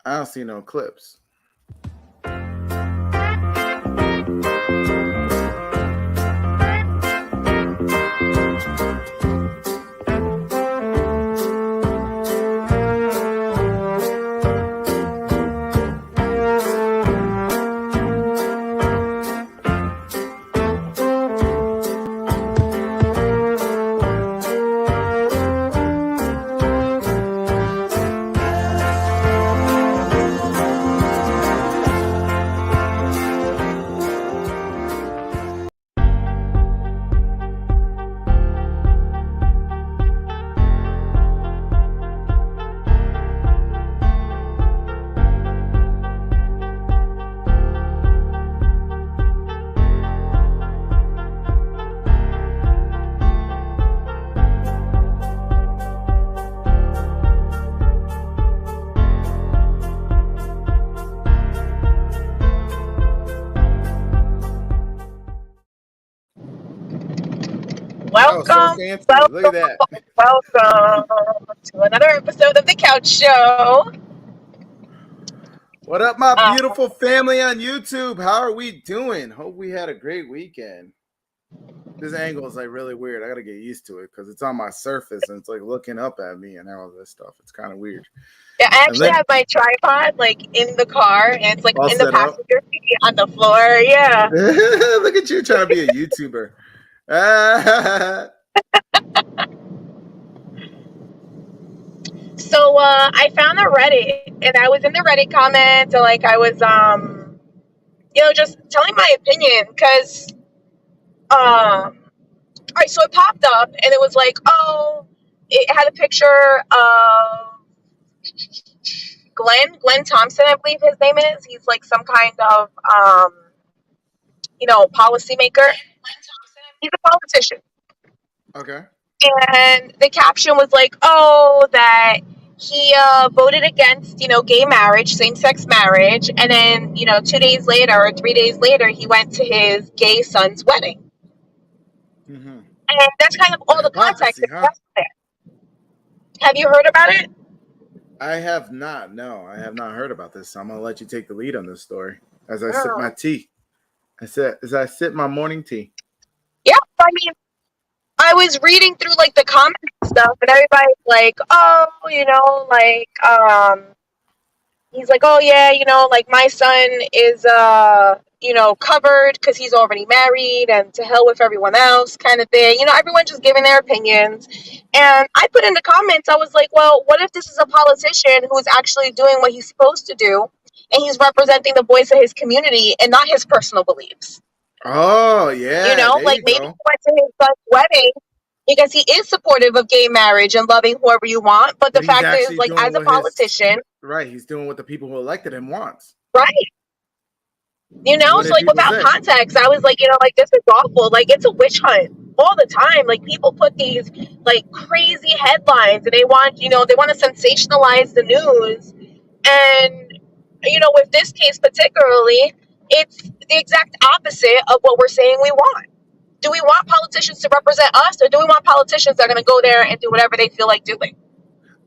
I don't see no clips. Oh, so Welcome, fancy. Look at that. welcome to another episode of the Couch Show. What up, my beautiful family on YouTube? How are we doing? Hope we had a great weekend. This angle is like really weird. I gotta get used to it because it's on my surface and it's like looking up at me and all this stuff. It's kind of weird. Yeah, I actually have my tripod like in the car, and it's like All in the set up. passenger seat on the floor. Yeah. Look at you trying to be a YouTuber. So I found a Reddit, and I was in the Reddit comments, and like I was just telling my opinion because all right, so it popped up, and it was like, oh, it had a picture of Glenn Thompson, I believe his name is. He's like some kind of policymaker. He's a politician. Okay. And the caption was like, oh, that he voted against, gay marriage, same-sex marriage. And then, 2 days later or 3 days later, he went to his gay son's wedding. Mm-hmm. And that's kind of all the context. Huh? Have you heard about it? I have not. No, I have not heard about this. So I'm going to let you take the lead on this story as I sip my tea. As I sip my morning tea. Yeah, I mean, I was reading through like the comments and stuff, and everybody's like, oh, he's like, oh yeah, like my son is covered because he's already married, and to hell with everyone else kind of thing. Everyone just giving their opinions. And I put in the comments, I was like, well, what if this is a politician who's actually doing what he's supposed to do, and he's representing the voice of his community and not his personal beliefs? Oh, yeah. Like maybe he went to his son's wedding because he is supportive of gay marriage and loving whoever you want. But the fact is, like, as a politician. Right. He's doing what the people who elected him wants. Right. So like without context, I was like, this is awful. Like, it's a witch hunt all the time. Like, people put these like crazy headlines and they want to sensationalize the news. And, with this case particularly, it's the exact opposite of what we're saying we want. Do we want politicians to represent us, or do we want politicians that are going to go there and do whatever they feel like doing?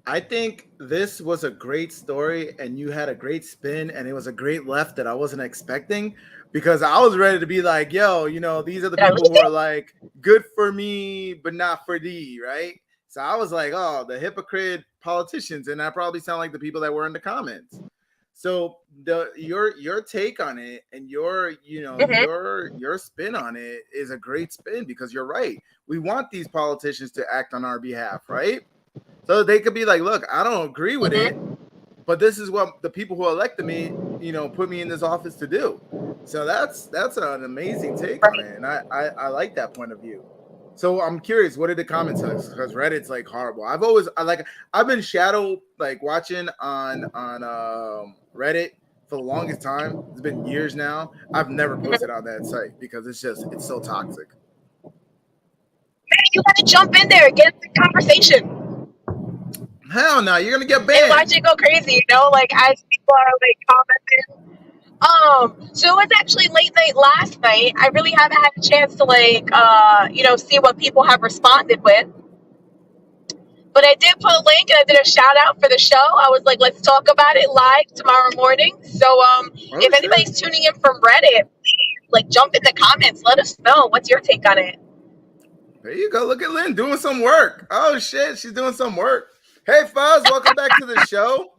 I think this was a great story, and you had a great spin, and it was a great left that I wasn't expecting, because I was ready to be like, yo, these are the people who are like good for me, but not for thee, right? So I was like, oh, the hypocrite politicians, and I probably sound like the people that were in the comments. So your take on it and your spin on it is a great spin, because you're right. We want these politicians to act on our behalf, right? So they could be like, look, I don't agree with it, but this is what the people who elected me, put me in this office to do. So that's an amazing take on it, and I like that point of view. So I'm curious, what did the comments say? Because Reddit's like horrible. I've been shadow like watching on Reddit for the longest time. It's been years now. I've never posted on that site because it's so toxic. Man, you gotta jump in there and get into the conversation. Hell no, you're gonna get banned. And watch it go crazy, like as people are like commenting. So it was actually late night last night. I really haven't had a chance to see what people have responded with. But I did put a link and I did a shout out for the show. I was like, let's talk about it live tomorrow morning. So Oh if shit. anybody's tuning in from Reddit, like jump in the comments, let us know. What's your take on it? There you go. Look at Lynn doing some work. Oh shit, she's doing some work. Hey Fuzz, welcome back to the show.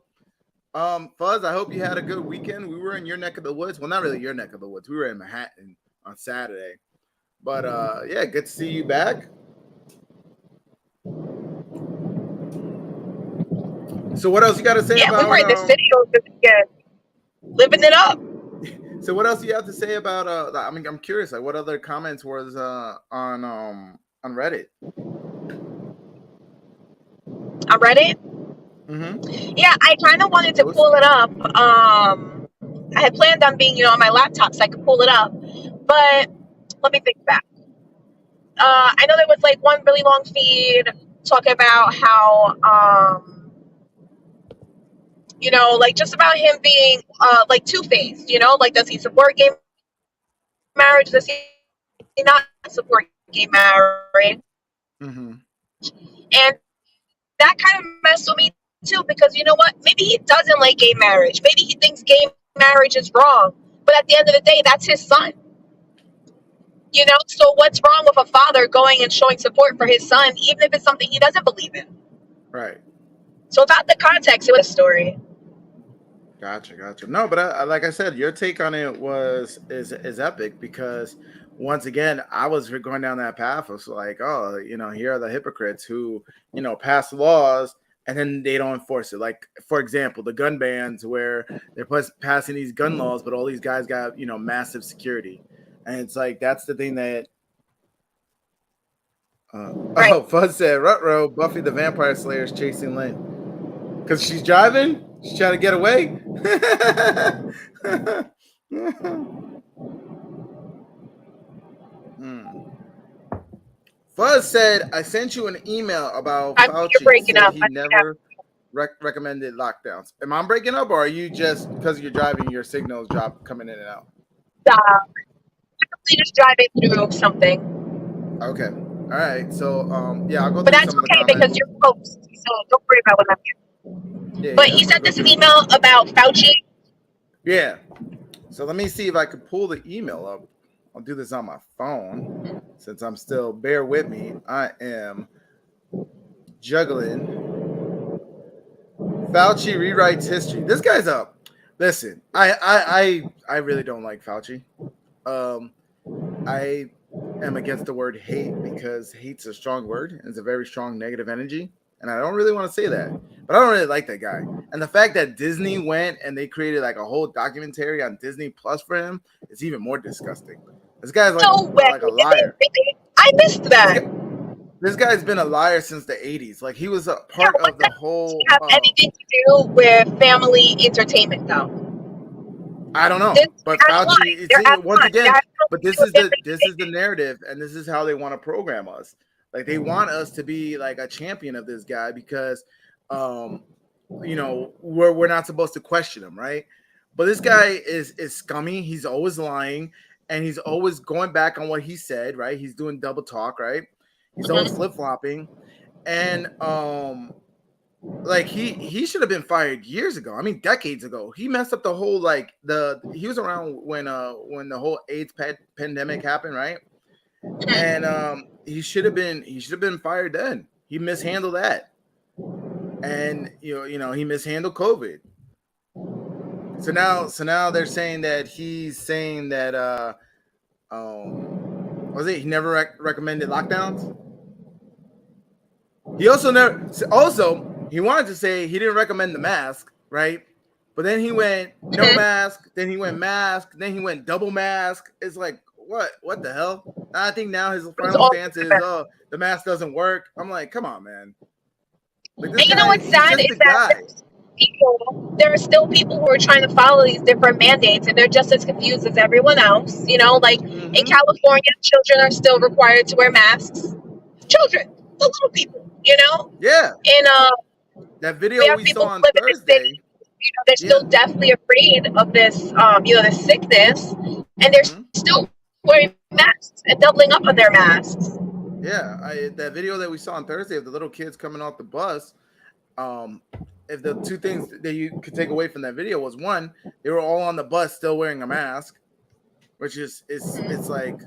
Fuzz, I hope you had a good weekend. We were in your neck of the woods. Well, not really your neck of the woods. We were in Manhattan on Saturday. But yeah, good to see you back. So what else you got to say about? We were in the city over the weekend, living it up. So what else you have to say about? I mean, I'm curious. Like, what other comments was on Reddit? On Reddit? Mm-hmm. Yeah, I kind of wanted to pull it up. I had planned on being, on my laptop so I could pull it up. But let me think back. I know there was like one really long feed talking about how, like just about him being like two-faced, like does he support gay marriage? Does he not support gay marriage? Mm-hmm. And that kind of messed with me too, because you know what? Maybe he doesn't like gay marriage. Maybe he thinks gay marriage is wrong. But at the end of the day, that's his son. So what's wrong with a father going and showing support for his son, even if it's something he doesn't believe in? Right. So without the context, it was a story. Gotcha. No, but like I said, your take on it is epic because once again, I was going down that path. I was like, oh, here are the hypocrites who, pass laws and then they don't enforce it. Like, for example, the gun bans where they're passing these gun laws, but all these guys got, massive security. And it's like, that's the thing that, Right. Oh, Fuzz said, Rutro, Buffy the Vampire Slayer is chasing Lynn. Because she's driving? She's trying to get away? Fuzz said, I sent you an email about Fauci. You're breaking up. He never recommended lockdowns. Am I breaking up, or are you just, because you're driving, your signals drop coming in and out? Probably just driving through something. Okay. All right. So, yeah, I'll go but through that's some okay of the comments. Because you're close, so don't worry about what I'm doing. Yeah, but he sent us an email about Fauci. Yeah. So let me see if I can pull the email up. I'll do this on my phone since I'm still, bear with me. I am juggling. Fauci rewrites history. This guy's up. Listen, I really don't like Fauci. I am against the word hate because hate's a strong word and it's a very strong negative energy. And I don't really want to say that, but I don't really like that guy. And the fact that Disney went and they created like a whole documentary on Disney Plus for him is even more disgusting. This guy's like a liar. I missed that. This guy's been a liar since the 80s. Like he was a part of the whole. Have anything to do with family entertainment, though? I don't know, but Fauci, once again, but this is the narrative, and this is how they want to program us. Like they want us to be like a champion of this guy because, we're not supposed to question him, right? But this guy is scummy. He's always lying, and he's always going back on what he said, right? He's doing double talk, right? He's always flip flopping, and like he should have been fired years ago. I mean, decades ago. He messed up the whole he was around when the whole AIDS pandemic happened, right? And he should have been fired then. He mishandled that, and he mishandled COVID. So now they're saying that he's saying that was it he never recommended lockdowns. He also he wanted to say he didn't recommend the mask, right? But then he went no mask, then he went mask, then he went double mask. It's like what the hell? I think now his final stance is the mask doesn't work. I'm like, come on, man. Like, and you know what's sad is that there are still people who are trying to follow these different mandates, and they're just as confused as everyone else. In California, children are still required to wear masks. Children, the little people, Yeah. And that video we saw on Thursday. They're still definitely afraid of this, this sickness, and they're still wearing masks and doubling up on their masks. Yeah, that video that we saw on Thursday of the little kids coming off the bus. Um, if the two things that you could take away from that video was one, they were all on the bus still wearing a mask, which is it's like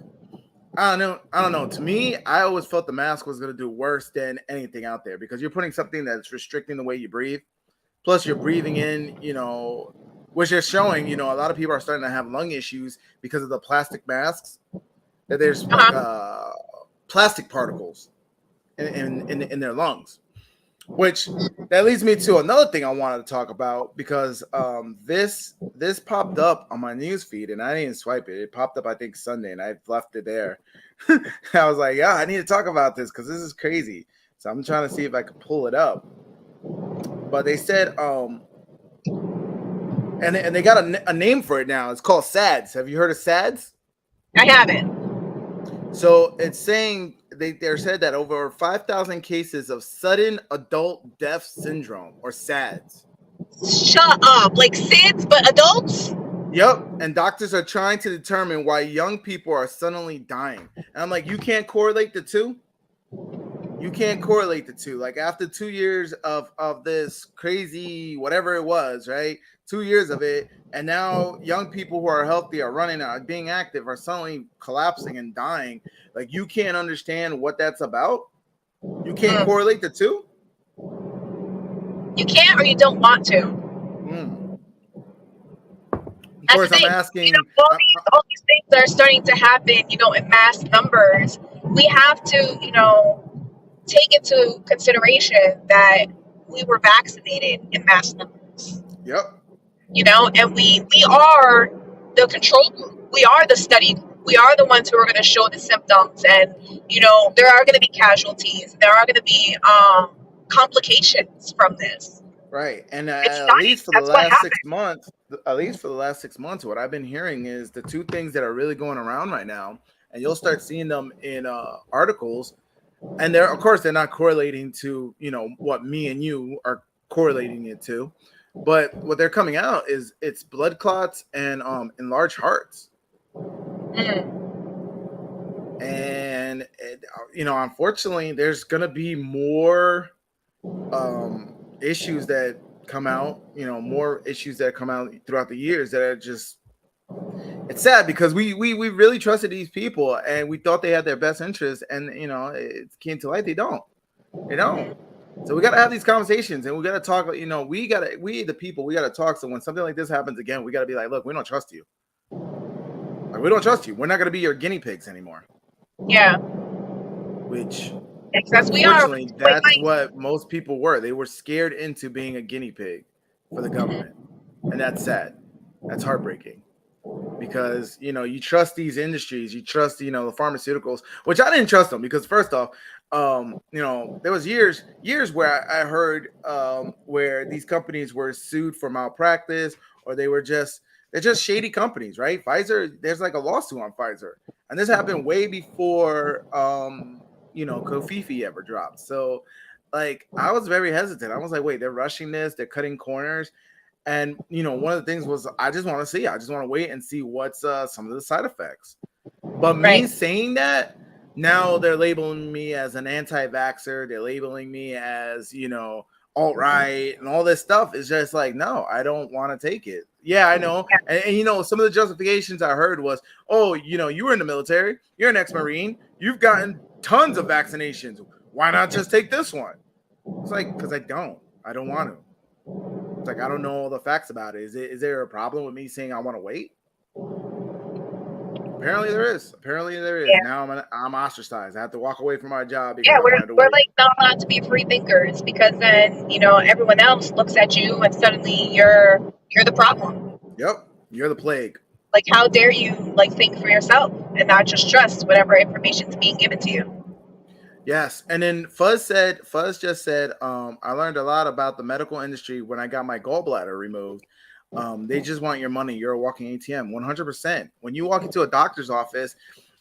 I don't know. To me, I always felt the mask was going to do worse than anything out there because you're putting something that's restricting the way you breathe. Plus, you're breathing in, which is showing, a lot of people are starting to have lung issues because of the plastic masks. That there's like Uh-huh. plastic particles in their lungs. Which that leads me to another thing I wanted to talk about because this popped up on my news feed and I didn't swipe it. It popped up I think Sunday and I left it there. I was like, yeah, I need to talk about this because this is crazy. So I'm trying to see if I can pull it up. But they said and they got a name for it now. It's called SADS. Have you heard of SADS? I haven't. So it's saying they're said that over 5,000 cases of sudden adult death syndrome or SADS. Shut up. Like SIDS, but adults? Yep. And doctors are trying to determine why young people are suddenly dying. And I'm like, you can't correlate the two? You can't correlate the two. Like after 2 years of this crazy whatever it was, right? 2 years of it, and now young people who are healthy are running out, being active, are suddenly collapsing and dying. Like you can't understand what that's about. You can't correlate the two. You can't, or you don't want to. Of course, I'm asking. All these things are starting to happen, in mass numbers. We have to, take into consideration that we were vaccinated in mass numbers. Yep. And we are the control group. We are the study group. We are the ones who are going to show the symptoms, and there are going to be casualties. There are going to be complications from this. Right, and at least for the last 6 months, what I've been hearing is the two things that are really going around right now, and you'll start seeing them in articles, and of course they're not correlating to what me and you are correlating it to, but what they're coming out is it's blood clots and enlarged hearts. And unfortunately, there's gonna be more issues that come out. More issues that come out throughout the years that are just. It's sad because we really trusted these people and we thought they had their best interests, and it came to light they don't. So we got to have these conversations and we got to talk. We the people, we got to talk. So when something like this happens again, we got to be like, look, we don't trust you. Like, we don't trust you. We're not going to be your guinea pigs anymore. Yeah. Which, unfortunately, that's what most people were. They were scared into being a guinea pig for the government, and that's sad. That's heartbreaking. Because you trust these industries, you trust the pharmaceuticals, which I didn't trust them because first off, there was years where I heard where these companies were sued for malpractice, or they're just shady companies, right? Pfizer, there's like a lawsuit on Pfizer, and this happened way before Kofifi ever dropped. So like I was very hesitant. I was like, wait, they're rushing this, they're cutting corners. And one of the things was I just want to wait and see what's some of the side effects. But me saying that, now they're labeling me as an anti-vaxxer. They're labeling me as alt-right and all this stuff. Is just like, no, I don't want to take it. Yeah, I know. And some of the justifications I heard was, oh, you were in the military, you're an ex-Marine, you've gotten tons of vaccinations. Why not just take this one? It's like, because I don't want to. It's like, I don't know all the facts about it. Is there a problem with me saying I want to wait? Apparently there is. Yeah. Now I'm ostracized. I have to walk away from my job because we're like not allowed to be free thinkers because then everyone else looks at you and suddenly you're the problem. Yep, you're the plague. Like, how dare you think for yourself and not just trust whatever information's being given to you? Yes, and then Fuzz just said, I learned a lot about the medical industry when I got my gallbladder removed. They just want your money. You're a walking ATM, 100%. When you walk into a doctor's office,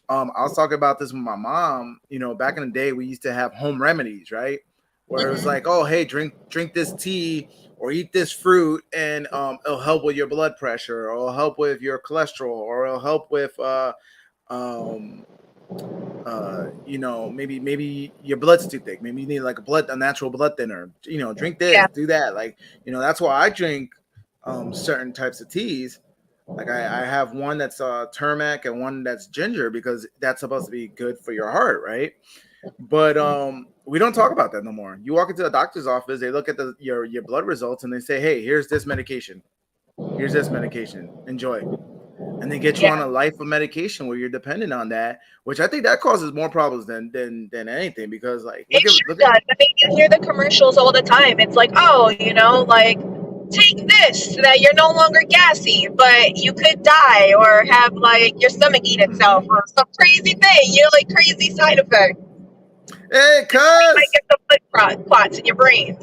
I was talking about this with my mom. Back in the day, we used to have home remedies, right? Where it was like, oh, hey, drink this tea or eat this fruit, and it'll help with your blood pressure, or it'll help with your cholesterol, or it'll help with maybe your blood's too thick. Maybe you need like a natural blood thinner. Drink this, Yeah. do that. Like, that's why I drink certain types of teas. Like I have one that's turmeric and one that's ginger because that's supposed to be good for your heart, right? But we don't talk about that no more. You walk into a doctor's office, they look at your blood results and they say, "Hey, here's this medication. Here's this medication. Enjoy." And they get you Yeah. on a life of medication where you're dependent on that, which I think that causes more problems than anything because like It sure does. I mean, you hear the commercials all the time. It's like, oh, like take this so that you're no longer gassy, but you could die or have like your stomach eat itself or some crazy thing. Like crazy side effect. Hey, You might cuz get the blood clots in your brain.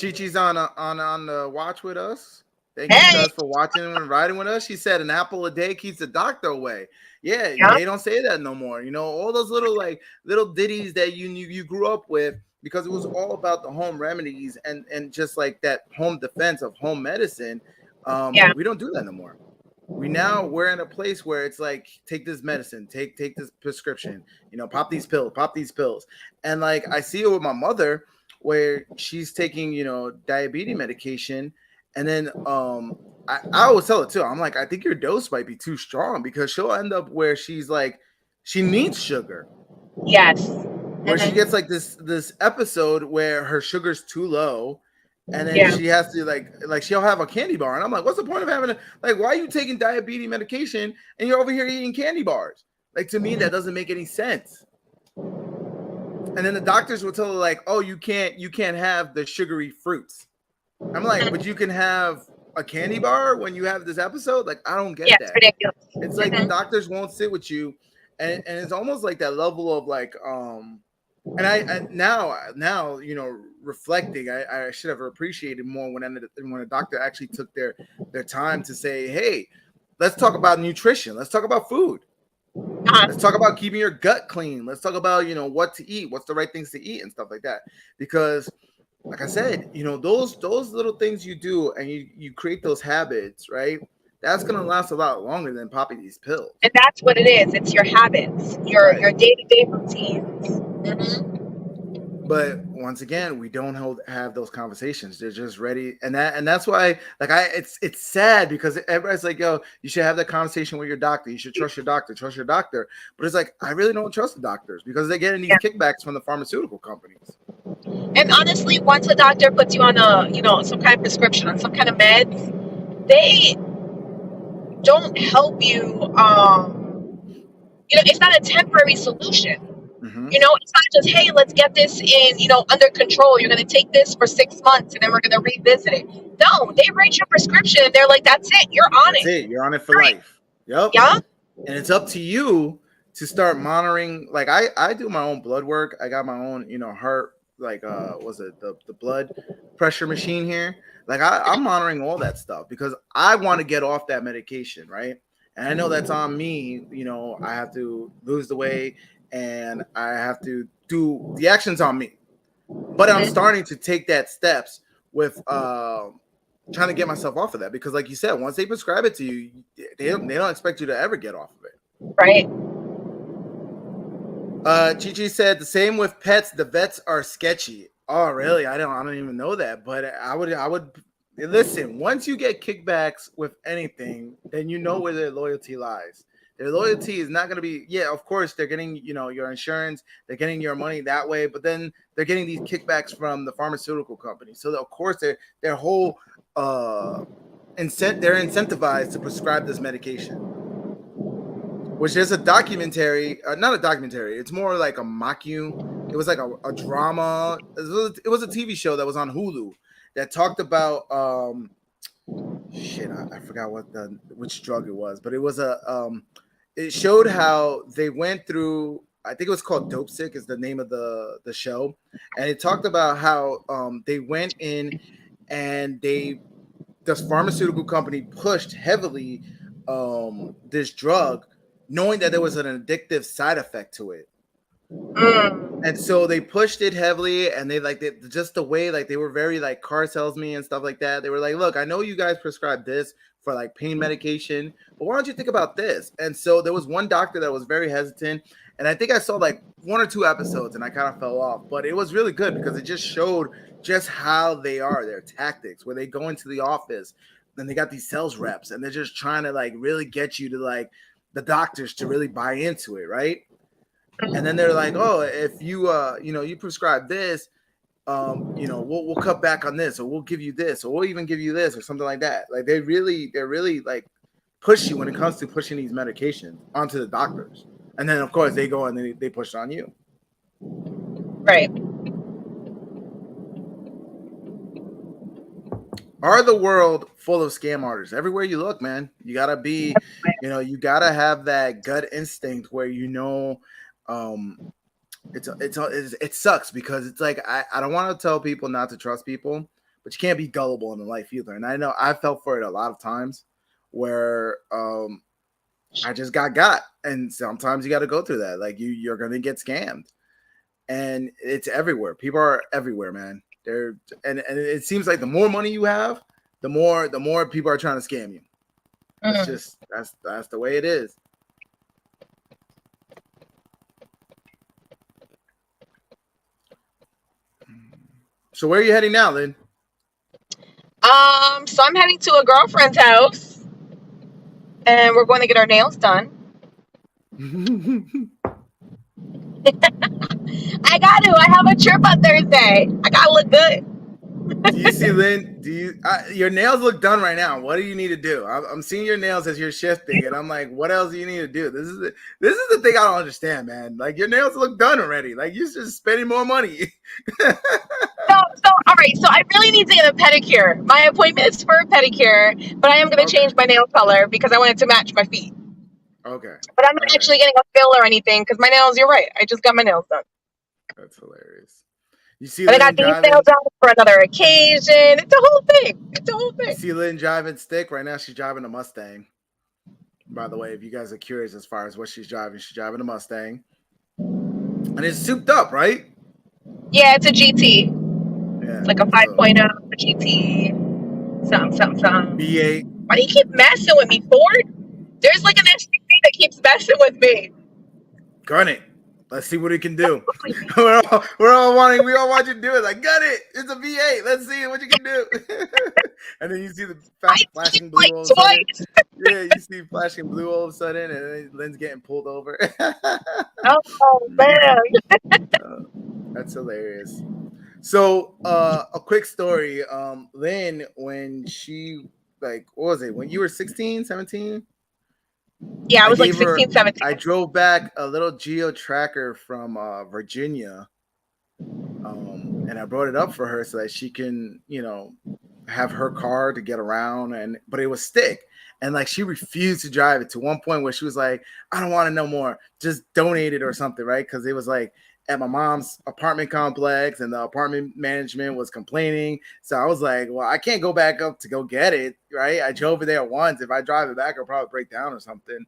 Chi-Chi's on the watch with us. Thank you, Hey, cuz, for watching and riding with us. She said an apple a day keeps the doctor away. Yeah, yeah, they don't say that no more. All those little ditties that you grew up with because it was all about the home remedies and just like that home defense of home medicine. yeah. We don't do that no more. We're in a place where it's like take this medicine, take this prescription, pop these pills. And like I see it with my mother where she's taking, diabetes medication and then I always tell her too, I'm like, I think your dose might be too strong because she'll end up where she's like she needs sugar. Yes. Where she gets like this episode where her sugar's too low and then Yeah. she has to like she'll have a candy bar and I'm like, what's the point of having why are you taking diabetes medication and you're over here eating candy bars? Like, to me that doesn't make any sense. And then the doctors will tell her like, oh, you can't have the sugary fruits. I'm like, but you can have a candy bar when you have this episode? Like, I don't get Yeah, it's that. ridiculous. It's like the doctors won't sit with you and it's almost like that level of like and I now reflecting, I should have appreciated more when a doctor actually took their time to say, hey, let's talk about nutrition, let's talk about food, let's talk about keeping your gut clean, let's talk about what to eat, what's the right things to eat and stuff like that. Because like I said, those little things you do and you create those habits, right? That's gonna last a lot longer than popping these pills. And that's what it is. It's your habits, your Right. day-to-day routines. Mm-hmm. But once again, we don't have those conversations. They're just ready, and that's why, like, it's sad because everybody's like, "Yo, you should have that conversation with your doctor. You should trust your doctor. Trust your doctor." But it's like I really don't trust the doctors because they're getting these kickbacks from the pharmaceutical companies. And honestly, once a doctor puts you on some kind of prescription, on some kind of meds, they don't help you. It's not a temporary solution. Mm-hmm. It's not just, hey, let's get this in, under control. You're going to take this for 6 months and then we're going to revisit it. No, they write your prescription and they're like, that's it. You're on That's it. it. You're on it for life. Yep. Yeah. And it's up to you to start monitoring. Like I do my own blood work. I got my own, heart, like was it the blood pressure machine here? Like I'm monitoring all that stuff because I want to get off that medication, right? And I know that's on me. I have to lose the weight and I have to do the actions on me. But I'm starting to take that steps with trying to get myself off of that because, like you said, once they prescribe it to you, they don't expect you to ever get off of it. Right. Chi said the same with pets. The vets are sketchy. Oh, really? I don't even know that. But I would listen. Once you get kickbacks with anything, then you know where their loyalty lies. Their loyalty is not going to be. Yeah, of course they're getting your insurance. They're getting your money that way. But then they're getting these kickbacks from the pharmaceutical company. So of course their whole they're incentivized to prescribe this medication. Which is a documentary, not a documentary. It's more like a mocku. It was like a drama. It was a TV show that was on Hulu that talked about I forgot which drug it was, but it was it showed how they went through. I think it was called Dope Sick is the name of the show, and it talked about how they went in and this pharmaceutical company pushed heavily this drug, knowing that there was an addictive side effect to it. And so they pushed it heavily, and just the way like they were very like car salesmen and stuff like that. They were like, "Look, I know you guys prescribe this for like pain medication, but why don't you think about this?" And so there was one doctor that was very hesitant, and I think I saw like 1 or 2 episodes, and I kind of fell off. But it was really good because it just showed just how they are, their tactics, where they go into the office, and they got these sales reps, and they're just trying to like really get you to like the doctors to really buy into it, right? And then they're like, "Oh, if you you prescribe this, we'll cut back on this, or we'll give you this, or we'll even give you this, or something like that." Like they're really like pushy when it comes to pushing these medications onto the doctors. And then of course they go and they push it on you. Right. Are the world full of scam artists? Everywhere you look, man. You gotta be, you gotta have that gut instinct where it sucks because it's like I don't want to tell people not to trust people, but you can't be gullible in life either. And I know I felt for it a lot of times where I just got, and sometimes you got to go through that. Like you're gonna get scammed, and it's everywhere. People are everywhere, man. And it seems like the more money you have, the more people are trying to scam you. That's the way it is. So where are you heading now, Lynn? So I'm heading to a girlfriend's house, and we're going to get our nails done. I got to. I have a trip on Thursday. I gotta look good. Do you see, Lynn? Your nails look done right now? What do you need to do? I'm seeing your nails as you're shifting, and I'm like, what else do you need to do? This is the thing I don't understand, man. Like your nails look done already. Like you're just spending more money. So all right. So I really need to get a pedicure. My appointment is for a pedicure, but I am going to change my nail color because I want it to match my feet. Okay. But I'm not actually getting a fill or anything because my nails. You're right. I just got my nails done. That's hilarious. You see, but I got these nails done for another occasion. It's a whole thing. You see Lynn driving stick right now. She's driving a Mustang. By the way, if you guys are curious as far as what she's driving a Mustang, and it's souped up, right? Yeah, it's a GT. Yeah, it's like a 5.0 GT. Something. V8. Why do you keep messing with me, Ford? There's like an SUV that keeps messing with me. Gun it. Let's see what it can do. We all want you to do it. Like, got it. It's a V8. Let's see what you can do. And then you see the flashing blue all of a sudden. Yeah, you see flashing blue all of a sudden, and then Lynn's getting pulled over. Oh man, that's hilarious. So, a quick story. Lynn, when she what was it? When you were 16, 17? Yeah, I was like 16, 17. I drove back a little Geo Tracker from Virginia, and I brought it up for her so that she can, have her car to get around. But it was stick, and like she refused to drive it to one point where she was like, "I don't want it no more. Just donate it or something," right? Because it was like at my mom's apartment complex, and the apartment management was complaining. So I was like, well, I can't go back up to go get it, right? I drove it there once. If I drive it back, I'll probably break down or something.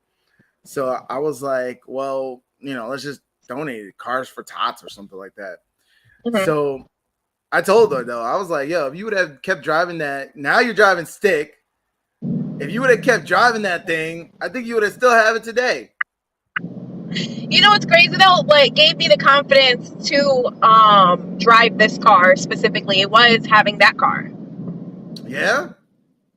So I was like, well, let's just donate it, Cars for Tots or something like that. Mm-hmm. So I told her, though, I was like, yo, if you would have kept driving that, now you're driving stick. If you would have kept driving that thing, I think you would have still have it today. You know what's crazy though? What gave me the confidence to drive this car specifically, it was having that car. Yeah?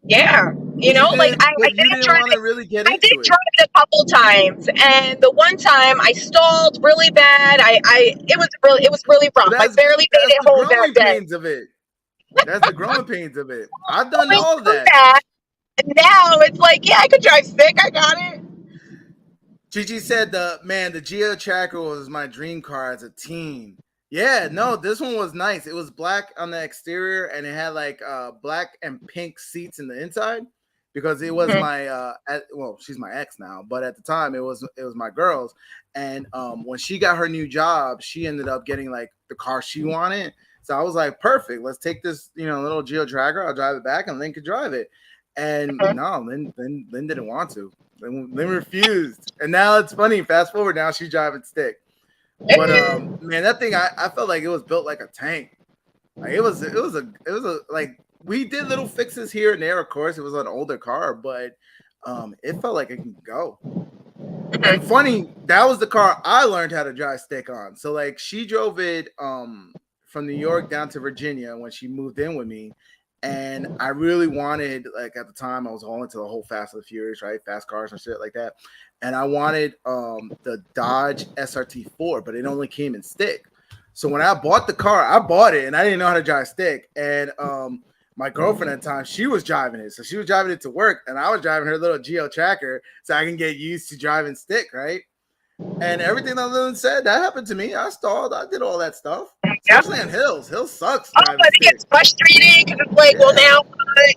Yeah. I didn't drive it. Really I did drive it a couple times, and the one time I stalled really bad. It was really rough. I barely made it home that day. That's the growing pains of it. I've done all of that. And now it's like, yeah, I could drive stick. I got it. Gigi said the Geo Tracker was my dream car as a teen. Yeah, no, this one was nice. It was black on the exterior, and it had like black and pink seats in the inside because it was my she's my ex now, but at the time it was my girl's. And when she got her new job, she ended up getting like the car she wanted. So I was like, perfect. Let's take this, little Geo Tracker. I'll drive it back, and Lynn could drive it. And no, Lynn didn't want to. Lynn refused. And now it's funny. Fast forward, now she's driving stick. But man, that thing I felt like it was built like a tank. Like it was like we did little fixes here and there. Of course, it was an older car, but it felt like it can go. And funny, that was the car I learned how to drive stick on. So like she drove it from New York down to Virginia when she moved in with me. And I really wanted, like at the time, I was all into the whole Fast and the Furious, right? Fast cars and shit like that. And I wanted the Dodge SRT4, but it only came in stick. So when I bought the car, I bought it and I didn't know how to drive stick. And my girlfriend at the time, she was driving it. So she was driving it to work and I was driving her little Geo Tracker so I can get used to driving stick, right? And everything that Lynn said, that happened to me. I stalled. I did all that stuff. Especially on hills. Hills sucks. Oh, but it gets frustrating because it's like, well, now,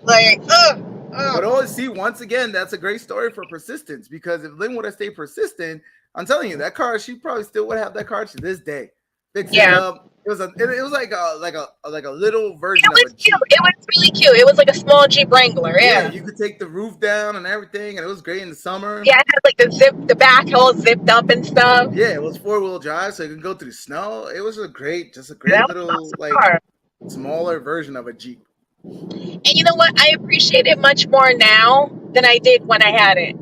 like, But always see, once again, that's a great story for persistence because if Lynn would have stayed persistent, I'm telling you, that car, she probably still would have that car to this day. Fix it up. It was like a little version of a Jeep. Cute. It was really cute. It was like a small Jeep Wrangler. Yeah, you could take the roof down and everything, and it was great in the summer. Yeah, it had like the back all zipped up and stuff. Yeah, it was 4-wheel drive, so you could go through snow. It was just a great little like car. Smaller version of a Jeep. And you know what? I appreciate it much more now than I did when I had it.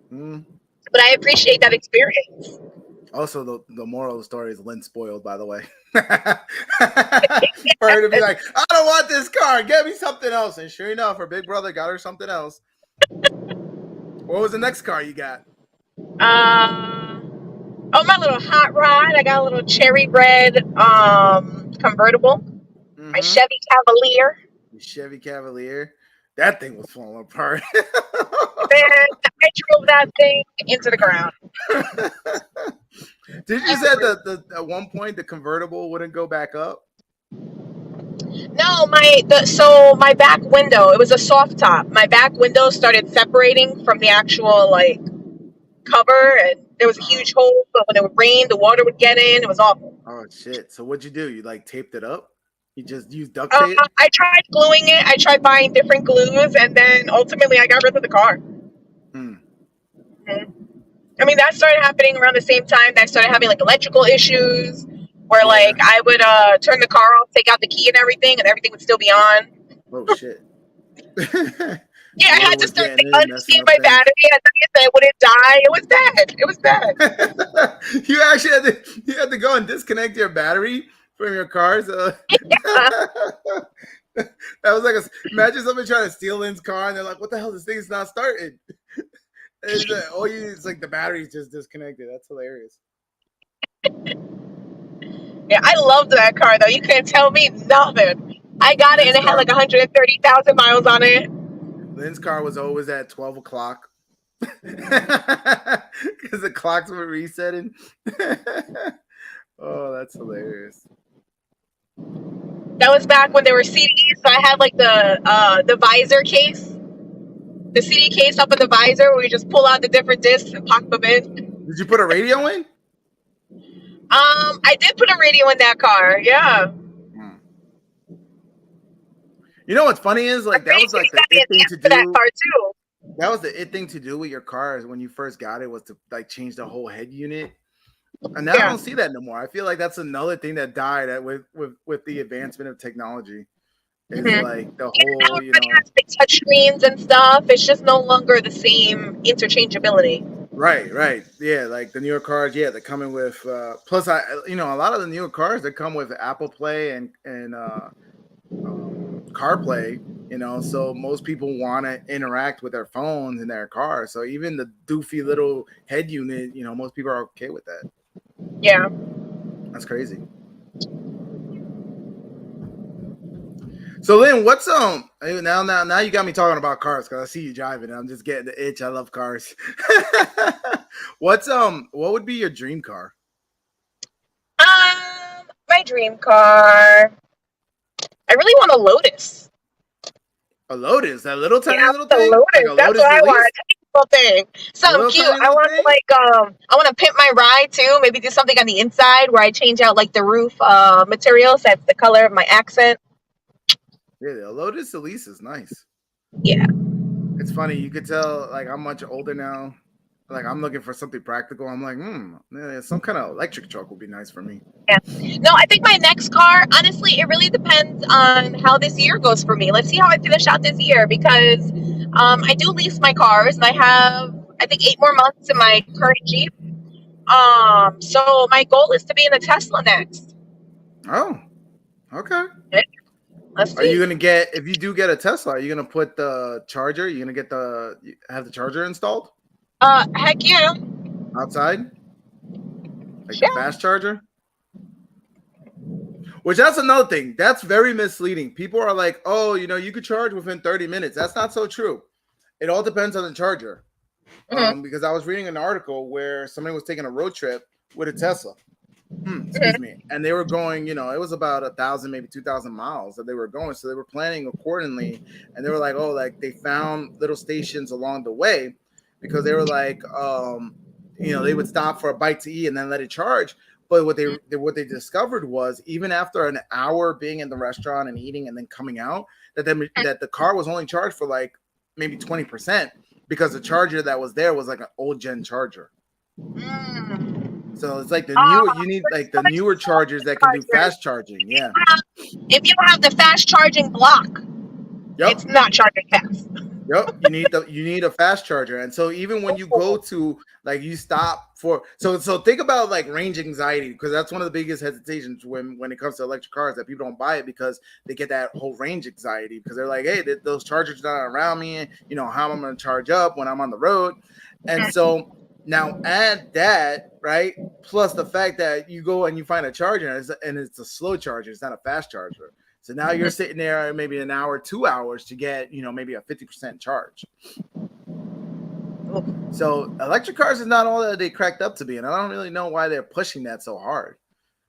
But I appreciate that experience. Also, the moral of the story is Lynn spoiled, by the way. For her to be like, I don't want this car, get me something else. And sure enough, her big brother got her something else. What was the next car you got? My little hot rod. I got a little cherry red convertible. My Chevy Cavalier. Chevy Cavalier. That thing was falling apart. Man, I drove that thing into the ground. Did you say that at one point the convertible wouldn't go back up? No, my back window, it was a soft top. My back window started separating from the actual like cover, and there was a huge hole. But when it would rain, the water would get in. It was awful. Oh shit! So what'd you do? You like taped it up? You just used duct tape? I tried gluing it. I tried buying different glues, and then ultimately I got rid of the car. I mean, that started happening around the same time that I started having like electrical issues, where like I would turn the car off, take out the key and everything would still be on. Oh shit! Yeah, I had to start unscrewing my battery. I thought you said, would it die? It was bad. It was bad. You actually had to go and disconnect your battery from your car. So that was like imagine somebody trying to steal Lynn's car and they're like, "What the hell? This thing is not starting." It's like the battery's just disconnected. That's hilarious. Yeah, I loved that car though. You couldn't tell me nothing. I got it and it had like 130,000 miles on it. Lynn's car was always at 12 o'clock because the clocks were resetting. Oh, that's hilarious. That was back when there were CDs, so I had like the visor case, the CD case up in the visor where you just pull out the different discs and pop them in. Did you put a radio in? I did put a radio in that car, yeah. You know what's funny is like that was like the it thing to do. That car too. That was the it thing to do with your cars when you first got it was to like change the whole head unit. And now I don't see that no more. I feel like that's another thing that died with the advancement of technology. It's like the whole, has big touch screens and stuff. It's just no longer the same interchangeability. Right. Yeah, like the newer cars, they're coming with plus a lot of the newer cars that come with Apple Play and CarPlay, so most people want to interact with their phones in their car. So even the doofy little head unit, most people are okay with that. Yeah. That's crazy. So Lynn, what's now you got me talking about cars because I see you driving and I'm just getting the itch. I love cars. What would be your dream car? My dream car. I really want a Lotus. A Lotus, that little tiny little thing. Lotus. Like that's what I want. Thing. Something cute. I want to I want to pimp my ride too. Maybe do something on the inside where I change out like the roof material so that's the color of my accent. Yeah, the Lotus Elise is nice. Yeah. It's funny. You could tell like I'm much older now. like I'm looking for something practical. I'm like, some kind of electric truck would be nice for me. Yeah. No, I think my next car, honestly, it really depends on how this year goes for me. Let's see how I finish out this year because I do lease my cars and I have, I think, 8 more months in my current Jeep. So my goal is to be in a Tesla next. Oh, okay. Let's Are you see. gonna get, if you do get a Tesla, are you gonna put the charger? You're gonna have the charger installed Heck yeah. outside, like the Yeah. fast charger? Which that's another thing. That's very misleading. People are like, oh, you could charge within 30 minutes. That's not so true. It all depends on the charger. Mm-hmm. Because I was reading an article where somebody was taking a road trip with a Tesla. Excuse Mm-hmm. me. And they were going, it was about 1,000, maybe 2,000 miles that they were going. So they were planning accordingly. And they were like, oh, like they found little stations along the way because they were like, they would stop for a bite to eat and then let it charge. But what they discovered was even after an hour being in the restaurant and eating and then coming out, that the car was only charged for like maybe 20% because the charger that was there was like an old gen charger. Mm. So it's like you need like the newer chargers that can do fast charging. Yeah. If you don't have the fast charging block, it's Yep. not charging fast. Yep. You need a fast charger. And so even when you go to like you stop for so think about like range anxiety, because that's one of the biggest hesitations when it comes to electric cars, that people don't buy it because they get that whole range anxiety because they're like, hey, those chargers are not around me, how am I going to charge up when I'm on the road? And so now add that, right? Plus the fact that you go and you find a charger and it's a slow charger, it's not a fast charger. So now you're sitting there maybe an hour, 2 hours to get, maybe a 50% charge. So electric cars is not all that they cracked up to be. And I don't really know why they're pushing that so hard.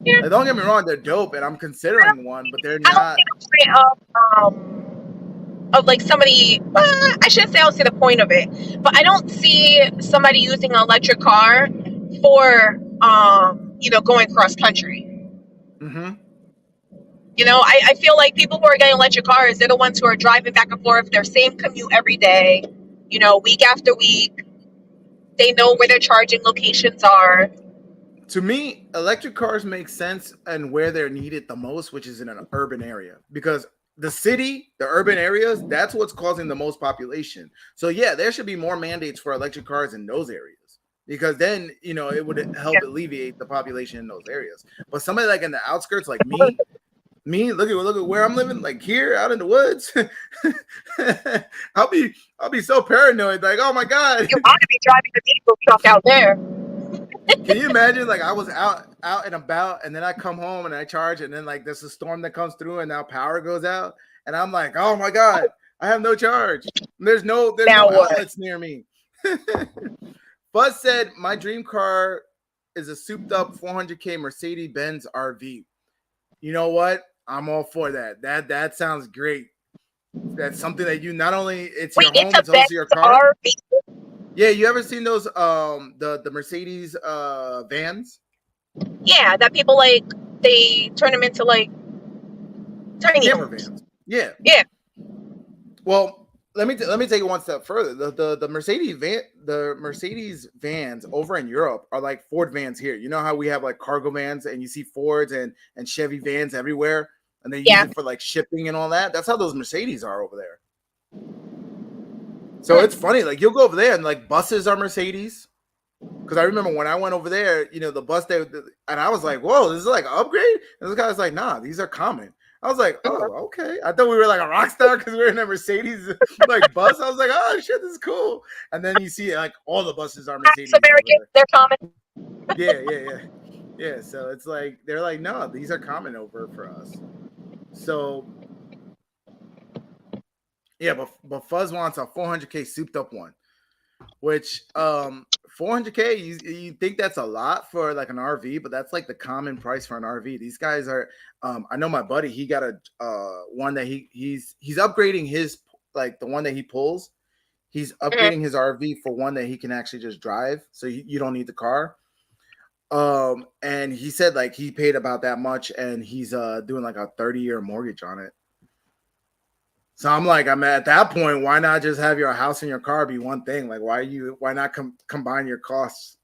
Yeah. Like, don't get me wrong, they're dope and I'm considering one, but they're I don't not. see the point of like somebody, I shouldn't say I don't see the point of it, but I don't see somebody using an electric car for, going cross country. Mm-hmm. I feel like people who are getting electric cars, they're the ones who are driving back and forth their same commute every day, week after week. They know where their charging locations are. To me, electric cars make sense and where they're needed the most, which is in an urban area, because the urban areas, that's what's causing the most population. So yeah, there should be more mandates for electric cars in those areas, because then, it would help alleviate the population in those areas. But somebody like in the outskirts, like me, look at where I'm living, like here out in the woods. I'll be so paranoid, like, oh my God. You want to be driving a diesel truck out there. Can you imagine, like, I was out and about, and then I come home and I charge, and then like there's a storm that comes through, and now power goes out, and I'm like, oh my God, I have no charge. There's no outlets near me. Buzz said, my dream car is a souped up 400K Mercedes-Benz RV. You know what? I'm all for that. That sounds great. That's something that you not only it's your home, it's also your car. RV? Yeah, you ever seen those the Mercedes vans? Yeah, that people like they turn them into like tiny camper vans. Yeah. Yeah. Well, let me take it one step further. The Mercedes vans over in Europe are like Ford vans here. You know how we have like cargo vans and you see Fords and Chevy vans everywhere, and they use it for like shipping and all that. That's how those Mercedes are over there. So it's funny, like you'll go over there and like buses are Mercedes. Because I remember when I went over there, the bus there, and I was like, whoa, this is like an upgrade? And this guy's like, nah, these are common. I was like, oh, okay. I thought we were like a rock star because we were in a Mercedes like bus. I was like, oh shit, this is cool. And then you see like all the buses are Mercedes. American, they're common. Yeah. So it's like they're like, no, these are common over for us. So yeah, but Fuzz wants a 400K souped up one, which 400K, you think that's a lot for like an RV, but that's like the common price for an RV. These guys are I know my buddy, he got a one that he's upgrading his, like the one that he pulls, he's upgrading his RV for one that he can actually just drive, so you don't need the car. And he said like he paid about that much, and he's doing like a 30-year mortgage on it. So I'm like, I'm at that point. Why not just have your house and your car be one thing? Like, why not combine your costs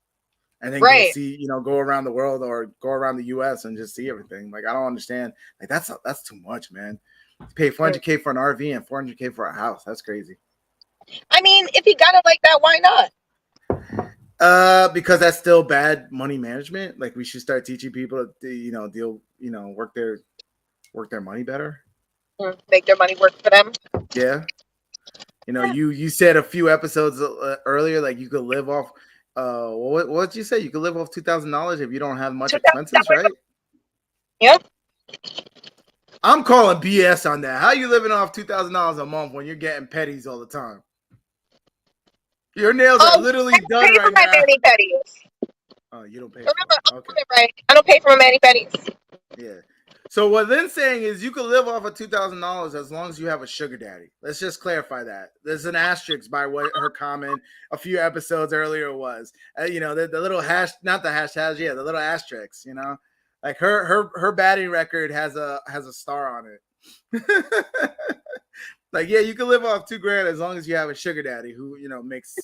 and then go Right. see, go around the world or go around the U.S. and just see everything? Like, I don't understand. Like, that's too much, man. You pay $400K for an RV and $400K for a house. That's crazy. I mean, if you got it like that, why not? Because that's still bad money management. Like, we should start teaching people to, work their money better. Make their money work for them. Yeah. You said a few episodes earlier, like you could live off. What did you say? You could live off $2,000 if you don't have much expenses, right? Yep. I'm calling BS on that. How you living off $2,000 a month when you're getting petties all the time? Your nails are literally done right now. I don't pay for my mani-pedis. Oh, you don't pay for them. Okay. Right. I don't pay for my mani-pedis. Yeah. So what Lynn's saying is you could live off of $2,000 as long as you have a sugar daddy. Let's just clarify that. There's an asterisk by what her comment a few episodes earlier was. The little hash, not the hashtag, yeah, the little asterisks. Like her batting record has a star on it. Like, yeah, you can live off $2,000 as long as you have a sugar daddy who makes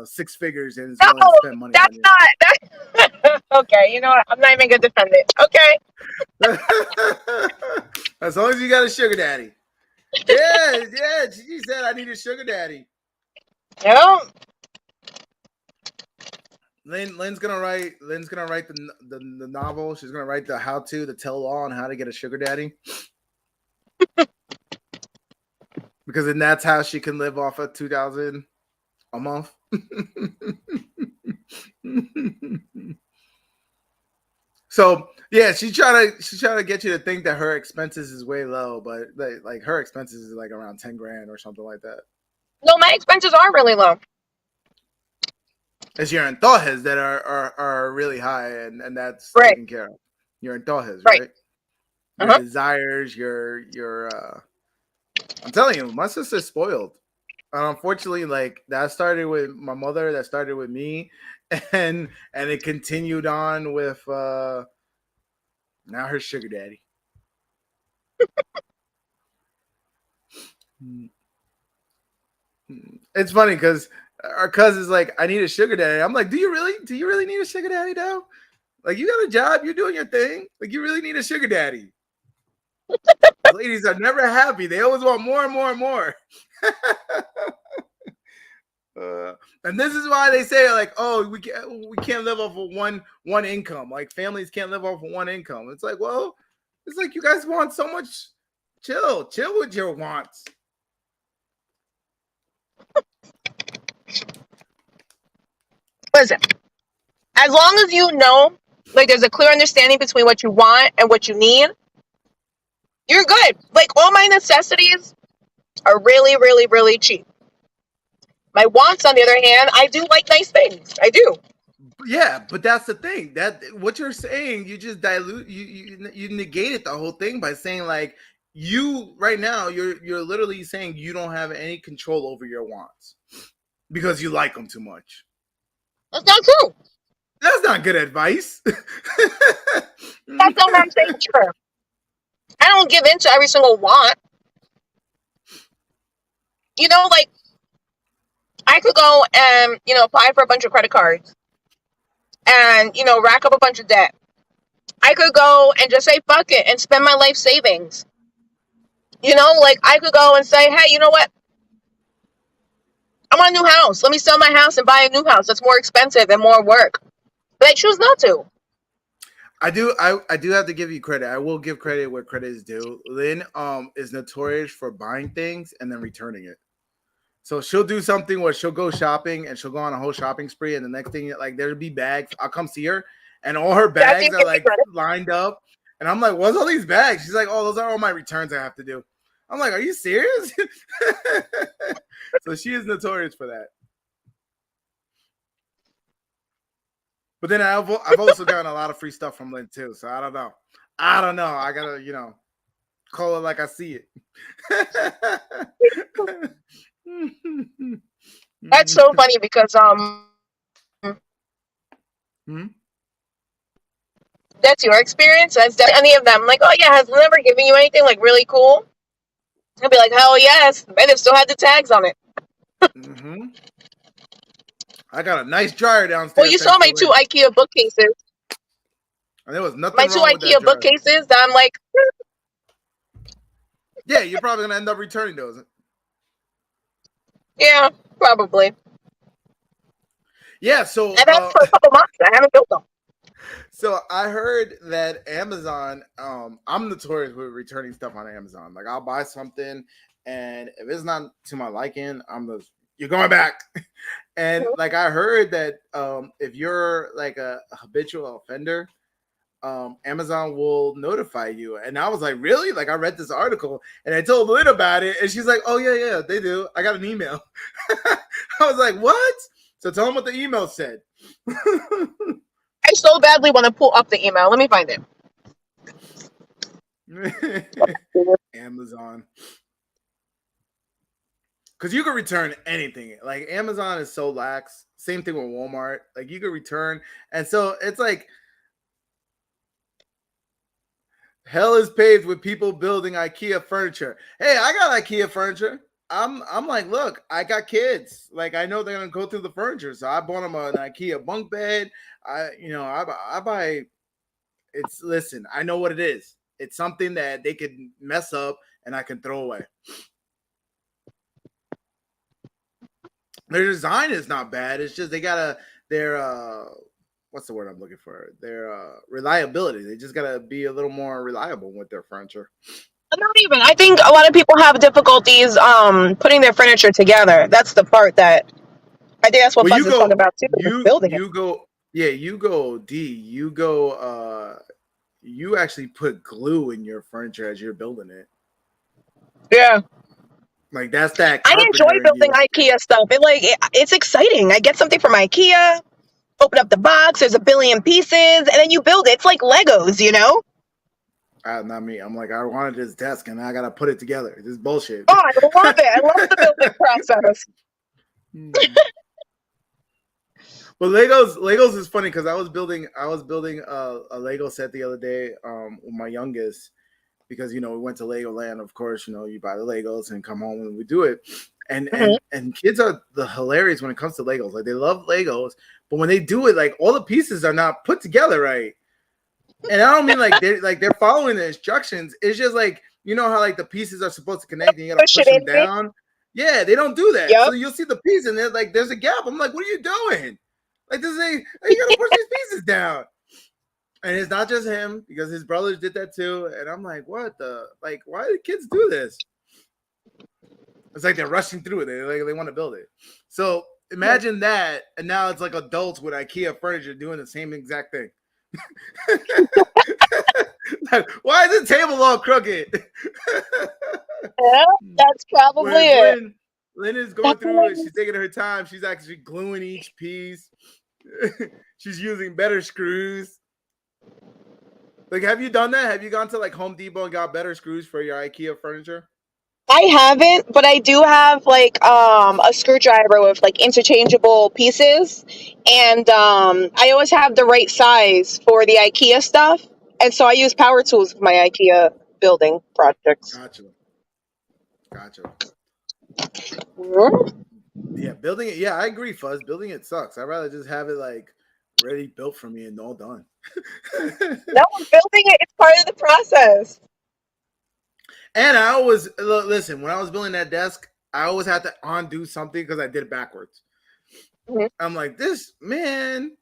six figures and is willing to spend money on you. That's okay. You know what? I'm not even gonna defend it. Okay. As long as you got a sugar daddy. Yeah. She said I need a sugar daddy. Yeah. Lynn's gonna write the novel. She's gonna write the tell all on how to get a sugar daddy. Because then that's how she can live off of $2,000 a month. So yeah, she's trying to get you to think that her expenses is way low, but like her expenses is like around $10,000 or something like that. No, my expenses are really low. It's your antojes that are really high, and that's right. taken care of. Your antojes, right? Your desires, your I'm telling you, my sister's spoiled. And unfortunately, like that started with my mother, that started with me, and it continued on with now her sugar daddy. It's funny because our cousin's like, I need a sugar daddy. I'm like, do you really need a sugar daddy now? Like, you got a job, you're doing your thing. Like, you really need a sugar daddy. Ladies are never happy. They always want more and more and more. And this is why they say, like, oh, we can't live off of one income. Like, families can't live off of one income. It's like, well, it's like you guys want so much. Chill with your wants. Listen, as long as you know, like, there's a clear understanding between what you want and what you need, you're good. Like, all my necessities are really, really, really cheap. My wants, on the other hand, I do like nice things. I do. Yeah, but that's the thing. That what you're saying, you just dilute, you negated the whole thing by saying, like, you right now, you're literally saying you don't have any control over your wants because you like them too much. That's not true. That's not good advice. That's not what I'm saying. Sure. I don't give in to every single want. Like, I could go and, apply for a bunch of credit cards and, rack up a bunch of debt. I could go and just say, fuck it, and spend my life savings. Like, I could go and say, hey, you know what? I want a new house. Let me sell my house and buy a new house that's more expensive and more work. But I choose not to. I do have to give you credit. I will give credit where credit is due. Lynn is notorious for buying things and then returning it. So she'll do something where she'll go shopping and she'll go on a whole shopping spree, and the next thing, like, there'll be bags. I'll come see her, and all her bags are like lined up, and I'm like, "What's all these bags?" She's like, "Oh, those are all my returns I have to do." I'm like, "Are you serious?" So she is notorious for that. But then I've also gotten a lot of free stuff from Lynn too. So I don't know. I gotta, call it like I see it. That's so funny because that's your experience. That's any of them. Like, oh yeah, has Lynn ever given you anything like really cool? I'd be like, hell yes, and it still had the tags on it. Mm-hmm. I got a nice dryer downstairs. Well, you saw my 2 IKEA bookcases. And there was nothing My 2 wrong with that IKEA dryer. bookcases that I'm like, yeah, you're probably gonna end up returning those. Yeah, probably. Yeah, so I've had them for a couple months. I haven't built them. So I heard that Amazon, I'm notorious with returning stuff on Amazon. Like I'll buy something, and if it's not to my liking, you're going back. And like I heard that if you're like a habitual offender, Amazon will notify you. And I was like, really? Like I read this article and I told Lynn about it, and she's like, oh yeah, they do. I got an email. I was like, what? So tell them what the email said. I so badly want to pull up the email. Let me find it. Amazon. Because you can return anything. Like Amazon is so lax. Same thing with Walmart. Like you can return. And so it's like hell is paved with people building IKEA furniture. Hey, I got IKEA furniture. I'm like, look, I got kids. Like I know they're gonna go through the furniture. So I bought them an IKEA bunk bed. I buy listen, I know what it is. It's something that they could mess up and I can throw away. Their design is not bad. It's just their what's the word I'm looking for? Their reliability. They just gotta be a little more reliable with their furniture. Not even. I think a lot of people have difficulties putting their furniture together. That's the part that I think that's what Buzz is talking about too. Building it. You actually put glue in your furniture as you're building it. Yeah. Like that's that. I enjoy building IKEA stuff. It's exciting. I get something from IKEA, open up the box, there's a billion pieces, and then you build it. It's like Legos, you know? Not me. I'm like, I wanted this desk and I gotta put it together. This is bullshit. Oh, I love it. I love the building process. But Legos is funny because I was building a Lego set the other day with my youngest, because we went to Legoland. Of course, you buy the Legos and come home and we do it. And kids are the hilarious when it comes to Legos. Like they love Legos, but when they do it, like all the pieces are not put together right. And I don't mean like they're following the instructions. It's just like how like the pieces are supposed to connect and you gotta push them down. Yeah, they don't do that. Yep. So you'll see the piece and there's a gap. I'm like, what are you doing? Like you gotta push these pieces down. And it's not just him, because his brothers did that too. And I'm like, why do kids do this? It's like they're rushing through it. They want to build it. So imagine that, and now it's like adults with IKEA furniture doing the same exact thing. Like, why is the table all crooked? Yeah, that's probably it. Lynn is going through it. She's taking her time. She's actually gluing each piece. She's using better screws. Like, have you done that? Have you gone to like Home Depot and got better screws for your IKEA furniture? I haven't, but I do have like a screwdriver with like interchangeable pieces, and I always have the right size for the IKEA stuff, and so I use power tools for my IKEA building projects. Gotcha. Mm-hmm. Yeah, building it. Yeah, I agree, Fuzz. Building it sucks. I'd rather just have it like ready built for me and all done. No, building it is part of the process. And I always listen, when I was building that desk, I always had to undo something because I did it backwards. Mm-hmm. I'm like, this, man.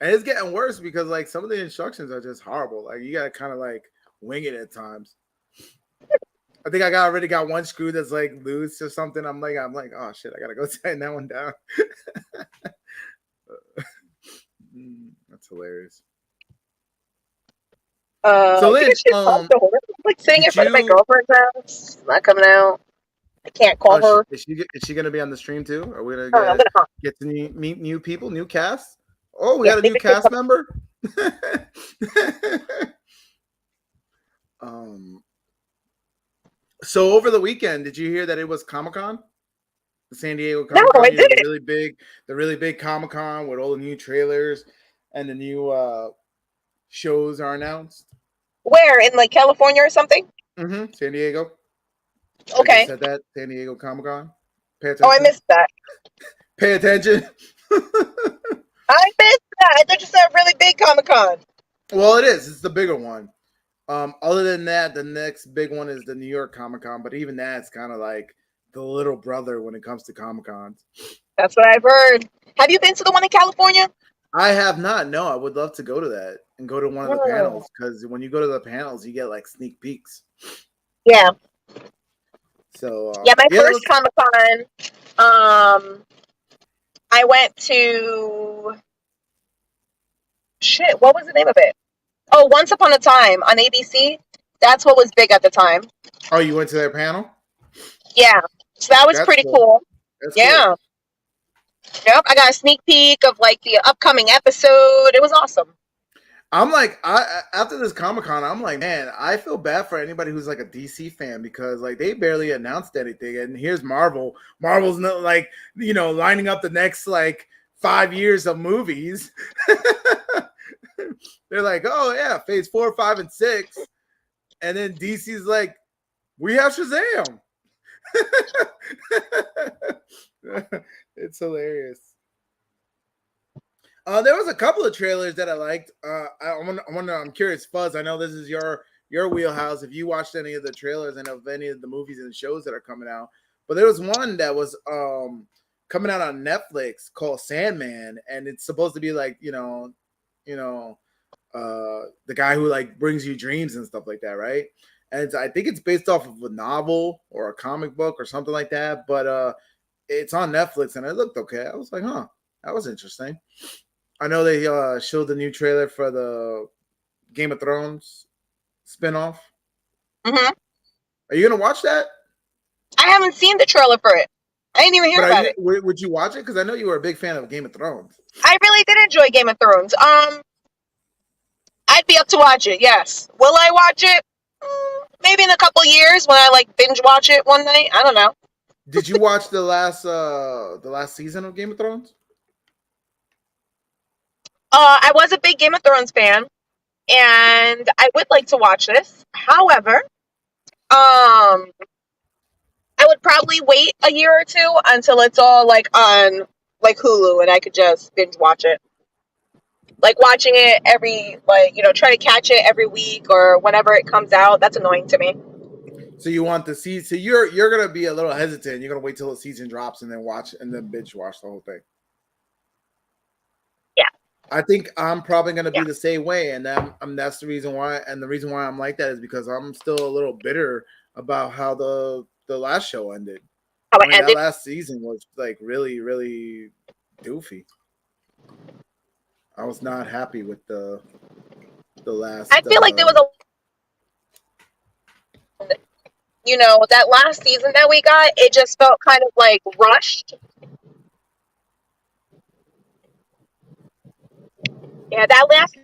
And it's getting worse because like some of the instructions are just horrible. Like you gotta kind of like wing it at times. I think I already got one screw that's like loose or something. I'm like, oh shit, I gotta go tighten that one down. That's hilarious. So Lynn, like saying it for my girlfriend's house. It's not coming out. I can't call her. Is she gonna be on the stream too? Are we gonna get to meet new people, new cast? Oh, we got a new cast member. So over the weekend, did you hear that it was Comic-Con? The San Diego Comic-Con? No, I didn't. The really big Comic-Con with all the new trailers and the new shows are announced. Where? In like California or something? Mm-hmm. San Diego. I just Okay. said that. San Diego Comic Con. Pay Oh, I attention. missed that. Pay attention. I missed that. I thought you said really big Comic Con. Well, it is. It's the bigger one. Other than that, the next big one is the New York Comic Con, but even that's kind of like the little brother when it comes to Comic Cons. That's what I've heard. Have you been to the one in California? I have not. No, I would love to go to that and go to one of the Mm. panels because when you go to the panels, you get like sneak peeks. Yeah. So Yeah, my yeah, first Comic Con, I went to shit. What was the name of it? Oh, Once Upon a Time on ABC. That's what was big at the time. oh, you went to their panel? Yeah, so that was That's pretty cool. cool. That's Yeah. cool. Yep, I got a sneak peek of like the upcoming episode. It was awesome. I'm like, after this Comic Con, I'm like, man, I feel bad for anybody who's like a DC fan because like they barely announced anything, and here's Marvel. Marvel's not like lining up the next like 5 years of movies. They're like, oh yeah, Phase 4, 5, and 6, and then DC's like, we have Shazam. It's hilarious. There was a couple of trailers that I liked. I'm curious, Fuzz. I know this is your wheelhouse. If you watched any of the trailers and of any of the movies and shows that are coming out, but there was one that was coming out on Netflix called Sandman, and it's supposed to be like the guy who like brings you dreams and stuff like that, right? And I think it's based off of a novel or a comic book or something like that. But it's on Netflix, and it looked okay. I was like, huh, that was interesting. I know they showed the new trailer for the Game of Thrones spinoff. Mm-hmm. Are you gonna watch that? I haven't seen the trailer for it. I didn't even hear about it. Would you watch it? Because I know you were a big fan of Game of Thrones. I really did enjoy Game of Thrones. I'd be up to watch it. Yes. Will I watch it? Maybe in a couple years when I like binge watch it one night. I don't know. Did you watch the last season of Game of Thrones? I was a big Game of Thrones fan, and I would like to watch this. However, I would probably wait a year or two until it's all like on like Hulu and I could just binge watch it. Like watching it every try to catch it every week or whenever it comes out, that's annoying to me. So you want the season? So you're gonna be a little hesitant. You're gonna wait till the season drops and then watch and then binge watch the whole thing. Yeah. I think I'm probably going to be the same way, and that's the reason why. And the reason why I'm like that is because I'm still a little bitter about how the last show ended. That last season was like really, really doofy. I was not happy with the last. I feel like there was that last season that we got. It just felt kind of like rushed. Yeah, that last.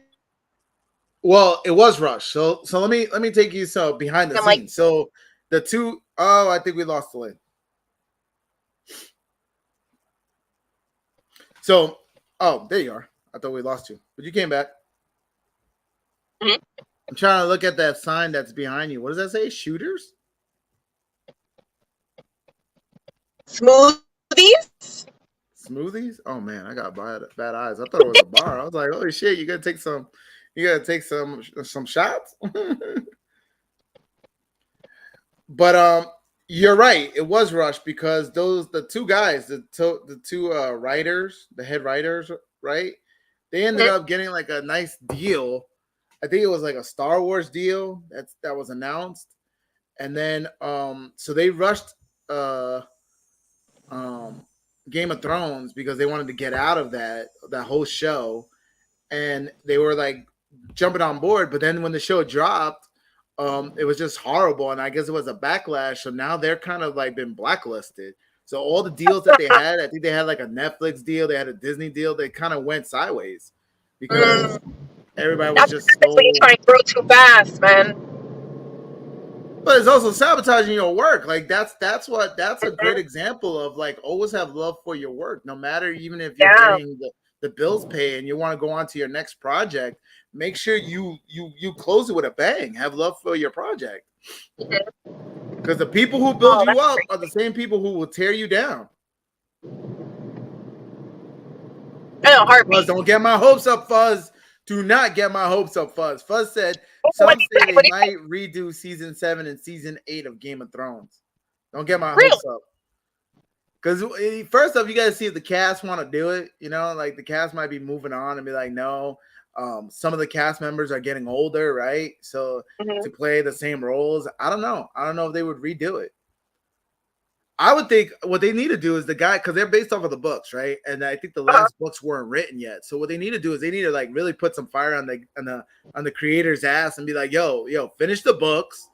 Well, it was rushed. So let me take you behind the scenes. So the two. Oh, I think we lost the link. So, there you are. I thought we lost you, but you came back. Mm-hmm. I'm trying to look at that sign that's behind you. What does that say? Shooters? Smoothies? Smoothies? Oh man, I got bad eyes. I thought it was a bar. I was like, holy shit, you gotta take some shots. But you're right. It was rushed because the two guys, the two writers, the head writers, right? They ended up getting like a nice deal. I think it was like a Star Wars deal that was announced, and then so they rushed Game of Thrones because they wanted to get out of that whole show, and they were like jumping on board. But then when the show dropped, it was just horrible, and I guess it was a backlash. So now they're kind of like been blacklisted. So all the deals that they had, I think they had like a Netflix deal, they had a Disney deal, they kind of went sideways because everybody was just so. When you try to grow too fast, man. But it's also sabotaging your work. Like that's a great example of like always have love for your work, no matter even if you're getting the bills paid and you want to go on to your next project. Make sure you close it with a bang. Have love for your project. Because the people who build Oh, you that's up great. are the same people who will tear you down. I know, Fuzz, heartbeat. don't get my hopes up, Fuzz. Do not get my hopes up, Fuzz. Fuzz said What some do say you say? they What do you say? might redo season 7 and season 8 of Game of Thrones. Don't get my Really? hopes up. Because first off, you got to see if the cast want to do it. You know, like the cast might be moving on and be like, no. Some of the cast members are getting older, right? So to play the same roles, I don't know. I don't know if they would redo it. I would think what they need to do is the guy, because they're based off of the books, right? And I think the last books weren't written yet. So what they need to do is they need to like really put some fire on the creator's ass and be like, yo, finish the books,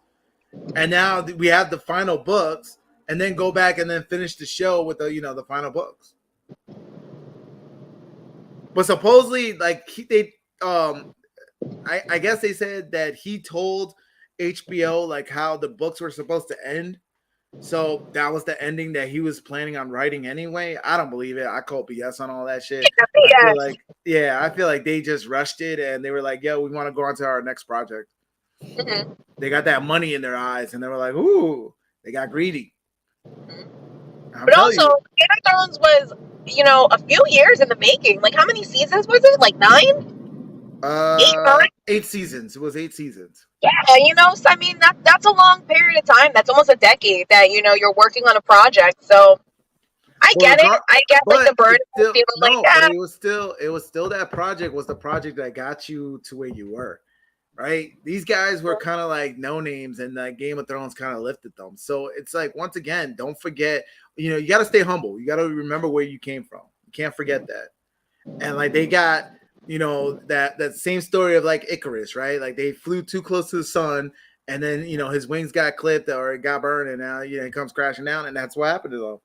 and now we have the final books, and then go back and then finish the show with the final books. But supposedly, like I guess they said that he told HBO like how the books were supposed to end. So that was the ending that he was planning on writing anyway. I don't believe it. I call BS on all that shit. I feel like they just rushed it and they were like, "Yo, we want to go on to our next project." Mm-hmm. They got that money in their eyes and they were like, "Ooh," they got greedy. I'm But telling also, you, Game of Thrones was, a few years in the making. Like, how many seasons was it? Like 9, 8, 9? 8 seasons. It was 8 seasons. Yeah, so I mean that's a long period of time. That's almost a decade that you're working on a project. So I Well, get it. I get like the but burden it's of still feeling like no, but that. it was still that project was the project that got you to where you were. Right? These guys were kind of like no names, and Game of Thrones kind of lifted them. So it's like, once again, don't forget, you got to stay humble. You got to remember where you came from. You can't forget that. And like they got, that same story of like Icarus, right? Like they flew too close to the sun, and then his wings got clipped or it got burned, and now it comes crashing down, and that's what happened to them.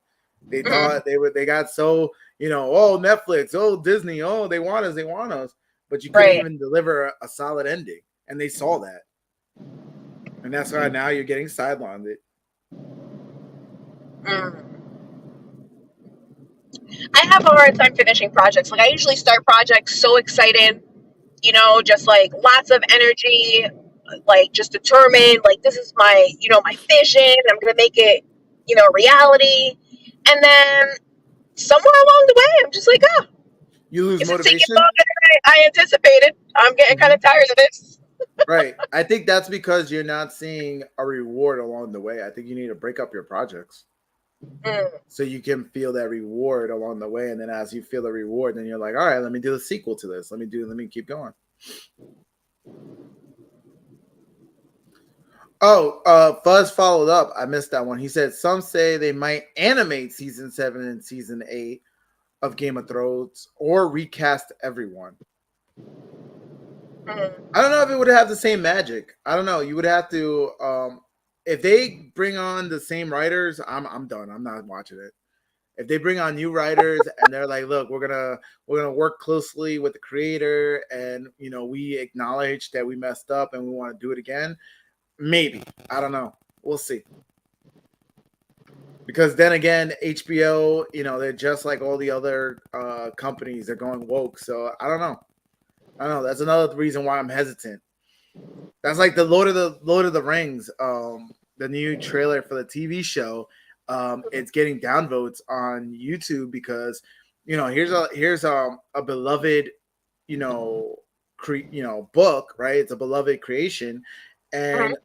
They thought they got so oh Netflix, oh Disney, oh they want us, but you couldn't even deliver a solid ending. And they saw that. And that's why now you're getting sidelined. I have a hard time finishing projects. Like, I usually start projects so excited, just like lots of energy, like just determined, like this is my, my vision. I'm gonna make it, reality. And then somewhere along the way, I'm just like, you lose this is taking motivation. longer than I anticipated. I'm getting kind of tired of this. Right. I think that's because you're not seeing a reward along the way. I think you need to break up your projects so you can feel that reward along the way. And then as you feel the reward, then you're like, all right, let me do the sequel to this. Let me keep going. Oh, Fuzz followed up. I missed that one. He said some say they might animate season 7 and season 8 of Game of Thrones or recast everyone. I don't know if it would have the same magic. I don't know. You would have to if they bring on the same writers, I'm done. I'm not watching it. If they bring on new writers and they're like, look, we're gonna work closely with the creator, and we acknowledge that we messed up and we want to do it again, maybe. I don't know. We'll see. Because then again, HBO, they're just like all the other companies. They're going woke. So I don't know. That's another reason why I'm hesitant. That's like the Lord of the Rings, the new trailer for the TV show. It's getting downvotes on YouTube because here's a beloved book, right? It's a beloved creation, and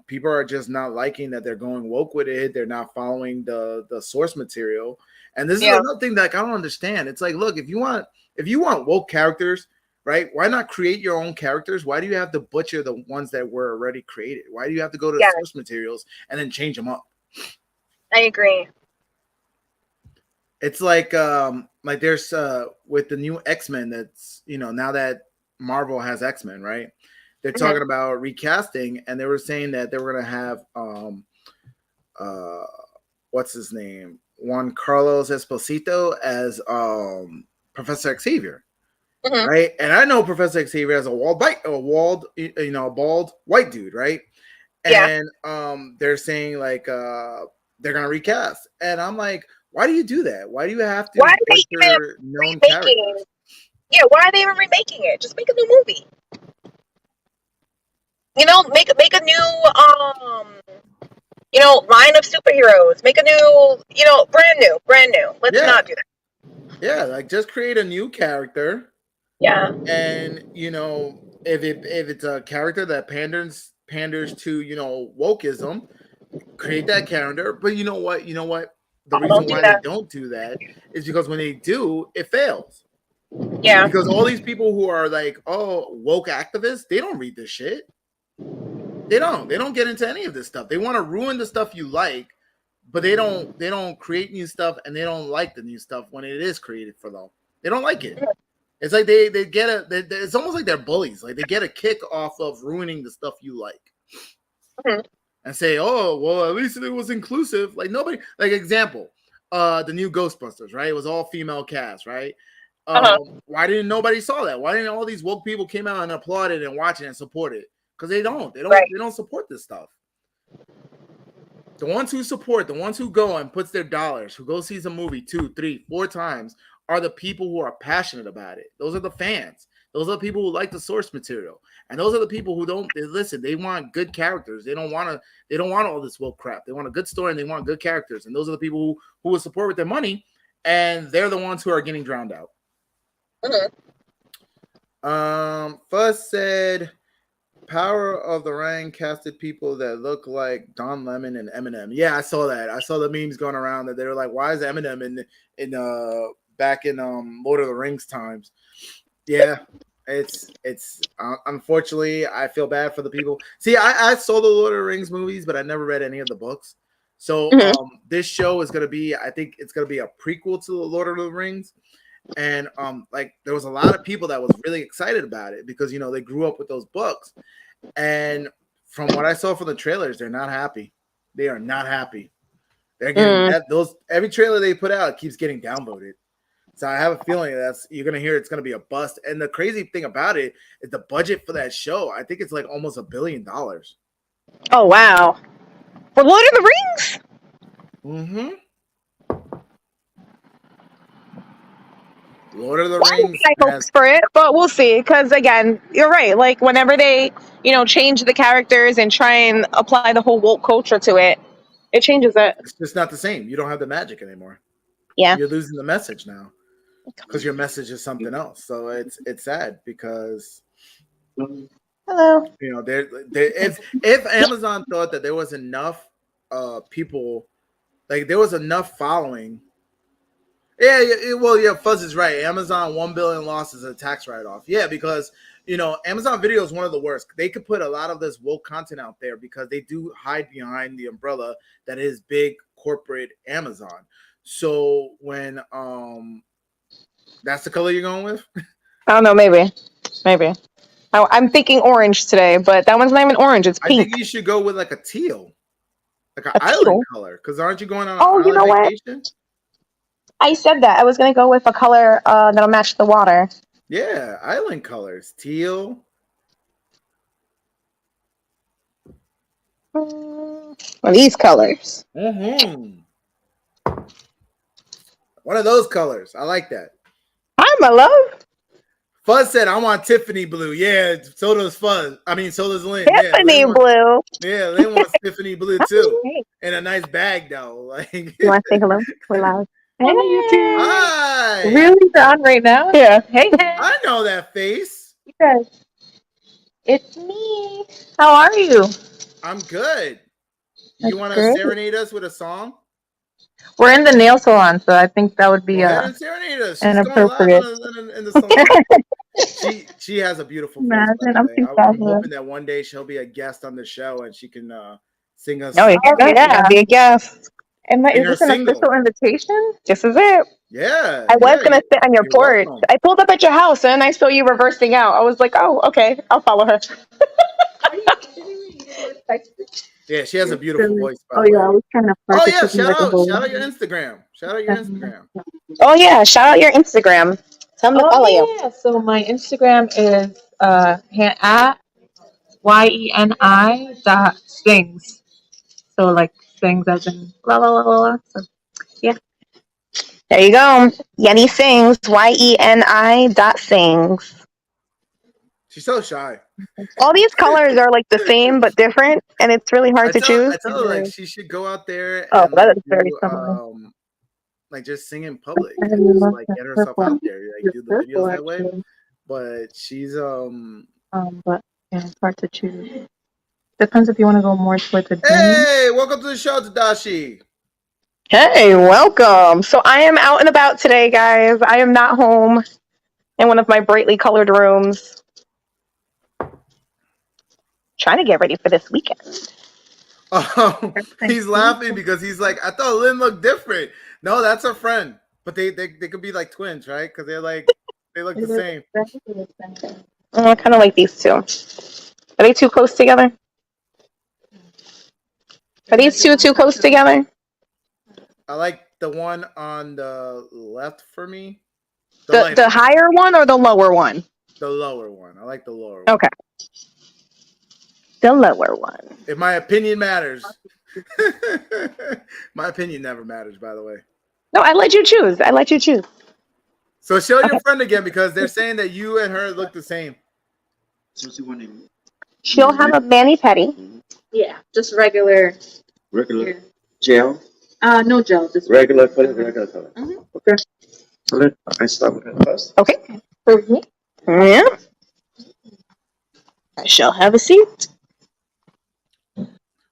people are just not liking that they're going woke with it. They're not following the source material, and this is another thing that I don't understand. It's like, look, if you want woke characters, right? Why not create your own characters? Why do you have to butcher the ones that were already created? Why do you have to go to the source materials and then change them up? I agree. It's like there's with the new X-Men that's now that Marvel has X-Men, right? They're talking about recasting, and they were saying that they were gonna have what's his name? Juan Carlos Esposito as Professor Xavier. Right, and I know Professor Xavier as a bald white dude, right? And they're saying like they're gonna recast, and I'm like, why do you do that? Why do you have to butcher known characters? Yeah, why are they even remaking it? Just make a new movie. Make a new line of superheroes. Make a new, brand new. Let's Yeah, not do that. yeah, like just create a new character. Yeah. And if it's a character that panders to wokeism, create that character. But you know what? The Oh, reason don't do why they that. don't do that is because when they do, it fails. Yeah. Because all these people who are like, oh, woke activists, they don't read this shit. They don't. They don't get into any of this stuff. They want to ruin the stuff you like, but they don't create new stuff, and they don't like the new stuff when it is created for them. They don't like it. It's like they get it's almost like they're bullies. Like they get a kick off of ruining the stuff you like. Mm-hmm. And say, oh, well, at least it was inclusive. Like nobody, like example, the new Ghostbusters, right? It was all female cast, right? Why didn't nobody saw that? Why didn't all these woke people came out and applauded and watch it and support it? Because they don't support this stuff. The ones who support, the ones who go and puts their dollars, who go sees a movie 2, 3, 4 times, are the people who are passionate about it. Those are the fans. Those are the people who like the source material, and those are the people who don't listen. They want good characters. They don't want all this woke crap. They want a good story and they want good characters. And those are the people who will support with their money, and they're the ones who are getting drowned out. Fuzz said, Power of the Ring casted people that look like Don Lemon and Eminem. Yeah, I saw that. I saw the memes going around that they were like, "Why is Eminem in back in Lord of the Rings times?" Yeah, it's unfortunately, I feel bad for the people. See, I saw the Lord of the Rings movies, but I never read any of the books. So this show is gonna be, I think it's gonna be a prequel to the Lord of the Rings. And like there was a lot of people that was really excited about it because they grew up with those books. And from what I saw from the trailers, they're not happy. They are not happy. They're getting every trailer they put out keeps getting downvoted. So I have a feeling you're gonna hear it's gonna be a bust. And the crazy thing about it is the budget for that show. I think it's like almost $1 billion. Oh wow! For Lord of the Rings. Mm-hmm. Lord of the Rings. I hope for it, but we'll see. Because again, you're right. Like whenever they, change the characters and try and apply the whole woke culture to it, it changes it. It's just not the same. You don't have the magic anymore. Yeah, you're losing the message now because your message is something else. So it's sad because hello. If Amazon thought that there was enough people, like there was enough following. Yeah, Fuzz is right. Amazon 1 billion losses a tax write-off. Yeah, because Amazon Video is one of the worst. They could put a lot of this woke content out there because they do hide behind the umbrella that is big corporate Amazon. So when that's the color you're going with? I don't know, maybe. I'm thinking orange today, but that one's not even orange. It's pink. I think you should go with like a teal, like an a island teal? color. Because aren't you going on an island vacation? What? I said that. I was going to go with a color that'll match the water. Yeah, island colors. Teal. These colors. Mm-hmm. One of those colors. I like that. Hi, my love. Fuzz said, I want Tiffany blue. Yeah, so does Fuzz. I mean, so does Lynn. Tiffany blue. Yeah, Lynn wants Tiffany blue too. In a nice bag, though. Like, you want to say hello? We're loud. Hey, YouTube. Hi. Really? You're on right now? Yeah. Hey. I know that face. You guys. It's me. How are you? I'm good. You want to serenade us with a song? We're in the nail salon, so I think that would be Go ahead and serenade us. She's inappropriate. Going live in the salon. She has a beautiful voice. I'm hoping that one day she'll be a guest on the show and she can sing us. Oh, yeah, be a guest. Is this an official invitation? This is it. Yeah. I was going to sit on your porch. Welcome. I pulled up at your house and I saw you reversing out. I was like, oh, okay, I'll follow her. Are you kidding me? Yeah, she has a beautiful voice. Yeah, I was trying to. Oh yeah, shout out your Instagram. Oh yeah, shout out your Instagram. Tell them to follow you. Yeah, so my Instagram is at YENI.sings. So like sings as in la la la la. So yeah. There you go. Yenny sings. YENI.sings. She's so shy. All these colors are like the same but different, and it's really hard to choose. I tell her like she should go out there Oh, and that like is very do similar. like just sing in public I and just love like that get herself purple. out there, like do the Purple, videos that way. actually. But she's But yeah, it's hard to choose. Depends if you want to go more towards the Hey, welcome to the show, Tadashi. Hey, welcome. So I am out and about today, guys. I am not home in one of my brightly colored rooms. Trying to get ready for this weekend. He's laughing because he's like, I thought Lynn looked different. No, that's her friend. But they could be like twins, right? Because they look the same. I kind of like these two. Are they too close together? Are these two too close together? I like the one on the left for me. The higher one or the lower one? The lower one. I like the lower one. Okay. The lower one. If my opinion matters. My opinion never matters, by the way. No, I let you choose. So show your friend again because they're saying that you and her look the same. She'll have a mani-pedi. Yeah, just regular gel. No gel, just Regular color. Mhm. Okay. So I start with that first. Okay. Yeah. I shall have a seat.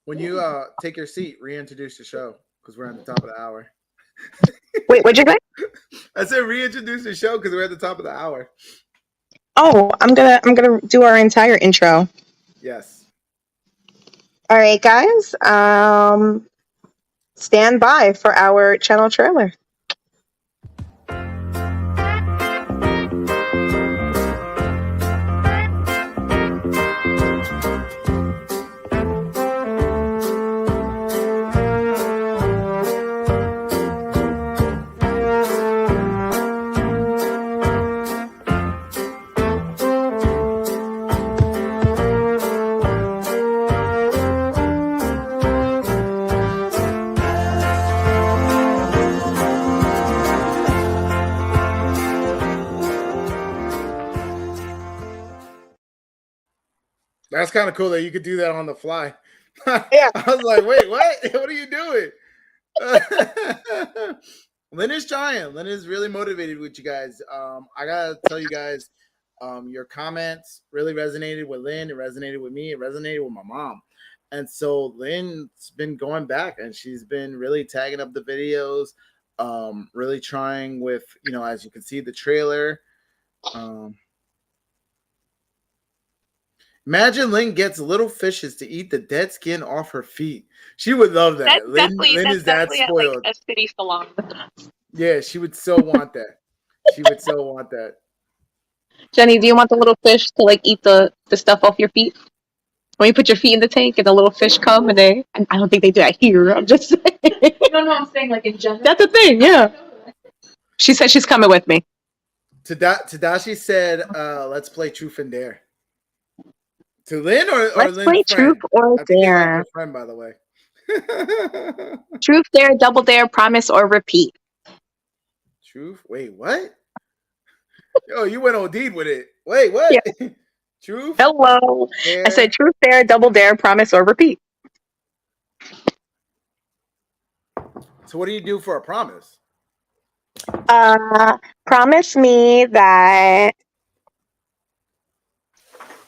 When you take your seat, reintroduce the show because we're at the top of the hour. Wait, what'd you say? I said reintroduce the show because we're at the top of the hour. Oh, I'm gonna do our entire intro. Yes. All right, guys. Stand by for our channel trailer. That's kind of cool that you could do that on the fly. Yeah. I was like, wait, what? What are you doing? Lynn is trying. Lynn is really motivated with you guys. I gotta tell you guys, your comments really resonated with Lynn. It resonated with me. It resonated with my mom. And so Lynn's been going back and she's been really tagging up the videos, really trying with, as you can see, the trailer. Imagine Lynn gets little fishes to eat the dead skin off her feet. She would love that. Lynn is that spoiled. Like a city salon. Yeah, she would so want that. She would so want that. Jenny, do you want the little fish to like eat the stuff off your feet? When you put your feet in the tank and the little fish come and I don't think they do that here. I'm just saying. No, I'm saying like in general. That's a thing, yeah. She said she's coming with me. Tadashi said, let's play Truth and Dare. To Lynn or Let's Lynn's play friend? Truth or I think they like Dare. her friend, by the way. Truth, Dare, Double Dare, Promise, or Repeat. Truth? Wait, what? Yo, you went OD'd with it. Wait, what? Yeah. Truth? Hello. Dare. I said Truth, Dare, Double Dare, Promise, or Repeat. So what do you do for a promise? Promise me that,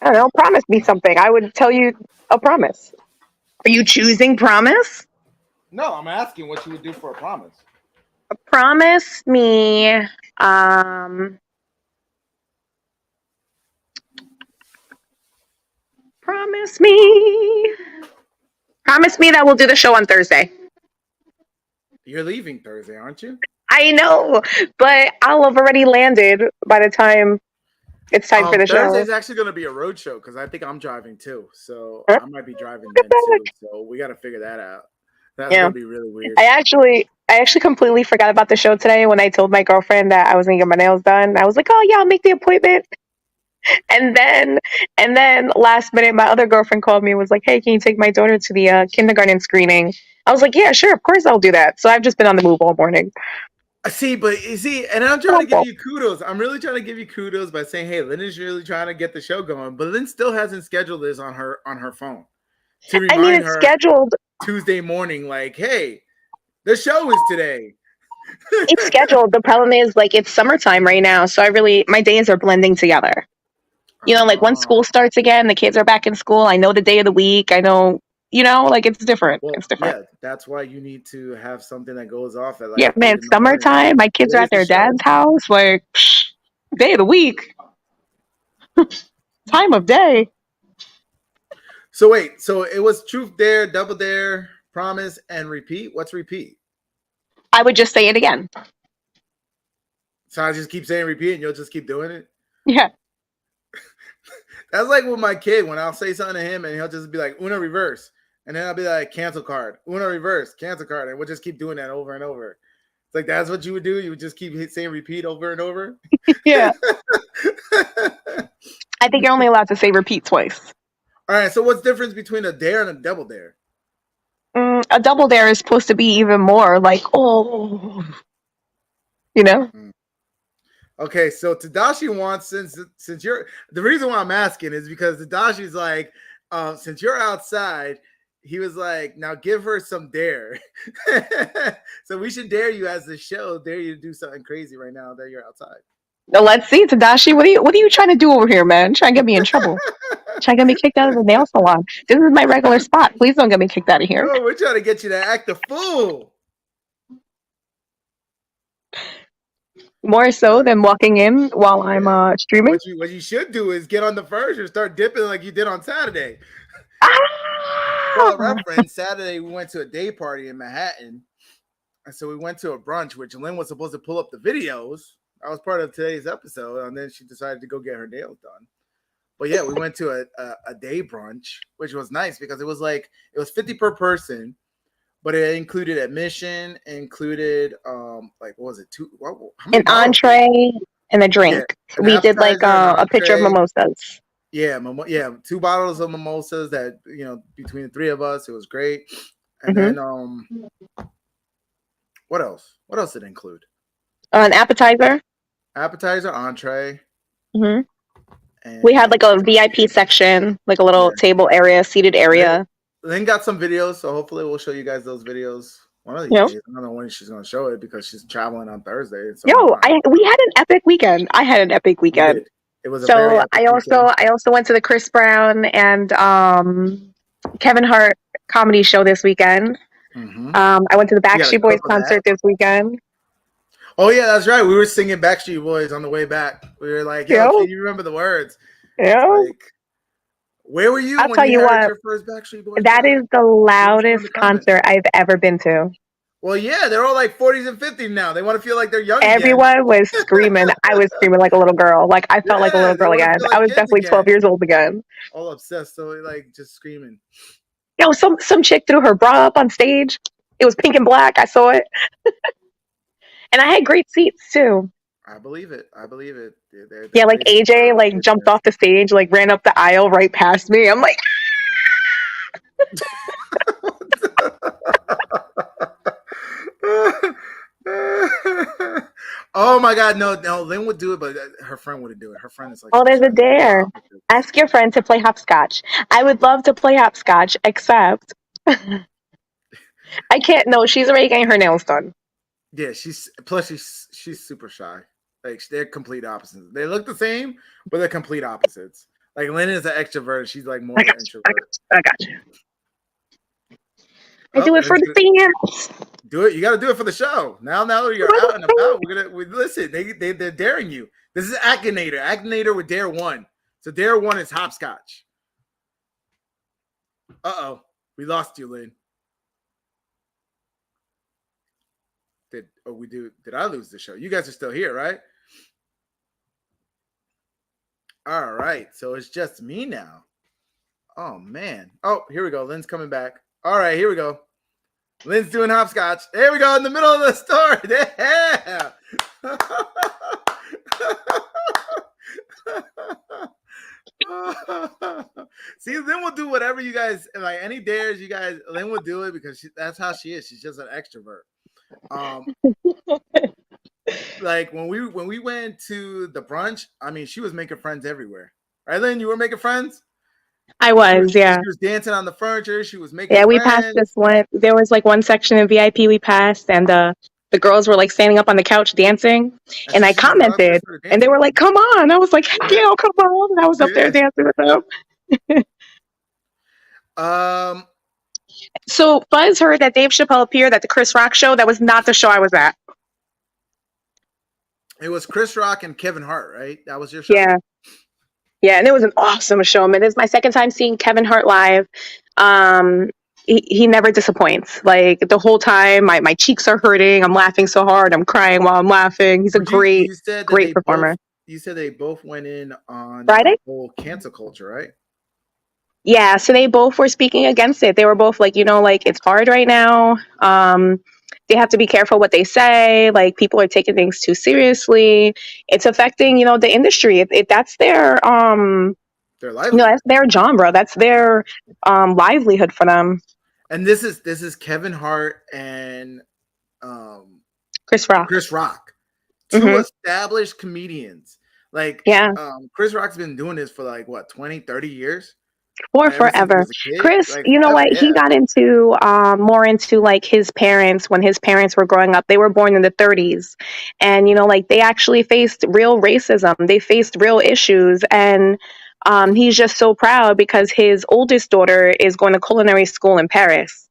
I don't know, promise me something. I would tell you a promise. Are you choosing promise? No, I'm asking what you would do for a promise. Promise me, promise me that we'll do the show on Thursday. You're leaving Thursday, aren't you? I know, but I'll have already landed by the time it's time for the show. Thursday's actually going to be a road show because I think I'm driving too. So I might be driving then too. So we got to figure that out. That's going to be really weird. I actually completely forgot about the show today when I told my girlfriend that I was going to get my nails done. I was like, oh yeah, I'll make the appointment. And then last minute, my other girlfriend called me and was like, hey, can you take my daughter to the kindergarten screening? I was like, yeah, sure, of course I'll do that. So I've just been on the move all morning. See, but you see, and I'm trying to give you kudos. I'm really trying to give you kudos by saying, "Hey, Lynn is really trying to get the show going," but Lynn still hasn't scheduled this on her phone to remind it's her scheduled. Tuesday morning, like, "Hey, the show is today." It's scheduled. The problem is, like, it's summertime right now, so my days are blending together. Like when school starts again, the kids are back in school. I know the day of the week. I know, like it's different. Well, it's different. Yeah, that's why you need to have something that goes off at like Yeah, man, it's summertime. My kids are at their dad's house. Like, day of the week, time of day. So wait, so it was Truth Dare, Double Dare, Promise, and Repeat. What's Repeat? I would just say it again. So I just keep saying Repeat, and you'll just keep doing it. Yeah. That's like with my kid when I'll say something to him, and he'll just be like Uno reverse, and then I'll be like cancel card, Uno reverse, cancel card, and we'll just keep doing that over and over. It's like that's what you would do. You would just keep saying Repeat over and over. Yeah. I think you're only allowed to say Repeat twice. All right, so what's the difference between a dare and a double dare? A double dare is supposed to be even more like, oh, Okay, so Tadashi wants since you're the reason why I'm asking is because Tadashi's like, since you're outside, he was like, now give her some dare. So we should dare you as the show, dare you to do something crazy right now that you're outside. No, let's see, Tadashi. What are you trying to do over here, man? Trying to get me in trouble? Trying to get me kicked out of the nail salon? This is my regular spot. Please don't get me kicked out of here. No, we're trying to get you to act a fool. More so than walking in while I'm streaming. What you should do is get on the first and start dipping like you did on Saturday. Well, reference Saturday we went to a day party in Manhattan, and so we went to a brunch, which Lynn was supposed to pull up the videos. I was part of today's episode, and then she decided to go get her nails done. But yeah, we went to a day brunch, which was nice because it was 50 per person, but it included admission, included like what was it? An entree and a drink. Yeah, we did like a pitcher of mimosas. Yeah, 2 bottles of mimosas that between the 3 of us, it was great. And then what else? What else did it include? An appetizer, entree. Mm-hmm. And we had like a VIP section, like a little table area, seated area. Lynn got some videos, so hopefully we'll show you guys those videos one of these days. I don't know when she's going to show it because she's traveling on Thursday. So we had an epic weekend. I had an epic weekend. It was so I also went to the Chris Brown and Kevin Hart comedy show this weekend. Mm-hmm. I went to the Backstreet Boys concert this weekend. Oh yeah, that's right. We were singing Backstreet Boys on the way back. We were like, "Yo, can you remember the words?" Yeah. Like, where were you? I'll tell you what. Your first Backstreet Boys that is the loudest concert I've ever been to. Well, yeah, they're all like 40s and 50s now. They want to feel like they're young. Everyone was screaming. I was screaming like a little girl. Like I felt like a little girl again. Like I was definitely 12 years old again. All obsessed, so like just screaming. Some chick threw her bra up on stage. It was pink and black. I saw it. And I had great seats too. I believe it. They're like AJ like jumped off the stage, like ran up the aisle right past me. I'm like, oh my God, no, Lynn would do it, but her friend wouldn't do it. Her friend is like, oh, there's a dare. Ask your friend to play hopscotch. I would love to play hopscotch, except I can't. No, she's already getting her nails done. Yeah, she's super shy. Like they're complete opposites. They look the same, but they're complete opposites. Like Lynn is an extrovert. She's like more of an introvert. I got you. I do it for the fans. Do it. You got to do it for the show. Now you're out and about. Listen. They're daring you. This is Akinator. Akinator with Dare 1. So Dare 1 is hopscotch. We lost you, Lynn. Did I lose the show? You guys are still here, right? All right. So it's just me now. Oh man. Oh, here we go. Lynn's coming back. All right, here we go. Lynn's doing hopscotch. There we go in the middle of the story. Yeah. See, Lynn will do whatever you guys like. Any dares you guys, Lynn will do it because that's how she is. She's just an extrovert. like when we went to the brunch, I mean, she was making friends everywhere. Right, Lynn? You were making friends? I was, yeah. She was dancing on the furniture. She was making Yeah, we passed friends. this one. There was like one section in VIP we passed, and the girls were like standing up on the couch dancing, And and she I just went up and commented, started and they dancing. were like, "Come on!" I was like, "Heck yeah, come on!" And I was up there Yeah. dancing with them. Um, So Fuzz heard that Dave Chappelle appeared at the Chris Rock show. That was not the show I was at. it was Chris Rock and Kevin Hart, right? That was your show. Yeah. Yeah, and it was an awesome show, man. It's my second time seeing Kevin Hart live. He never disappoints. Like the whole time, my cheeks are hurting. I'm laughing so hard. I'm crying while I'm laughing. He's a great, You said that great performer. You said they both went in on Friday? the whole cancel culture, right? Yeah, so they both were speaking against it. They were both like, like it's hard right now. They have to be careful what they say. Like people are taking things too seriously. It's affecting, the industry. That's their livelihood. that's their genre. That's their livelihood for them. And this is Kevin Hart and Chris Rock. Chris Rock. Two established comedians. Like Chris Rock's been doing this for like what, 20, 30 years? Or forever. Chris, like, you know what? Yeah. He got into more into like his parents when his parents were growing up. They were born in the 30s. And, like they actually faced real racism. They faced real issues. And he's just so proud because his oldest daughter is going to culinary school in Paris.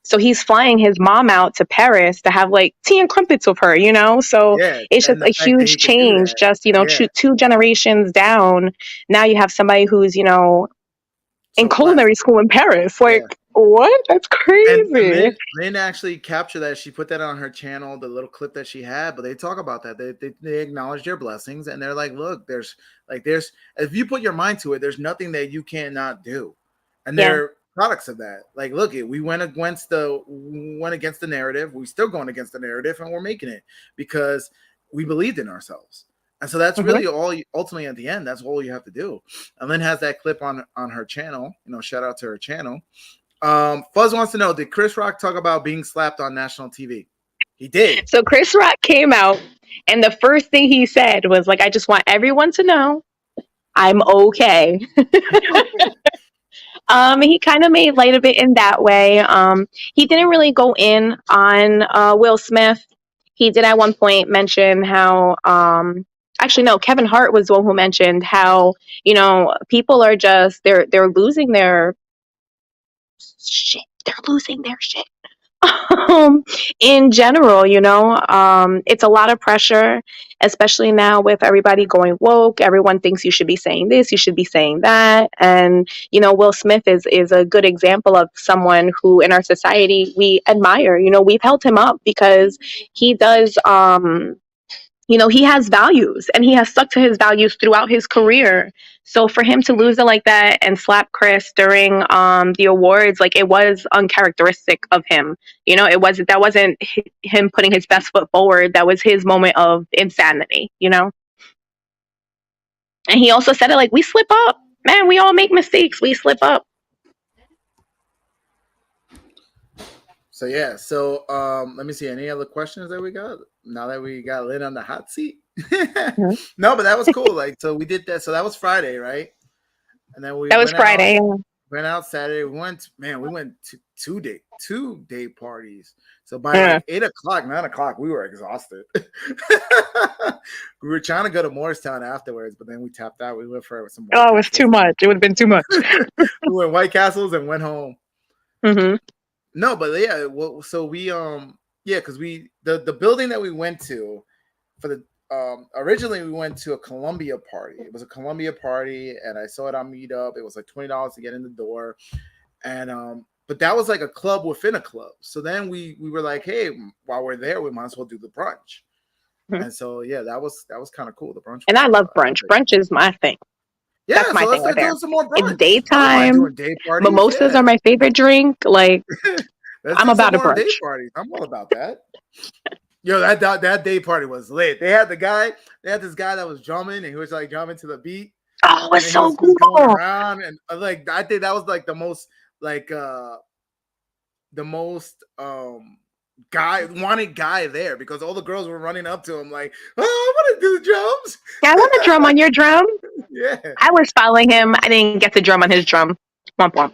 So he's flying his mom out to Paris to have like tea and crumpets with her, So it's just a huge change. Just, two generations down. Now you have somebody who's, in culinary school in Paris. Like, what? That's crazy. And Lynn actually captured that. She put that on her channel, the little clip that she had, but they talk about that. They acknowledge their blessings and they're like, look, there's if you put your mind to it, there's nothing that you cannot do. And they're products of that. Like, look, we went against the narrative. We're still going against the narrative and we're making it because we believed in ourselves. And so that's really all. Ultimately, at the end, that's all you have to do. And Lynn has that clip on her channel. Shout out to her channel. Fuzz wants to know: did Chris Rock talk about being slapped on national TV? He did. So Chris Rock came out, and the first thing he said was like, "I just want everyone to know, I'm okay." He kind of made light of it in that way. He didn't really go in on Will Smith. He did at one point mention how. Actually, no, Kevin Hart was the one who mentioned how, people are just, they're losing their shit. They're losing their shit. In general, it's a lot of pressure, especially now with everybody going woke. Everyone thinks you should be saying this, you should be saying that. And, Will Smith is a good example of someone who in our society we admire. We've held him up because he does, he has values and he has stuck to his values throughout his career. So for him to lose it like that and slap Chris during the awards, like it was uncharacteristic of him. That wasn't him putting his best foot forward. That was his moment of insanity, And he also said it like, we slip up, man. We all make mistakes. We slip up. So yeah, so let me see. Any other questions that we got now that we got Lynn on the hot seat? No, but that was cool. Like, so we did that. So that was Friday, right? And then that was Friday. Went out Saturday. We went to two day parties. So by like 8 o'clock, 9 o'clock, we were exhausted. We were trying to go to Morristown afterwards, but then we tapped out. We went for some. It was too much. It would have been too much. We went White Castles and went home. Mm-hmm. No, but yeah, so we because the building that we went to for the originally we went to a Columbia party. It was a Columbia party, and I saw it on Meetup. It was like $20 to get in the door, and but that was like a club within a club. So then we were like, hey, while we're there, we might as well do the brunch. Mm-hmm. And so yeah, that was kind of cool. The brunch, and I love brunch. Brunch is my thing. Yeah, that's my so thing right there. Some more brunch. It's daytime. Day parties, mimosas are my favorite drink. Like I'm about a brunch. Day parties. I'm all about that. Yo, that day party was lit. They had this guy that was drumming, and he was like drumming to the beat. Oh, it was so cool. Going around, and like I think that was like the most guy there because all the girls were running up to him like, oh, I want to do the drums. Yeah, I want to drum on your drum. Yeah. I was following him. I didn't get to drum on his drum. Womp womp.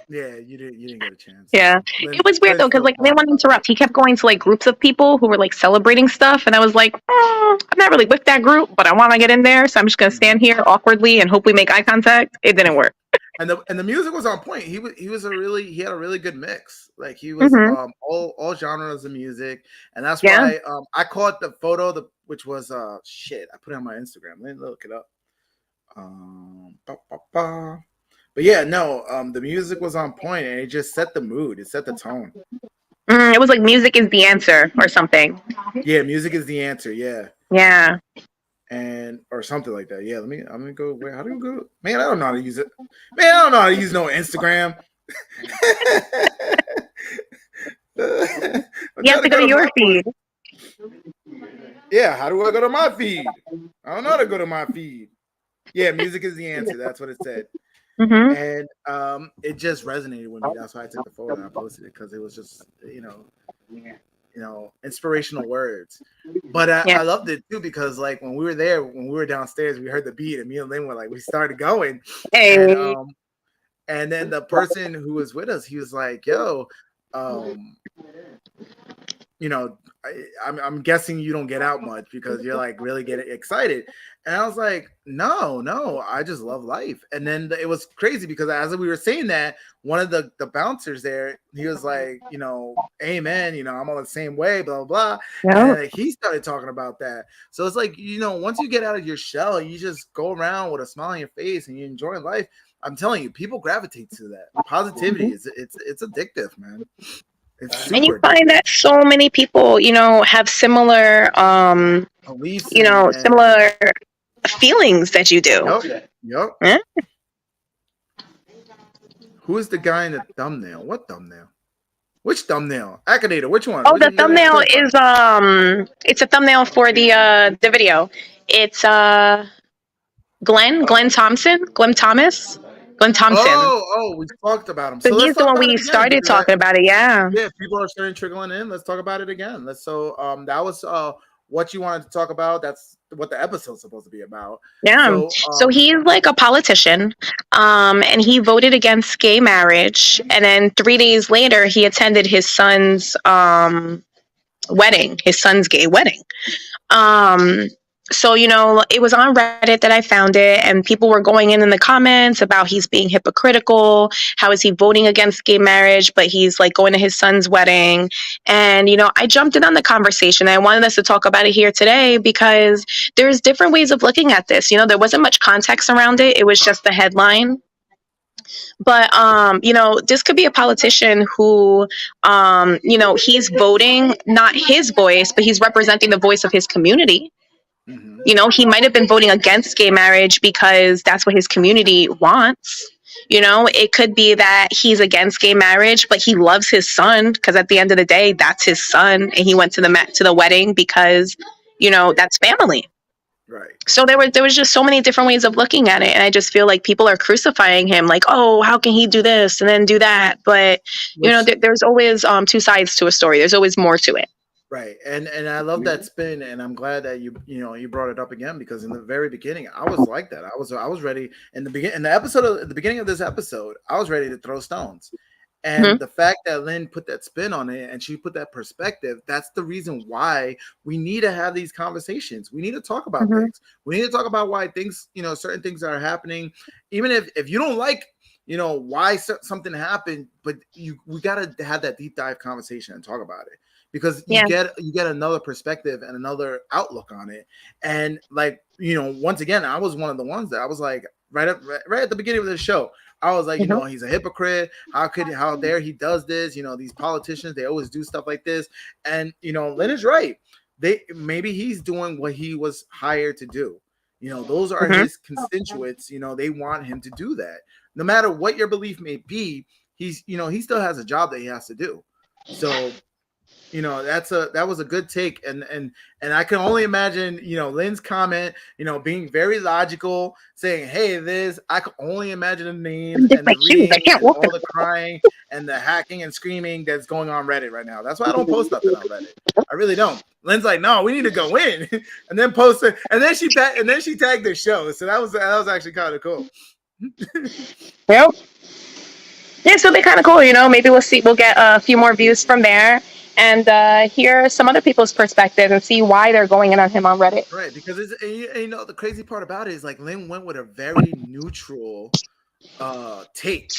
Yeah, you didn't get a chance. Yeah, it was weird though because like I didn't want to interrupt. He kept going to like groups of people who were like celebrating stuff, and I was like, I'm not really with that group, but I want to get in there, so I'm just gonna stand here awkwardly and hope we make eye contact. It didn't work. And the music was on point. He had a really good mix. Like he was all genres of music, and that's why I caught the photo which was shit. I put it on my Instagram. Let me look it up. But yeah, no, the music was on point and it just set the mood. It set the tone. It was like music is the answer or something. Yeah, music is the answer. Yeah. Yeah. And or something like that. Yeah, I'm gonna go. Wait, how do you go? Man, I don't know how to use it. Man, I don't know how to use no Instagram. You have to go to your feed. Yeah, how do I go to my feed? I don't know how to go to my feed. Yeah, music is the answer. That's what it said. And it just resonated with me. That's why I took the photo and I posted it because it was just inspirational words. But I loved it too because like when we were downstairs, we heard the beat and me and Lynn were like, we started going. Hey. And then the person who was with us, he was like, yo, I'm guessing you don't get out much because you're like really getting excited. And I was like, no, I just love life. And then it was crazy because as we were saying that, one of the bouncers there, he was like, amen, I'm on the same way, blah, blah, blah. And he started talking about that. So it's like, once you get out of your shell, you just go around with a smile on your face and you enjoy life. I'm telling you, people gravitate to that. Positivity it's addictive, man. And you find that so many people, have similar, beliefs, similar feelings that you do. Yep. Huh? Who is the guy in the thumbnail? What thumbnail? Which thumbnail? Akinator, which one? Oh, the thumbnail is it's a thumbnail for the video. It's Glenn Thompson. Oh, we talked about him. So he's the one we started talking about it. Yeah, people are starting trickling in. Let's talk about it again. That was what you wanted to talk about. That's what the episode's supposed to be about. Yeah. So he's like a politician, and he voted against gay marriage. And then 3 days later, he attended his son's wedding, his son's gay wedding. So, it was on Reddit that I found it, and people were going in the comments about he's being hypocritical. How is he voting against gay marriage, but he's like going to his son's wedding? And, I jumped in on the conversation. I wanted us to talk about it here today because there's different ways of looking at this. There wasn't much context around it. It was just the headline. But, this could be a politician who, he's voting, not his voice, but he's representing the voice of his community. He might have been voting against gay marriage because that's what his community wants. It could be that he's against gay marriage, but he loves his son because at the end of the day, that's his son. And he went to the wedding because, that's family. Right. So there was just so many different ways of looking at it. And I just feel like people are crucifying him like, oh, how can he do this and then do that? But, there's always two sides to a story. There's always more to it. Right. And I love that spin, and I'm glad that you brought it up again because in the very beginning I was like that. I was ready at the beginning of this episode, I was ready to throw stones. And the fact that Lynn put that spin on it and she put that perspective, that's the reason why we need to have these conversations. We need to talk about things. We need to talk about why things, certain things are happening. Even if you don't like, why something happened, but we got to have that deep dive conversation and talk about it. Because you get another perspective and another outlook on it. And like, once again, I was one of the ones that I was like, right at the beginning of the show, I was like, he's a hypocrite. How dare he does this? These politicians, they always do stuff like this. And, Lynn is right. Maybe he's doing what he was hired to do. Those are his constituents. They want him to do that. No matter what your belief may be, he still has a job that he has to do. So You know, that was a good take, and I can only imagine, you know, Lynn's comment, you know, being very logical, saying, "Hey, this." I can only imagine the names and the reading and all the crying and the hacking and screaming that's going on Reddit right now. That's why I don't post nothing on Reddit. I really don't. Lynn's like, "No, we need to go in," and then post it, and then she tagged the show, so that was actually kind of cool. Yep. Yeah, so they're kind of cool, you know. Maybe we'll get a few more views from there, and hear some other people's perspective and see why they're going in on him on Reddit. Right, because you know, the crazy part about it is like Lynn went with a very neutral take,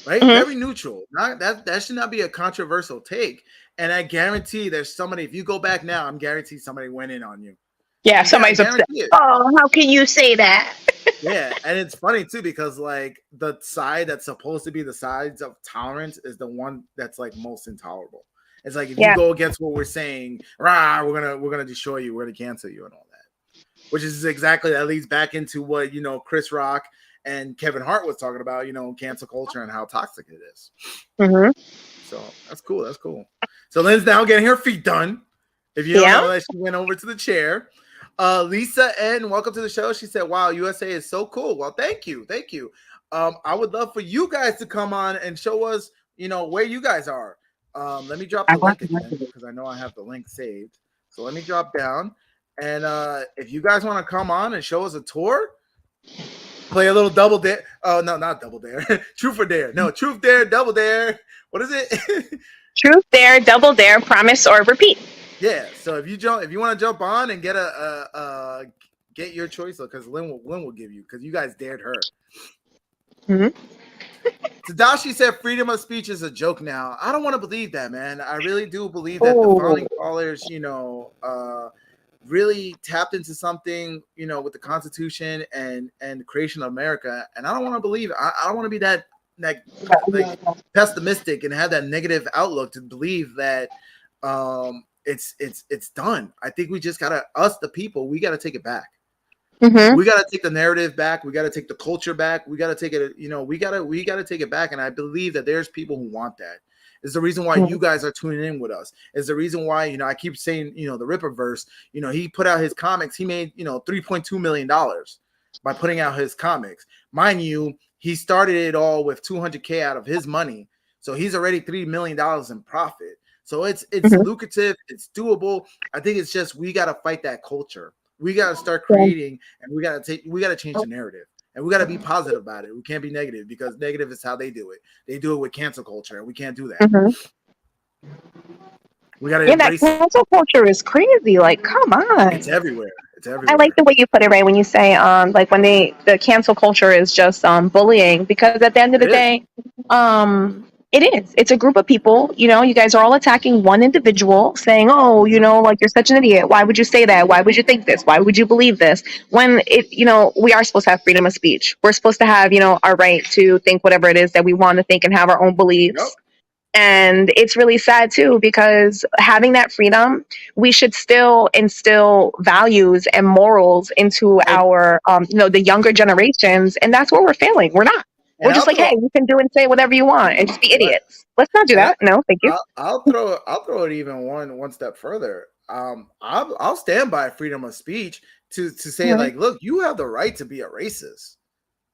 right? Very neutral. Not that should not be a controversial take. And I guarantee there's somebody. If you go back now, I'm guaranteed somebody went in on you. Yeah, somebody's upset. Oh, how can you say that? Yeah, and it's funny too because like the side that's supposed to be the sides of tolerance is the one that's like most intolerable. It's like if you go against what we're saying, rah, we're gonna destroy you, we're gonna cancel you, and all that. Which is exactly that leads back into what, you know, Chris Rock and Kevin Hart was talking about, you know, cancel culture and how toxic it is. So that's cool. That's cool. So Lynn's now getting her feet done. If you don't know that, she went over to the chair. Lisa N, welcome to the show. She said, "Wow, USA is so cool." Well, thank you. I would love for you guys to come on and show us, you know, where you guys are. Let me drop the link again because I know I have the link saved. So let me drop down. And if you guys want to come on and show us a tour, play a little double dare. Oh, no, not double dare. Truth or dare. No, truth, dare, double dare. What is it? Truth, dare, double dare, promise, or repeat. Yeah. So if you want to jump on and get get your choice, because Lynn will give you, because you guys dared her. Tadashi said freedom of speech is a joke now. I don't want to believe that, man. I really do believe that the founding fathers, you know, really tapped into something, you know, with the Constitution and the creation of America. And I don't want to believe. I don't want to be that like pessimistic and have that negative outlook to believe that it's done. I think we just gotta, us the people, we gotta take it back. We got to take the narrative back. We got to take the culture back. We got to take it, you know, we got to take it back. And I believe that there's people who want that. It's the reason why you guys are tuning in with us. It's the reason why, you know, I keep saying, you know, the Ripperverse, you know, he put out his comics. He made, you know, $3.2 million by putting out his comics. Mind you, he started it all with $200K out of his money. So he's already $3 million in profit. So it's lucrative. It's doable. I think it's just, we got to fight that culture. We got to start creating, and we got to change the narrative, and we got to be positive about it. We can't be negative, because negative is how they do it. They do it with cancel culture, and we can't do that. We got to embrace that cancel culture is crazy. Like, come on. It's everywhere. I like the way you put it, right? When you say, like when the cancel culture is just bullying, because at the end of the day, it's a group of people, you know, you guys are all attacking one individual, saying, oh, you know, like, you're such an idiot. Why would you say that? Why would you think this? Why would you believe this? When you know, we are supposed to have freedom of speech. We're supposed to have, you know, our right to think whatever it is that we want to think and have our own beliefs. And it's really sad too, because having that freedom, we should still instill values and morals into our, you know, the younger generations. And that's where we're failing. We're not. We're just like, hey, you can do and say whatever you want and just be idiots. Let's not do that. No, thank you. I'll throw it even one step further. I'll stand by freedom of speech to say, like, look, you have the right to be a racist.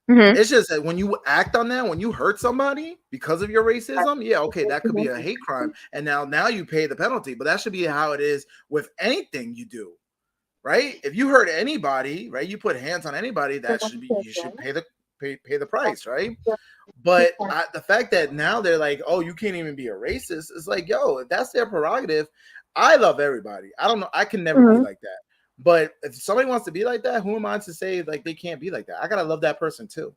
It's just that when you act on that, when you hurt somebody because of your racism, yeah, okay, that could be a hate crime, and now you pay the penalty. But that should be how it is with anything you do, right? If you hurt anybody, right, you put hands on anybody, that should be, you should pay the price, right? But the fact that now they're like, oh, you can't even be a racist, it's like, yo, if that's their prerogative. I love everybody. I don't know, I can never be like that. But if somebody wants to be like that, who am I to say like they can't be like that? I gotta love that person too.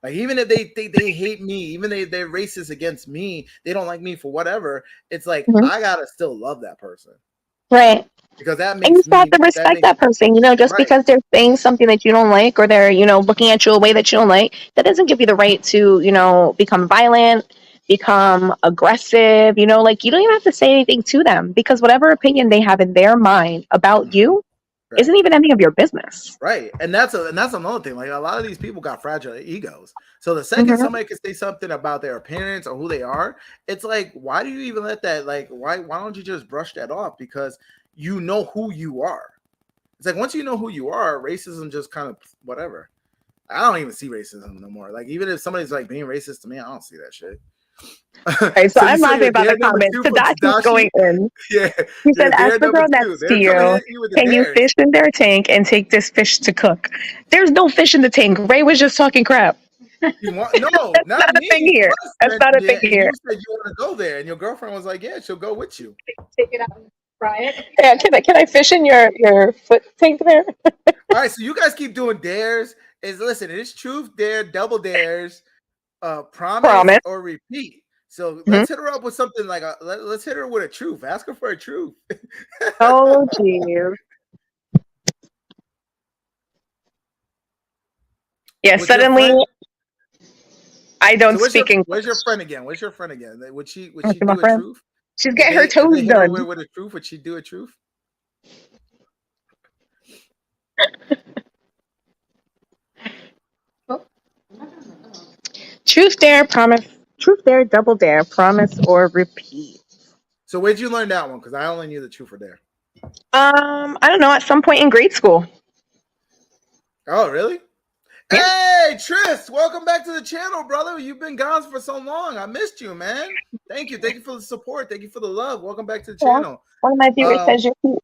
Like, even if they hate me, even if they're racist against me, they don't like me for whatever, it's like, I gotta still love that person. Right. Because that makes, and you have to respect that person, you know, just because they're saying something that you don't like, or they're, you know, looking at you a way that you don't like, that doesn't give you the right to, you know, become violent, become aggressive, you know, like, you don't even have to say anything to them, because whatever opinion they have in their mind about you, isn't even any of your business. Right. And that's another thing. Like a lot of these people got fragile egos. So the second somebody can say something about their appearance or who they are, it's like, why do you even let that, like, why don't you just brush that off? Because you know who you are. It's like once you know who you are, racism just kind of whatever. I don't even see racism no more. Like even if somebody's like being racist to me, I don't see that shit. Okay, so I'm laughing about the comments. Tadachi's going in. Yeah, he said, "Ask the girl next to you, can you fish in their tank and take this fish to cook?" There's no fish in the tank. Ray was just talking crap. No, That's not me. a thing here. That's not a thing here. You said you want to go there, and your girlfriend was like, "Yeah, she'll go with you." Take it out and fry it. Yeah, can I fish in your foot tank there? All right, so you guys keep doing dares. Listen, it's truth, dare, double dares, promise or repeat. So let's hit her up with something like let's hit her with a truth. Ask her for a truth. Oh, geez. Yeah, suddenly I don't speak English. Where's your friend again? Would she do a truth? She's getting her toes done. With a truth, would she do a truth? Truth, dare, promise. Truth, dare, double dare, promise or repeat. So where'd you learn that one? Because I only knew the truth or dare. I don't know. At some point in grade school. Oh, really? Yeah. Hey, Tris, welcome back to the channel, brother. You've been gone for so long. I missed you, man. Thank you. Thank you for the support. Thank you for the love. Welcome back to the channel. One of my viewers says you're cute.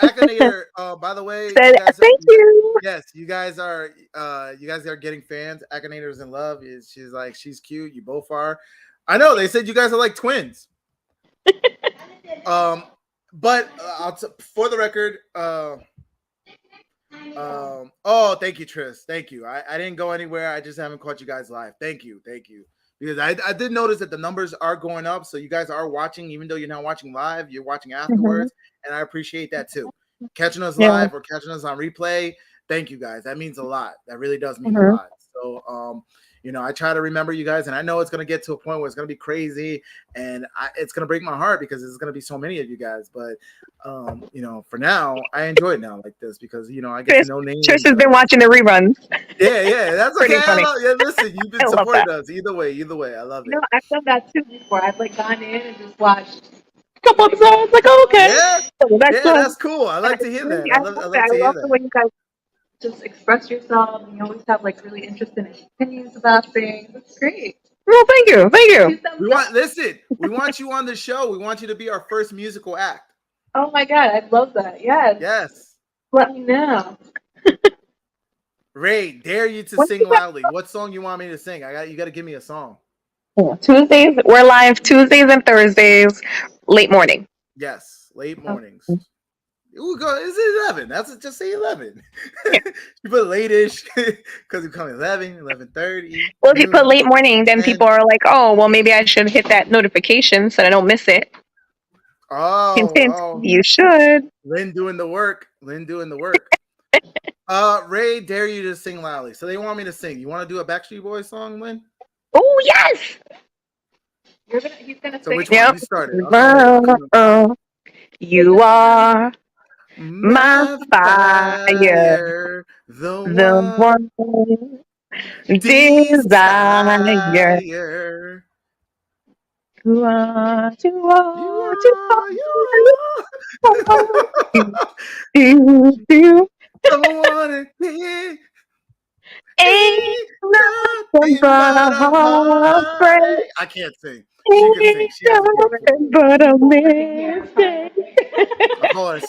Akinator, by the way, thank you. Yes, you guys are getting fans. Akinator's in love. She's like, she's cute. You both are. I know they said you guys are like twins. But for the record, oh, thank you, Tris. Thank you. I didn't go anywhere. I just haven't caught you guys live. Thank you. Because I did notice that the numbers are going up. So you guys are watching, even though you're not watching live, you're watching afterwards. And I appreciate that too. Catching us live or catching us on replay. Thank you guys. That means a lot. That really does mean a lot. So, I try to remember you guys, and I know it's going to get to a point where it's going to be crazy, and it's going to break my heart because there's going to be so many of you guys. But, for now, I enjoy it now like this because, I get to know names. Trish has been watching the reruns. Yeah, that's pretty funny. Listen, you've been supporting us either way. I love it. I've done that too before. I've gone in and just watched a couple episodes. Like, oh, okay. Yeah, that's cool. I like to hear that. I love to hear that. When you guys just express yourself and you always have really interesting opinions about things. It's great. Well, thank you. We want you on the show. We want you to be our first musical act. Oh my God, I love that. Yes. Let me know. Ray, dare you to sing loudly. What song you want me to sing? You got to give me a song. Tuesdays, we're live Tuesdays and Thursdays, late morning. Yes, late mornings. Ooh, it's 11. Just say 11. You put late-ish because you come 11, 11:30. Well, if you put late morning, then people are like, oh, well, maybe I should hit that notification so I don't miss it. Oh. You should. Lynn doing the work. Ray, dare you to sing loudly. So they want me to sing. You want to do a Backstreet Boys song, Lynn? Oh, yes. He's gonna so sing. Which one? You started. You are my fire, the one desire. You are. Ain't nothing but a heartbreak. I can't sing. She can sing. She has nothing but a mistake.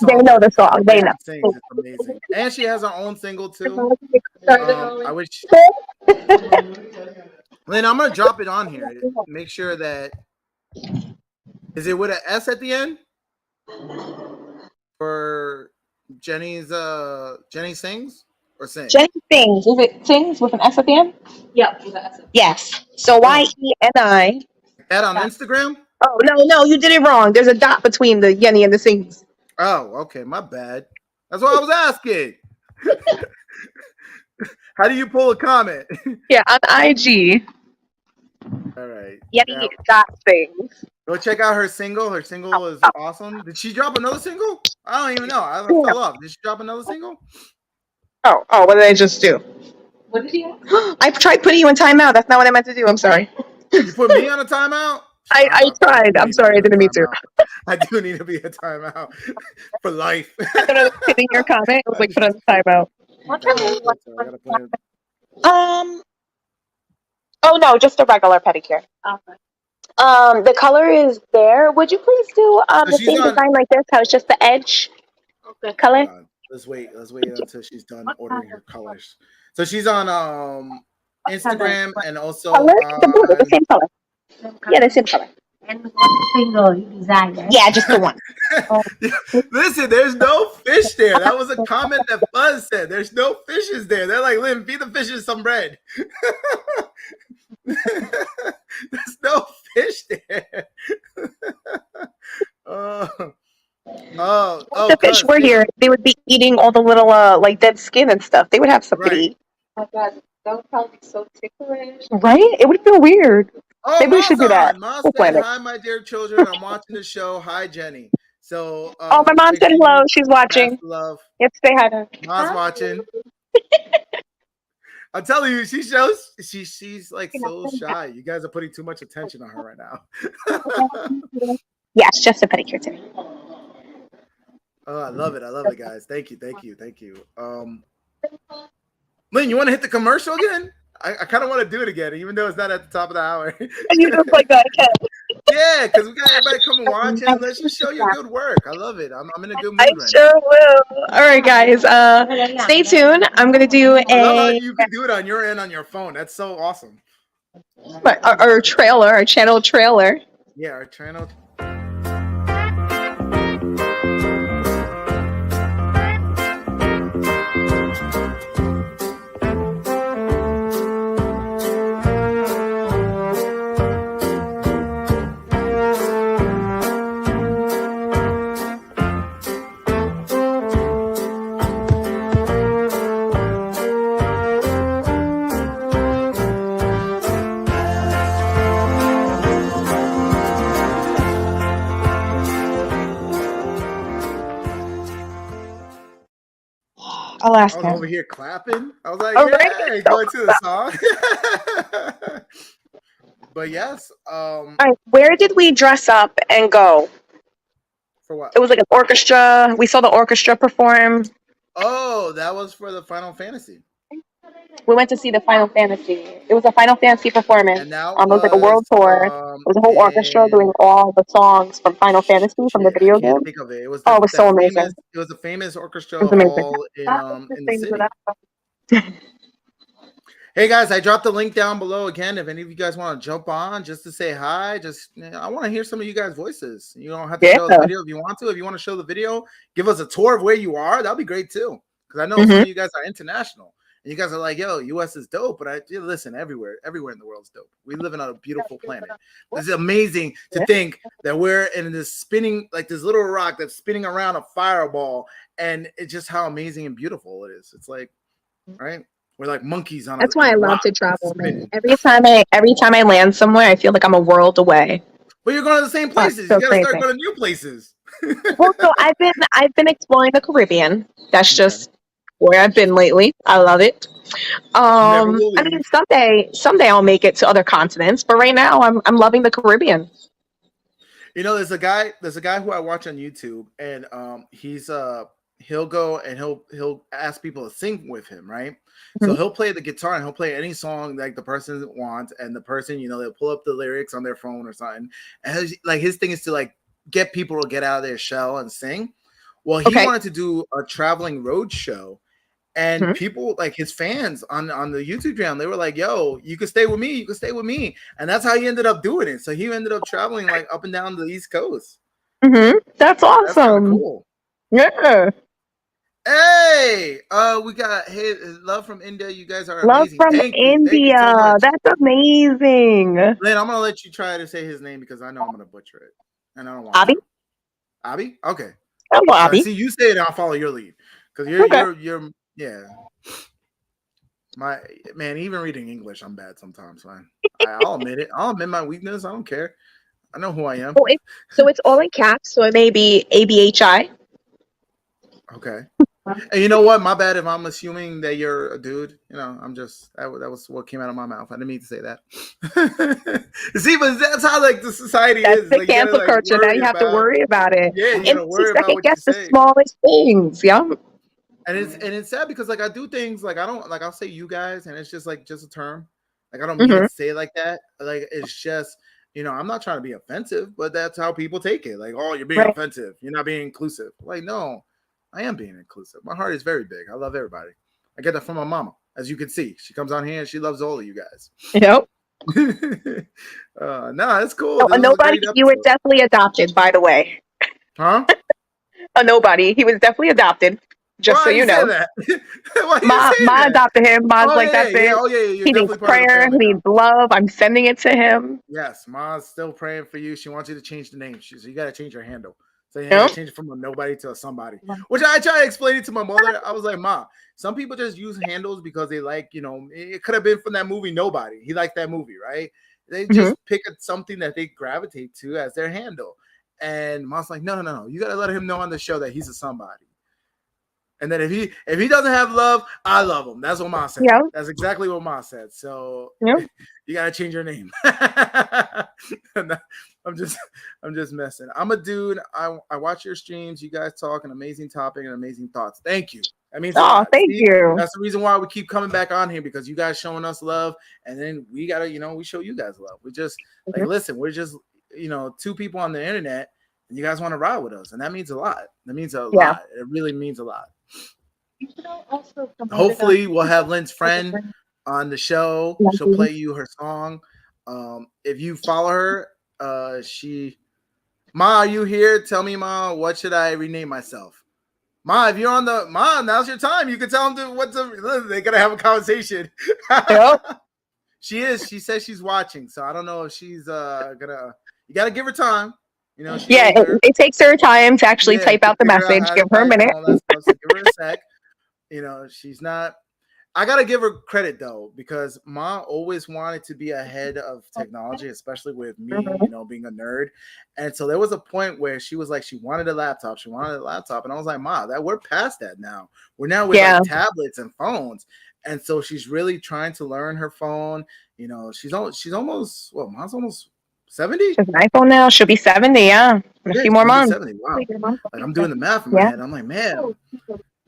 They know the song. They know. It's amazing. And she has her own single too. I wish. Lynn, I'm gonna drop it on here. Make sure that. Is it with an S at the end? For Jenny sings or sings? Jenny sings. Is it sings with an S at the end? Yeah, with an S. Yes. So YENI. That on Instagram? Oh no, you did it wrong. There's a dot between the Yenny and the sings. Oh, okay, my bad. That's what I was asking. How do you pull a comment? Yeah, on IG. All right. Yenny.sings. Go check out her single. Her single is awesome. Did she drop another single? I don't even know. I Yeah. fell off. Did she drop another single? Oh, what did I just do? What did you? I tried putting you in timeout. That's not what I meant to do. I'm sorry. You put me on a timeout? I I tried. do I'm need to be sorry. I in a didn't mean to. timeout. I do need to be a timeout for life. I thought I was hitting your comment. I was like, put on timeout. I gotta play it. Oh no, just a regular pedicure. The color is there. Would you please do So the she's same on. design like this? How it's just the edge color? Hold on. Let's wait. Let's wait until she's done ordering her colors. So she's on Instagram and also Color? The blue, the on. same color. Yeah, the same color. And one single design. Yeah, just the one. Listen, there's no fish there. That was a comment that Fuzz said. There's no fishes there. They're like, Lynn, feed the fishes some bread. There's no fish there. If the fish were here, they would be eating all the little like dead skin and stuff. They would have something to eat. Oh my god, that would probably be so ticklish. Right? It would feel weird. Oh, maybe we should do that. Ma We'll said, plan it. hi, my dear children. I'm watching the show. Hi, Jenny. So, Oh, my mom said hello. She's watching. Love. Yep, say hi to her. Ma's watching. I'm telling you, she's like so shy. You guys are putting too much attention on her right now. Yes, just a pedicure today. Oh, I love it, guys. Thank you. Lynn, you want to hit the commercial again? I kind of want to do it again, even though it's not at the top of the hour. And you just like that again. Yeah, because we got everybody come and watch it. Let's just show your good work. I love it. I'm in a good mood I right sure will. All right, guys. Stay tuned. I'm gonna do I love how you can do it on your end on your phone. That's so awesome. Our trailer, our channel trailer. Yeah, our channel. I'll ask I was him. over here clapping. I was like, All yeah, right. going to the song. But yes. All right, where did we dress up and go? For what? It was like an orchestra. We saw the orchestra perform. Oh, that was for the Final Fantasy. We went to see the Final Fantasy. It was a Final Fantasy performance. And that it was like a world tour. It was a whole orchestra doing all the songs from Final Fantasy from the video I can't game. think of it. It was it was so amazing. It was a famous orchestra It was amazing. hall in the city. Hey guys, I dropped the link down below again. If any of you guys want to jump on just to say hi, I want to hear some of you guys' voices. You don't have to show the video if you want to. If you want to show the video, give us a tour of where you are. That'll be great too. Because I know some of you guys are international. And you guys are like, yo, US is dope. But listen, everywhere in the world's dope. We live in a beautiful planet. It's amazing to think that we're in this spinning, like this little rock that's spinning around a fireball. And it's just how amazing and beautiful it is. It's like, right? We're like monkeys on. That's why I love to travel, man. Every time I land somewhere, I feel like I'm a world away. But you're going to the same places. You gotta start going to new places. Well, so I've been exploring the Caribbean. That's just where I've been lately. I love it. I mean, someday I'll make it to other continents, but right now I'm loving the Caribbean. You know, there's a guy who I watch on YouTube, and he'll go and he'll ask people to sing with him, right? So he'll play the guitar and he'll play any song like the person wants, and the person, they'll pull up the lyrics on their phone or something. And his thing is to like get people to get out of their shell and sing. Well, he wanted to do a traveling road show, and people like his fans on the YouTube channel, they were like, "Yo, you can stay with me, and that's how he ended up doing it. So he ended up traveling like up and down the East Coast. That's awesome. That's cool. Yeah. Hey, we got love from India. You guys are amazing. Love from India. So that's amazing. Lynn, I'm gonna let you try to say his name because I know I'm gonna butcher it, and I don't want Abby. to. Abby, okay. Abby. See, you say it, and I'll follow your lead because you're my man. Even reading English, I'm bad sometimes. Man, I'll admit it. I'll admit my weakness. I don't care. I know who I am. So it's all in caps. So it may be ABHI. Okay. And you know what? My bad if I'm assuming that you're a dude. You know, I'm just that was what came out of my mouth. I didn't mean to say that. See, but that's how like the society That's is. the Like you gotta cancel like culture. Now worry you have to about. worry about it. Yeah, you And gotta to worry about second what you guess the say. smallest things. Yeah. And it's sad because like I do things like I don't like I'll say you guys and it's just like just a term. Like I don't mean Hmm. to say it like that. Like it's just I'm not trying to be offensive, but that's how people take it. Like, oh, you're being Right. offensive. You're not being inclusive. Like, no, I am being inclusive. My heart is very big. I love everybody. I get that from my mama. As you can see, she comes on here and she loves all of you guys. Yep. No, it's cool. No, This a was a nobody. great You were episode. definitely adopted, by the way. Huh? A nobody. He was definitely adopted. Just so Why you you say know. that? Why you Ma, saying Ma that? adopted him. Ma's Oh like, yeah, that's yeah. it. Oh yeah, yeah. You're He needs definitely part of the prayer. He family now. needs love. I'm sending it to him. Yes, Ma's still praying for you. She wants you to change the name. So you got to change your handle. So you got No? to change it from a nobody to a somebody. Which I try to explain it to my mother. I was like, Ma, some people just use handles because they like, it could have been from that movie Nobody. He liked that movie, right? They Hmm. just pick something that they gravitate to as their handle. And Ma's like, no. You got to let him know on the show that he's a somebody. And then if he doesn't have love, I love him. That's what Ma said. Yeah. That's exactly what Ma said. So Yeah. you gotta change your name. I'm just messing. I'm a dude. I watch your streams. You guys talk an amazing topic and amazing thoughts. Thank you. That means a Oh, lot. thank See, you. that's the reason why we keep coming back on here because you guys showing us love, and then we gotta, we show you guys love. We just like listen. We're just two people on the internet, and you guys want to ride with us, and that means a lot. That means a lot. It really means a lot. Hopefully, we'll have Lynn's friend on the show. She'll play you her song. If you follow her, Ma, are you here? Tell me, Ma, what should I rename myself? Ma, if you're on the now's your time. You can tell them they're gonna have a conversation. Yep. She is. She says she's watching, so I don't know if she's gonna. You gotta give her time. She's older. It takes her time to actually type out the message. Give her a minute. All that stuff, so give her a sec. She's not. I gotta give her credit though, because Ma always wanted to be ahead of technology, especially with me, being a nerd. And so there was a point where she was like, she wanted a laptop. And I was like, Ma, we're past that now. We're now with like tablets and phones. And so she's really trying to learn her phone. She's almost Ma's almost 70. She has an iPhone now. She'll be 70. Yeah, in a few more months. 70. Wow. Like I'm doing the math in my head. I'm like, man.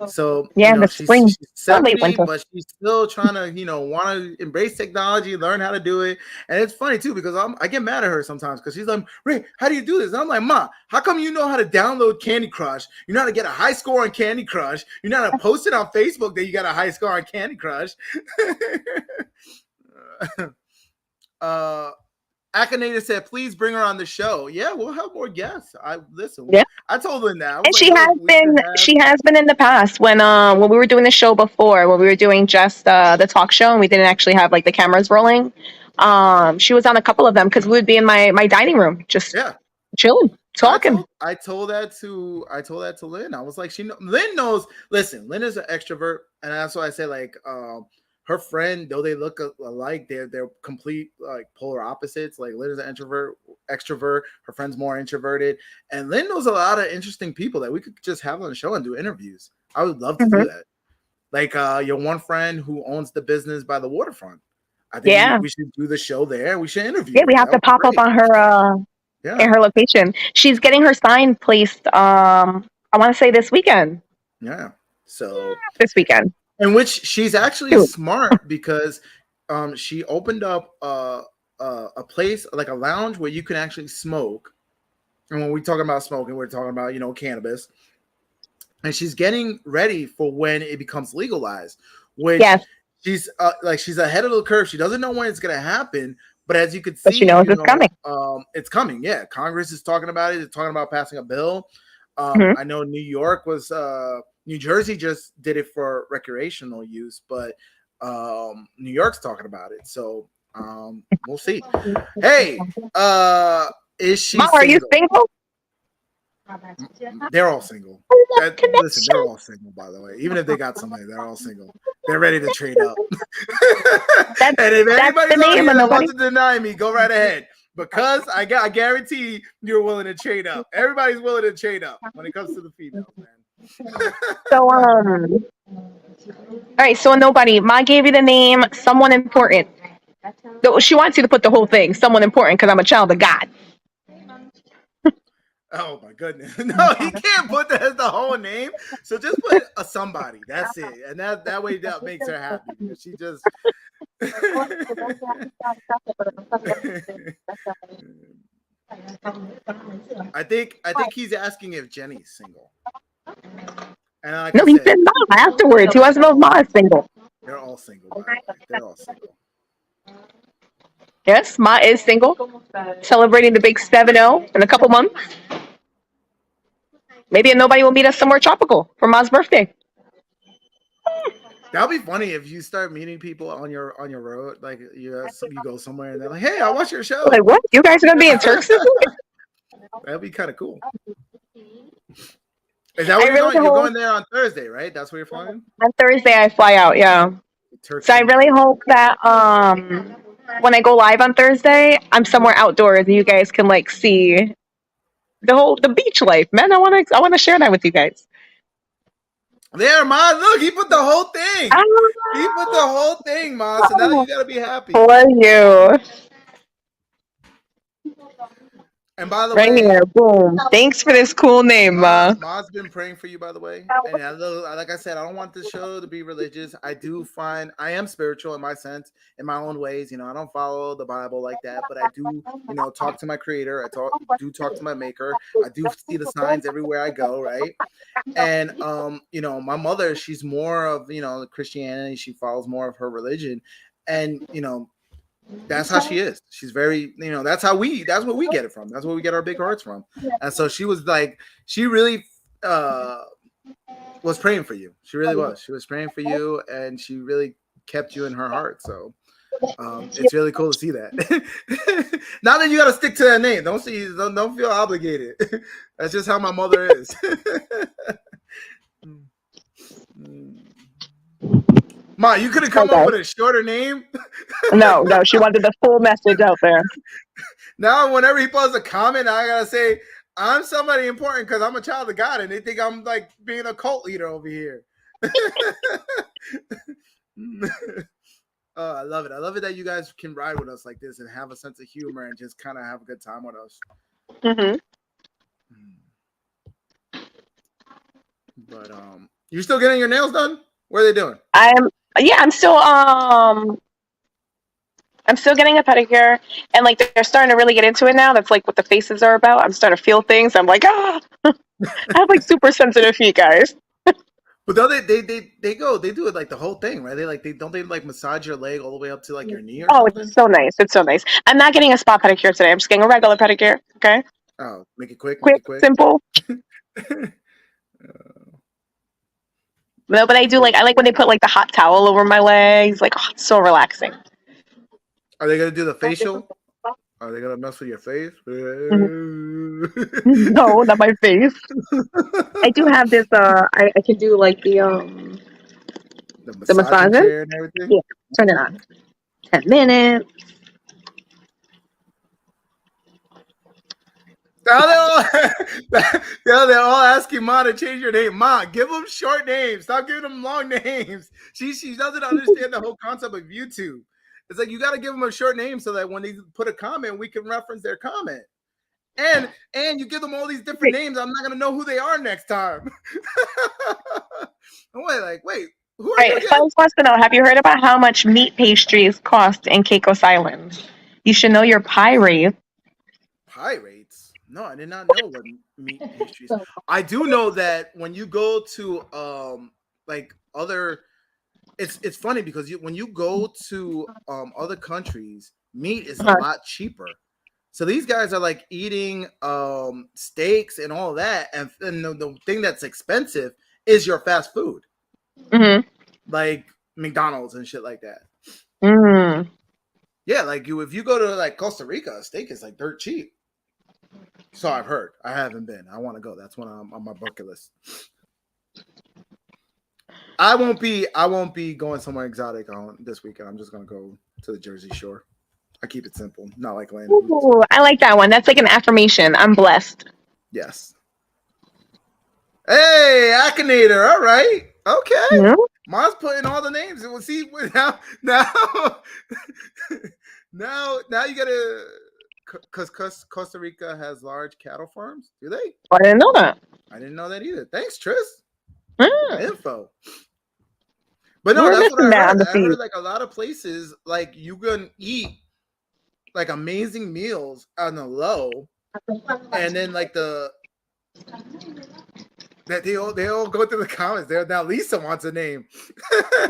So the spring, she's 70, winter. but she's still trying to want to embrace technology, learn how to do it. And it's funny too because I get mad at her sometimes because she's like, Ray, how do you do this? And I'm like, Ma, how come you know how to download Candy Crush? You know how to get a high score on Candy Crush. You know how to post it on Facebook that you got a high score on Candy Crush. Akinator said, "Please bring her on the show." Yeah, we'll have more guests. Yeah. I told her now. And she has been in the past when we were doing the show before, when we were doing just the talk show and we didn't actually have like the cameras rolling. She was on a couple of them because we would be in my dining room just chilling, talking. I told that to Lynn. I was like, Lynn knows. Listen, Lynn is an extrovert, and that's why I say like her friend, though they look alike, they're complete like polar opposites. Like Lynn is an extrovert. Her friend's more introverted, and Lynn knows a lot of interesting people that we could just have on the show and do interviews. I would love to do that. Like your one friend who owns the business by the waterfront. I think we should do the show there. We should interview. Yeah, we have to pop up on her in her location. She's getting her sign placed. I want to say this weekend. Yeah. So this weekend. In which she's actually smart because she opened up a place like a lounge where you can actually smoke. And when we're talking about smoking, we're talking about cannabis. And she's getting ready for when it becomes legalized. Which she's she's ahead of the curve. She doesn't know when it's going to happen, but as you can see, she knows it's coming. It's coming. Yeah, Congress is talking about it. It's talking about passing a bill. I know New York was. New Jersey just did it for recreational use, but New York's talking about it. So we'll see. Hey, is she Mom, are you single? They're all single. Listen, they're all single, by the way. Even if they got somebody, they're all single. They're ready to trade up. And if anybody's out here that wants to deny me, go right ahead. Because I guarantee you're willing to trade up. Everybody's willing to trade up when it comes to the females, man. So all right, so nobody. Ma gave you the name someone important. No, she wants you to put the whole thing, someone important, because I'm a child of God. Oh my goodness. No, he can't put that as the whole name. So just put a somebody. That's it. And that way that makes her happy because she just I think he's asking if Jenny's single. And like No, I he said, said Ma afterwards. He wants to know if Ma is single. they're all single, by the way. They're all single. Yes, Ma is single, celebrating the big 7-0 in a couple months. Maybe nobody will meet us somewhere tropical for Ma's birthday. That'll be funny if you start meeting people on your road, like you go somewhere and they're like, "Hey, I watch your show." Like, what? You guys are gonna be in Turks this week? That'd be kind of cool. Is that where you're really going? You're hope- going there on Thursday, right? That's where you're flying? On Thursday, I fly out. Yeah. Turks So I and- really hope that when I go live on Thursday, I'm somewhere outdoors and you guys can like see the beach life, man. I wanna share that with you guys. There, Ma. Look, he put the whole thing. He put the whole thing, Ma. So now you gotta be happy. For you. And by the Right way, here, boom. Thanks for this cool name, Ma. Ma's been praying for you, by the way. And like I said, I don't want this show to be religious. I am spiritual in my sense, in my own ways. You know, I don't follow the Bible like that, but I do, talk to my creator. I talk to my maker. I do see the signs everywhere I go, right? And my mother, she's more of, Christianity. She follows more of her religion. And, that's how she is. She's very, that's what we get it from. That's where we get our big hearts from. And so she was like, she really was praying for you. She really was. She was praying for you, and she really kept you in her heart. So it's really cool to see that. Now that you got to stick to that name. Don't feel obligated. That's just how my mother is. Ma, you could have come up with a shorter name. No, she wanted the full message out there. Now, whenever he posts a comment, I gotta say, I'm somebody important because I'm a child of God, and they think I'm like being a cult leader over here. Oh, I love it. I love it that you guys can ride with us like this and have a sense of humor and just kind of have a good time with us. Mm-hmm. But you still getting your nails done? What are they doing? I'm still getting a pedicure, and like they're starting to really get into it now. That's like what the faces are about. I'm starting to feel things. I'm like, I have like super sensitive feet, guys. But though they do it like the whole thing, right? Don't they massage your leg all the way up to like your knee or something? It's so nice. It's so nice. I'm not getting a spa pedicure today. I'm just getting a regular pedicure. Okay. Oh, make it quick. Simple. No, but I like when they put like the hot towel over my legs. Like, it's so relaxing. Are they gonna do the facial? Are they gonna mess with your face? No, not my face. I do have this. I can do like the massaging chair and everything. Yeah, turn it on. 10 minutes. Now they're all asking Ma to change your name. Ma, give them short names. Stop giving them long names. She doesn't understand the whole concept of YouTube. It's like you got to give them a short name so that when they put a comment, we can reference their comment. And you give them all these different names. I'm not gonna know who they are next time. Who are you? Felix wants to know: have you heard about how much meat pastries cost in Caicos Islands? You should know your pie rate. Pie rates? No, I did not know what meat pastries. I do know that when you go to it's funny because when you go to other countries, meat is a lot cheaper. So these guys are like eating steaks and all that, and the thing that's expensive is your fast food, like McDonald's and shit like that. Yeah, like if you go to like Costa Rica, a steak is like dirt cheap. So I've heard. I haven't been. I want to go. That's one on my bucket list. I won't be going somewhere exotic on this weekend. I'm just gonna go to the Jersey Shore. I keep it simple, not like land. Ooh, I like that one. That's like an affirmation. I'm blessed. Yes. Hey, Akinator. All right. Okay. Yeah. Ma's putting all the names. We'll see now. Now, now you gotta, because Costa Rica has large cattle farms. Do they? I didn't know that. I didn't know that either. Thanks, Tris. Mm. Info. But We no, were that's what missing I that on heard. the I feed. heard like a lot of places, like you can eat like amazing meals on the low, and then like that they all go through the comments. They're now Lisa wants a name.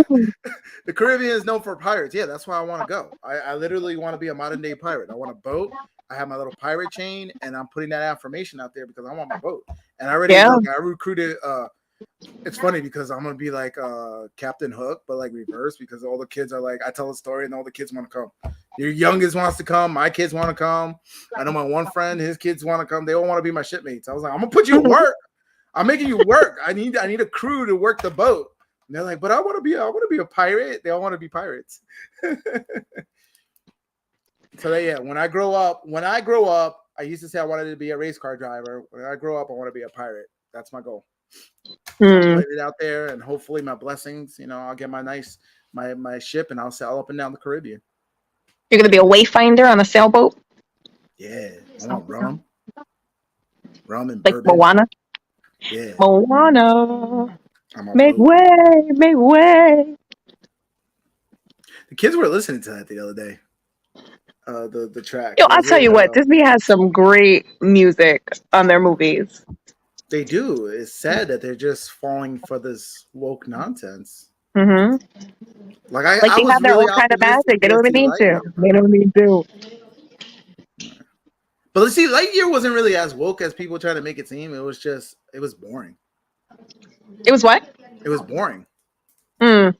The Caribbean is known for pirates. Yeah, that's why I want to go. I literally want to be a modern day pirate. I want a boat. I have my little pirate chain, and I'm putting that affirmation out there because I want my boat. And I already Yeah. look. I recruited. It's funny because I'm gonna be like Captain Hook, but like reverse because all the kids are like I tell a story and all the kids want to come. Your youngest wants to come. My kids want to come. I know my one friend, his kids want to come. They all want to be my shipmates. I was like, I'm gonna put you to work. I'm making you work. I need a crew to work the boat. And they're like, but I want to be a pirate. They all want to be pirates. So yeah, when I grow up, I used to say I wanted to be a race car driver. When I grow up, I want to be a pirate. That's my goal. Mm. Put it out there, and hopefully my blessings. I'll get my ship, and I'll sail up and down the Caribbean. You're gonna be a wayfinder on a sailboat. Yeah, I want rum and Like bourbon. Moana. Yeah, Moana. Make way. The kids were listening to that the other day. The track. Yo, I'll tell you what, Disney has some great music on their movies. They do. It's sad that they're just falling for this woke nonsense. Mm-hmm. Like I they was have their really own kind of magic. They don't even need to. They don't need to. But let's see, Lightyear wasn't really as woke as people try to make it seem. It was boring. It was what? It was boring. Mm.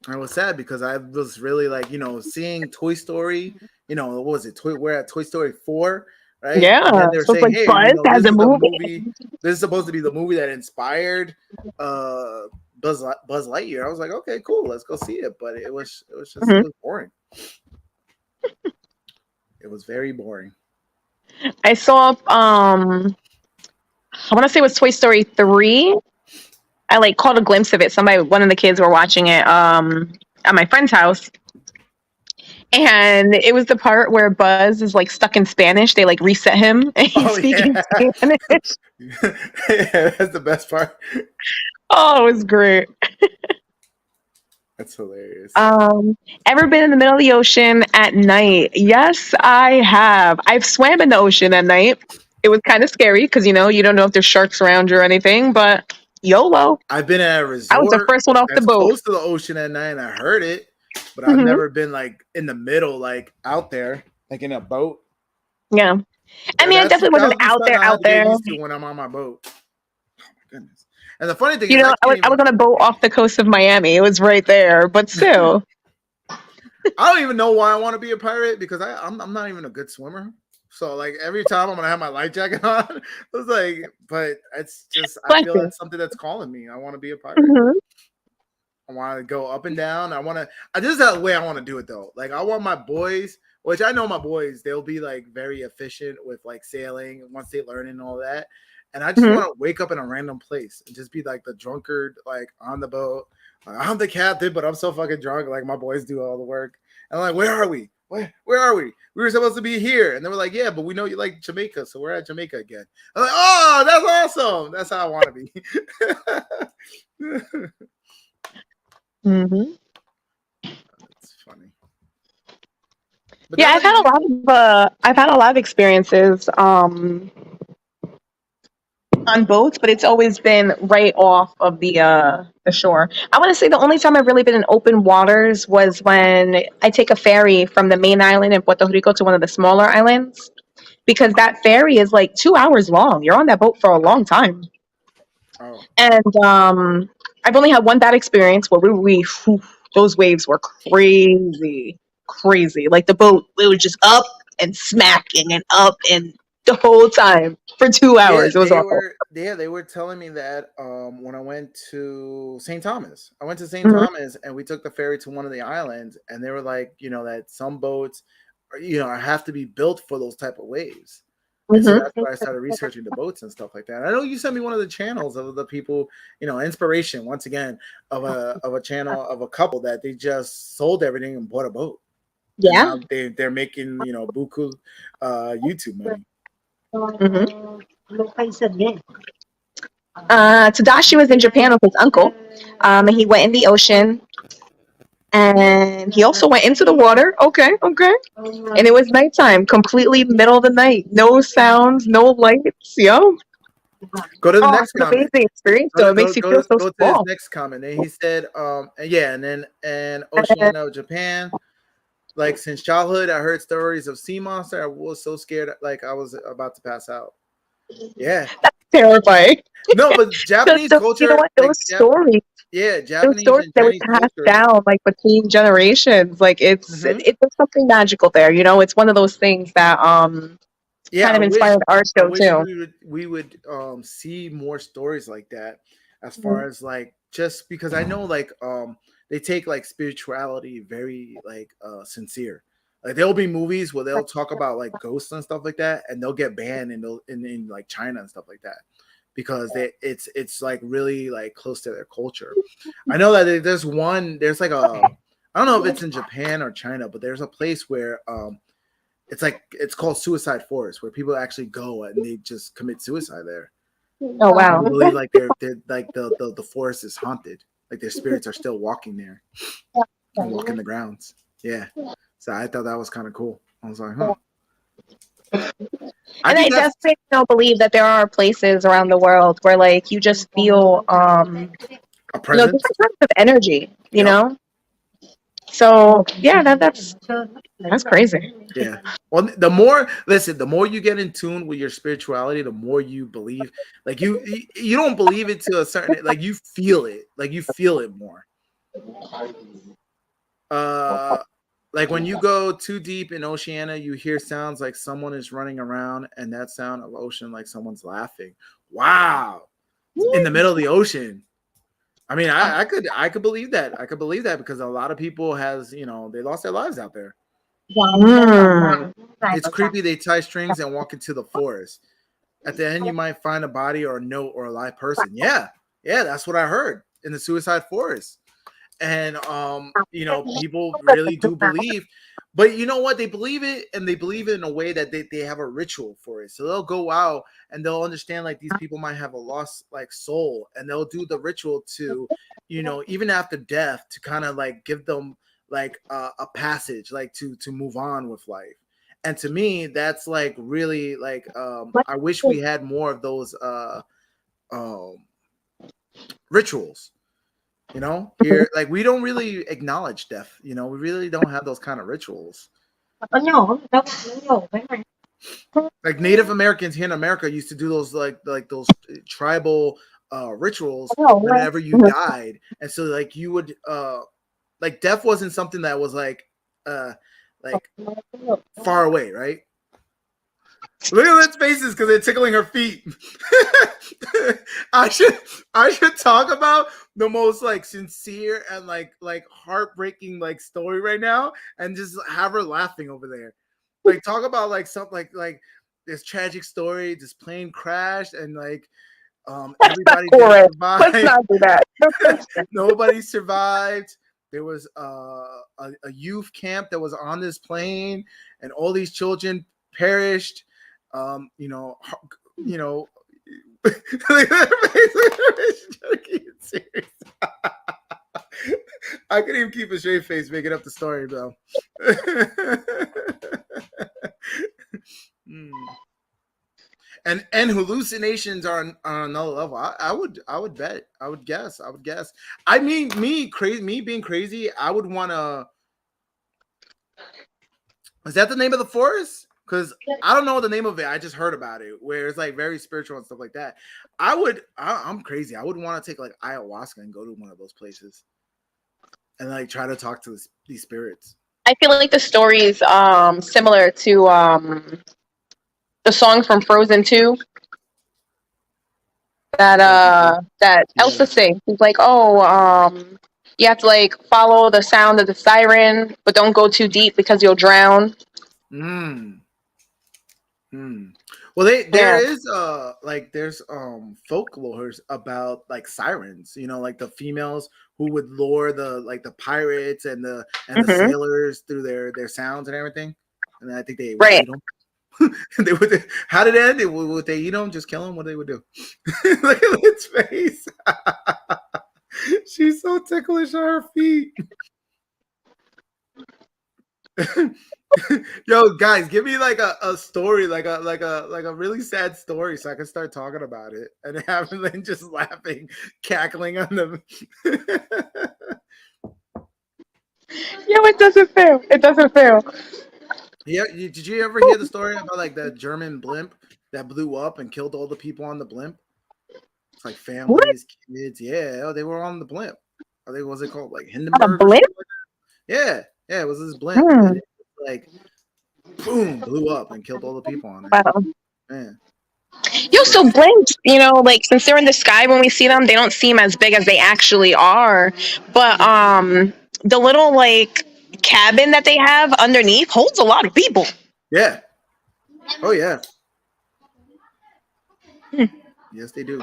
I was sad because I was really like, seeing Toy Story. What was it? We're at Toy Story 4, right? Yeah. And then they're saying, like, hey, Buzz has this is a movie. the movie. This is supposed to be the movie that inspired Buzz Lightyear. I was like, okay, cool, let's go see it. But it was just it was boring. It was very boring. I saw I want to say it was Toy Story 3. I caught a glimpse of it. One of the kids were watching it at my friend's house. And it was the part where Buzz is stuck in Spanish. They reset him and he's speaking Spanish. Yeah, that's the best part. Oh, it was great. That's hilarious. Ever been in the middle of the ocean at night? Yes, I have. I've swam in the ocean at night. It was kind of scary because you don't know if there's sharks around you or anything, but YOLO. I've been at a resort. I was the first one off the boat. Close to the ocean at night, and I heard it, but I've never been in the middle, out there, in a boat. Yeah. I mean, I definitely wasn't out there. Get used to when I'm on my boat. Oh my goodness. And the funny thing is, I was on a boat off the coast of Miami. It was right there, but still. I don't even know why I want to be a pirate because I'm not even a good swimmer. So every time I'm gonna have my life jacket on, I was but it's just I feel that's something that's calling me. I want to be a pirate. Mm-hmm. I want to go up and down. This is the way I want to do it though. I want my boys, which I know my boys, they'll be very efficient with sailing once they learn and all that. And I just want to wake up in a random place and just be the drunkard, on the boat. I'm the captain, but I'm so fucking drunk. My boys do all the work. And I'm where are we? Where are we? We were supposed to be here. And they were yeah, but we know you like Jamaica, so we're at Jamaica again. I'm oh, that's awesome. That's how I want to be. Mm-hmm. That's funny. But yeah, I've had a lot of experiences on boats, but it's always been right off of the shore. I want to say the only time I've really been in open waters was when I take a ferry from the main island in Puerto Rico to one of the smaller islands, because that ferry is 2 hours long. You're on that boat for a long time. Oh. And I've only had one bad experience where those waves were crazy. The boat, it was just up and smacking and up and the whole time for 2 hours. Yeah, it was awful. They were telling me that when I went to St. Thomas. I went to St. Thomas and we took the ferry to one of the islands, and they were that some boats have to be built for those type of waves. And so that's why I started researching the boats and stuff like that. I know you sent me one of the channels of the people, inspiration once again of a channel of a couple that they just sold everything and bought a boat. Yeah. And now they're making buku YouTube money. Tadashi was in Japan with his uncle. And he went in the ocean. And he also went into the water. Okay. And it was nighttime, completely middle of the night. No sounds, no lights. Yo. Go to the next It's an comment. amazing experience, though. It makes you feel so Go to small. his next comment. And he said, and Oceania of Japan. Like since childhood, I heard stories of sea monster. I was so scared, like I was about to pass out. Yeah, that's terrifying. No, but Japanese culture, you know what? Those stories. Yeah, Japanese and Chinese that was passed down like between generations. Like it's there's something magical there. It's one of those things that kind of inspired our show too. We would see more stories like that, as far as like, just because I know like they take like spirituality very like sincere. Like there'll be movies where they'll talk about like ghosts and stuff like that, and they'll get banned in like China and stuff like that, because it's like really like close to their culture. I know that there's like I don't know if it's in Japan or China, but there's a place where it's called Suicide Forest, where people actually go and they just commit suicide there. Oh wow! They believe like they're like the forest is haunted, like their spirits are still walking there and walking the grounds. Yeah, so I thought that was kind of cool. I was like, huh. And I definitely don't believe that there are places around the world where like you just feel a presence, different types of energy, you know. So yeah, that's crazy. Yeah. Well, the more you get in tune with your spirituality, the more you believe. Like you don't believe it to a certain, like you feel it more. Like when you go too deep in Oceania, you hear sounds like someone is running around, and that sound of ocean like someone's laughing. Wow. In the middle of the ocean. I mean, I could believe that. I could believe that because a lot of people they lost their lives out there. It's creepy. They tie strings and walk into the forest. At the end, you might find a body or a note or a live person. Yeah, that's what I heard in the Suicide Forest. And people really do believe, but you know what? They believe it, and they believe it in a way that they have a ritual for it. So they'll go out and they'll understand like these people might have a lost like soul, and they'll do the ritual to, even after death, to kind of like give them like a passage, like to move on with life. And to me, that's like really like I wish we had more of those rituals. Here, like we don't really acknowledge death. We really don't have those kind of rituals. Like Native Americans here in America used to do those like those tribal rituals whenever you died, and so like you would like death wasn't something that was like far away, right? Look at Lynn's faces because they're tickling her feet. I should talk about the most like sincere and like heartbreaking like story right now, and just have her laughing over there. Like talk about like something like this tragic story, this plane crashed, and like everybody didn't survive. Let's not do that. Nobody survived. There was a youth camp that was on this plane, and all these children perished. I couldn't even keep a straight face making up the story, though. And hallucinations are on another level. I would bet. I would guess. I mean, me being crazy, I would want to. Is that the name of the forest? Because I don't know the name of it. I just heard about it, where it's like very spiritual and stuff like that. I'm crazy. I would want to take like ayahuasca and go to one of those places and like try to talk to these spirits. I feel like the story is similar to the song from Frozen 2 that Elsa sings. It's like, you have to like follow the sound of the siren, but don't go too deep because you'll drown. Well, there Yeah. is like there's folklores about like sirens, you know, like the females who would lure the pirates and the Hmm. sailors through their sounds and everything. And I think they would Right. eat them. They would. How did it end? Would they eat them? Just kill them? What they would do? Look at Lynn's face. She's so ticklish on her feet. Yo, guys, give me like a story, like a really sad story, so I can start talking about it and have Lynn just laughing, cackling on them. Yo, it doesn't fail. It doesn't fail. Yeah, did you ever hear the story about like the German blimp that blew up and killed all the people on the blimp? It's like What? families, kids. Yeah, oh, they were on the blimp. I think was it called like A Hindenburg or blimp? something like that? Yeah, it was this blimp, Hmm. and it like boom blew up and killed all the people on it. Wow. Man. Yo, so blimps, you know, like since they're in the sky when we see them, they don't seem as big as they actually are. But the little like cabin that they have underneath holds a lot of people. Yeah. Oh yeah. Yes, they do.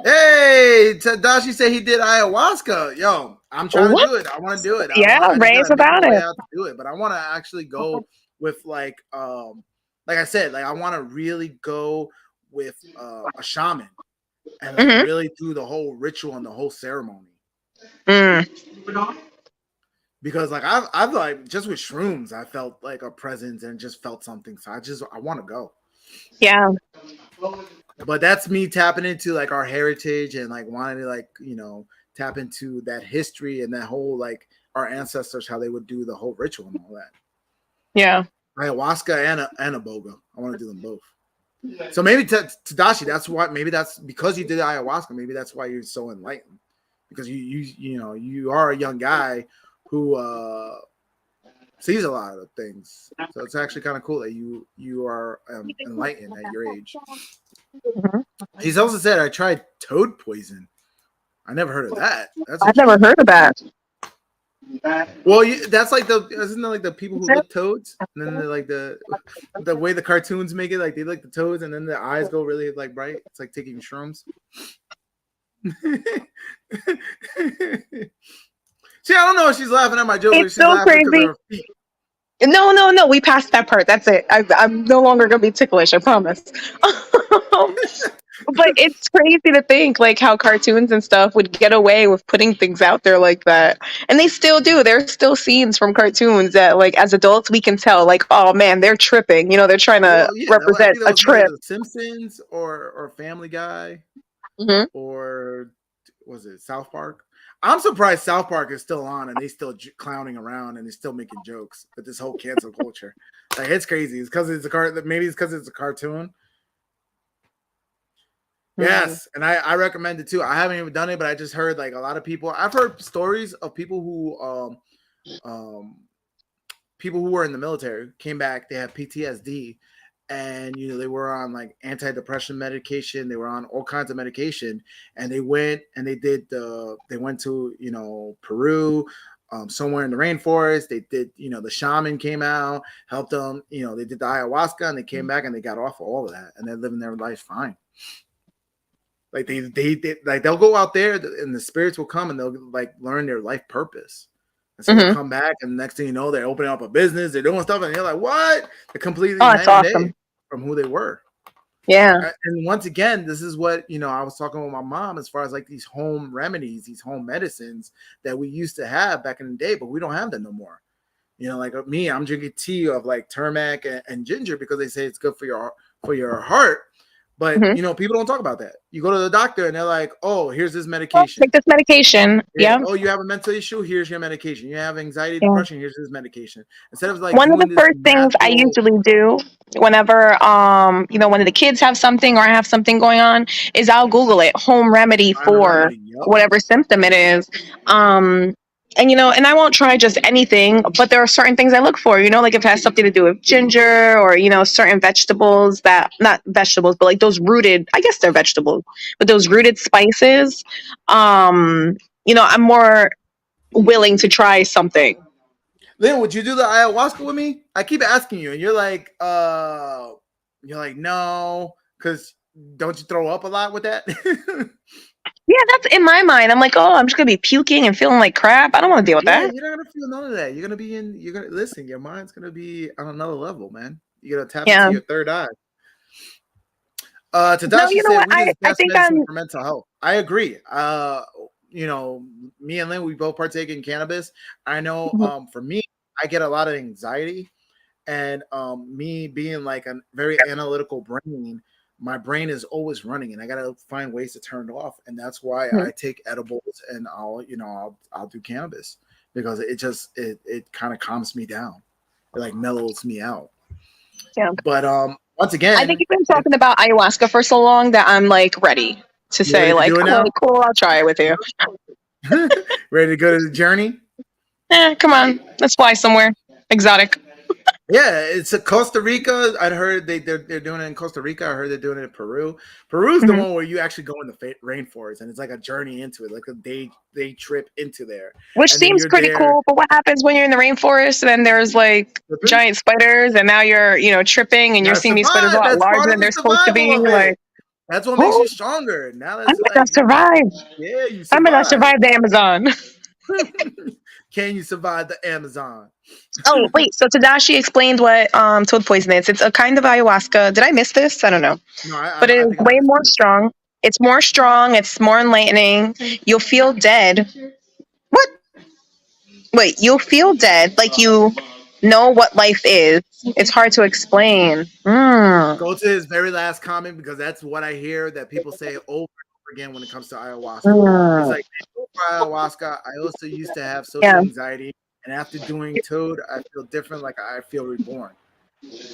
Hey, Tadashi said he did ayahuasca. Yo, I'm trying What? to do it. I want to do it. Yeah, I just raise gotta make about my way it. out to do it. But I want to actually go with like I said, like I want to really go with a shaman and like Mhm. really do the whole ritual and the whole ceremony. Mm. Because like I've like just with shrooms, I felt like a presence and just felt something. So I want to go. Yeah. But that's me tapping into like our heritage and like wanting to like, you know, tap into that history and that whole like our ancestors, how they would do the whole ritual and all that. Yeah. Ayahuasca and a boga. I want to do them both. So maybe Tadashi, that's why, maybe that's because you did ayahuasca, maybe that's why you're so enlightened. Because you know, you are a young guy who sees a lot of things. So it's actually kind of cool that you are enlightened at your age. Mhm. He's also said I tried toad poison. I never heard of that. That's I've never heard of that. well, that's like isn't that like the people who lick toads, and then they're like the way the cartoons make it, like they lick the toads, and then their eyes go really like bright. It's like taking shrooms. See, I don't know if she's laughing at my joke, or It's she's so laughing because crazy. of her feet. No. We passed that part. That's it. I'm no longer gonna be ticklish. I promise. But it's crazy to think like how cartoons and stuff would get away with putting things out there like that, and they still do. There's still scenes from cartoons that, like, as adults, we can tell, like, oh man, they're tripping. You know, they're trying to Well, yeah, I represent think that a was either trip. The Simpsons or Family Guy Hmm. or was it South Park? I'm surprised South Park is still on and they still clowning around and they're still making jokes with this whole cancel culture. Like it's crazy. It's because it's a maybe it's because it's a cartoon. Yes, and I recommend it too. I haven't even done it, but I just heard like a lot of people. I've heard stories of people who were in the military came back. They had PTSD, and you know they were on like antidepressant medication. They were on all kinds of medication, and they went and they went to Peru. Somewhere in the rainforest, they did, the shaman came out, helped them, they did the ayahuasca and they came back and they got off of all of that and they're living their life fine. Like they like they'll go out there and the spirits will come and they'll like learn their life purpose. And so they'll come back and the next thing you know, they're opening up a business, they're doing stuff, and you're like, what? They're completely that's night and awesome. day from who they were. Yeah. And once again, this is what, I was talking with my mom as far as like these home remedies, these home medicines that we used to have back in the day, but we don't have them no more. Like me, I'm drinking tea of like turmeric and ginger because they say it's good for your heart. But people don't talk about that. You go to the doctor and they're like, "Oh, here's this medication. Take this medication." Yeah. Oh, you have a mental issue. Here's your medication. You have anxiety, Yeah. depression. Here's this medication. Instead of like One of doing the this first things I usually do whenever one of the kids have something or I have something going on is I'll Google it, home remedy for whatever symptom it is. And I won't try just anything, but there are certain things I look for, like if it has something to do with ginger or, certain vegetables not vegetables, but like those rooted, I guess they're vegetables, but those rooted spices, I'm more willing to try something. Lynn, would you do the ayahuasca with me? I keep asking you, and you're like, You're like, no, because don't you throw up a lot with that? Yeah, that's in my mind. I'm like, oh, I'm just gonna be puking and feeling like crap. I don't want to deal with Yeah, that. you're not gonna feel none of that. You're gonna be in. You're gonna listen. Your mind's gonna be on another level, man. You're gonna tap Yeah. into your third eye. No, Tadashi you know said what? weed is I best think medicine for mental health. I agree. You know, me and Lynn, we both partake in cannabis. I know, Mhm. for me, I get a lot of anxiety, and me being like a very analytical brain, my brain is always running, and I gotta find ways to turn it off, and that's why Mhm. I take edibles, and I'll do cannabis because it kind of calms me down, it like mellows me out. Yeah. But once I think again, you've been talking about ayahuasca for so long that I'm like ready to you say ready to like, do it oh, now? cool, I'll try it with you. Ready to go to the journey? Come on, let's fly somewhere exotic. Yeah, it's a Costa Rica. I'd heard they're doing it in Costa Rica. I heard they're doing it in Peru. Peru's the Mhm. one where you actually go in the rainforest, and it's like a journey into it, like a day trip into there, Which and then seems you're pretty there cool. But what happens when you're in the rainforest and then there's like tripping. giant spiders and now you're, tripping and You you're gotta seeing these spiders a survive. lot That's larger part than of the they're supposed to survival be? of Like, it. That's what makes oh, you stronger. Now I'm that's gonna like survive. yeah, you I'm gonna survive. survive the Amazon. Can you survive the Amazon? Oh, wait. So Tadashi explained what toad poison is. It's a kind of ayahuasca. Did I miss this? I don't know. No, But it I is think I way more understood. strong. It's more strong. It's more enlightening. You'll feel dead. What? Wait, you'll feel dead. Like you know what life is. It's hard to explain. Mm. Go to his very last comment because that's what I hear that people say over and over again when it comes to ayahuasca. He's Mm. like, for ayahuasca, I also used to have social Yeah. anxiety, and after doing Toad, I feel different, like I feel reborn.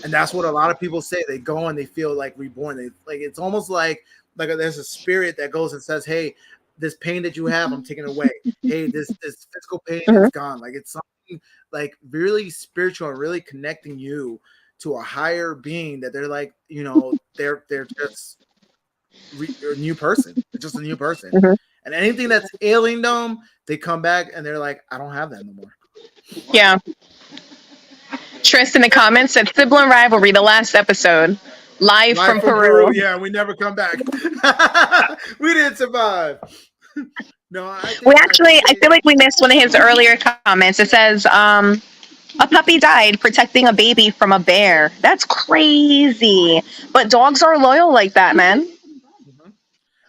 And that's what a lot of people say. They go and they feel like reborn. They like it's almost like there's a spirit that goes and says, "Hey, this pain that you have, I'm taking away. Hey, this physical pain Mhm. is gone." Like it's something like really spiritual and really connecting you to a higher being that they're like, they're just a new person. They're just a new person. Mhm. And anything that's ailing them, they come back and they're like, I don't have that no more. Yeah. Tris in the comments said sibling rivalry, the last episode. Live Live from from Peru, Peru. yeah, we never come back. We didn't survive. No, I think I feel like we missed one of his earlier comments. It says, a puppy died protecting a baby from a bear. That's crazy. But dogs are loyal like that, man.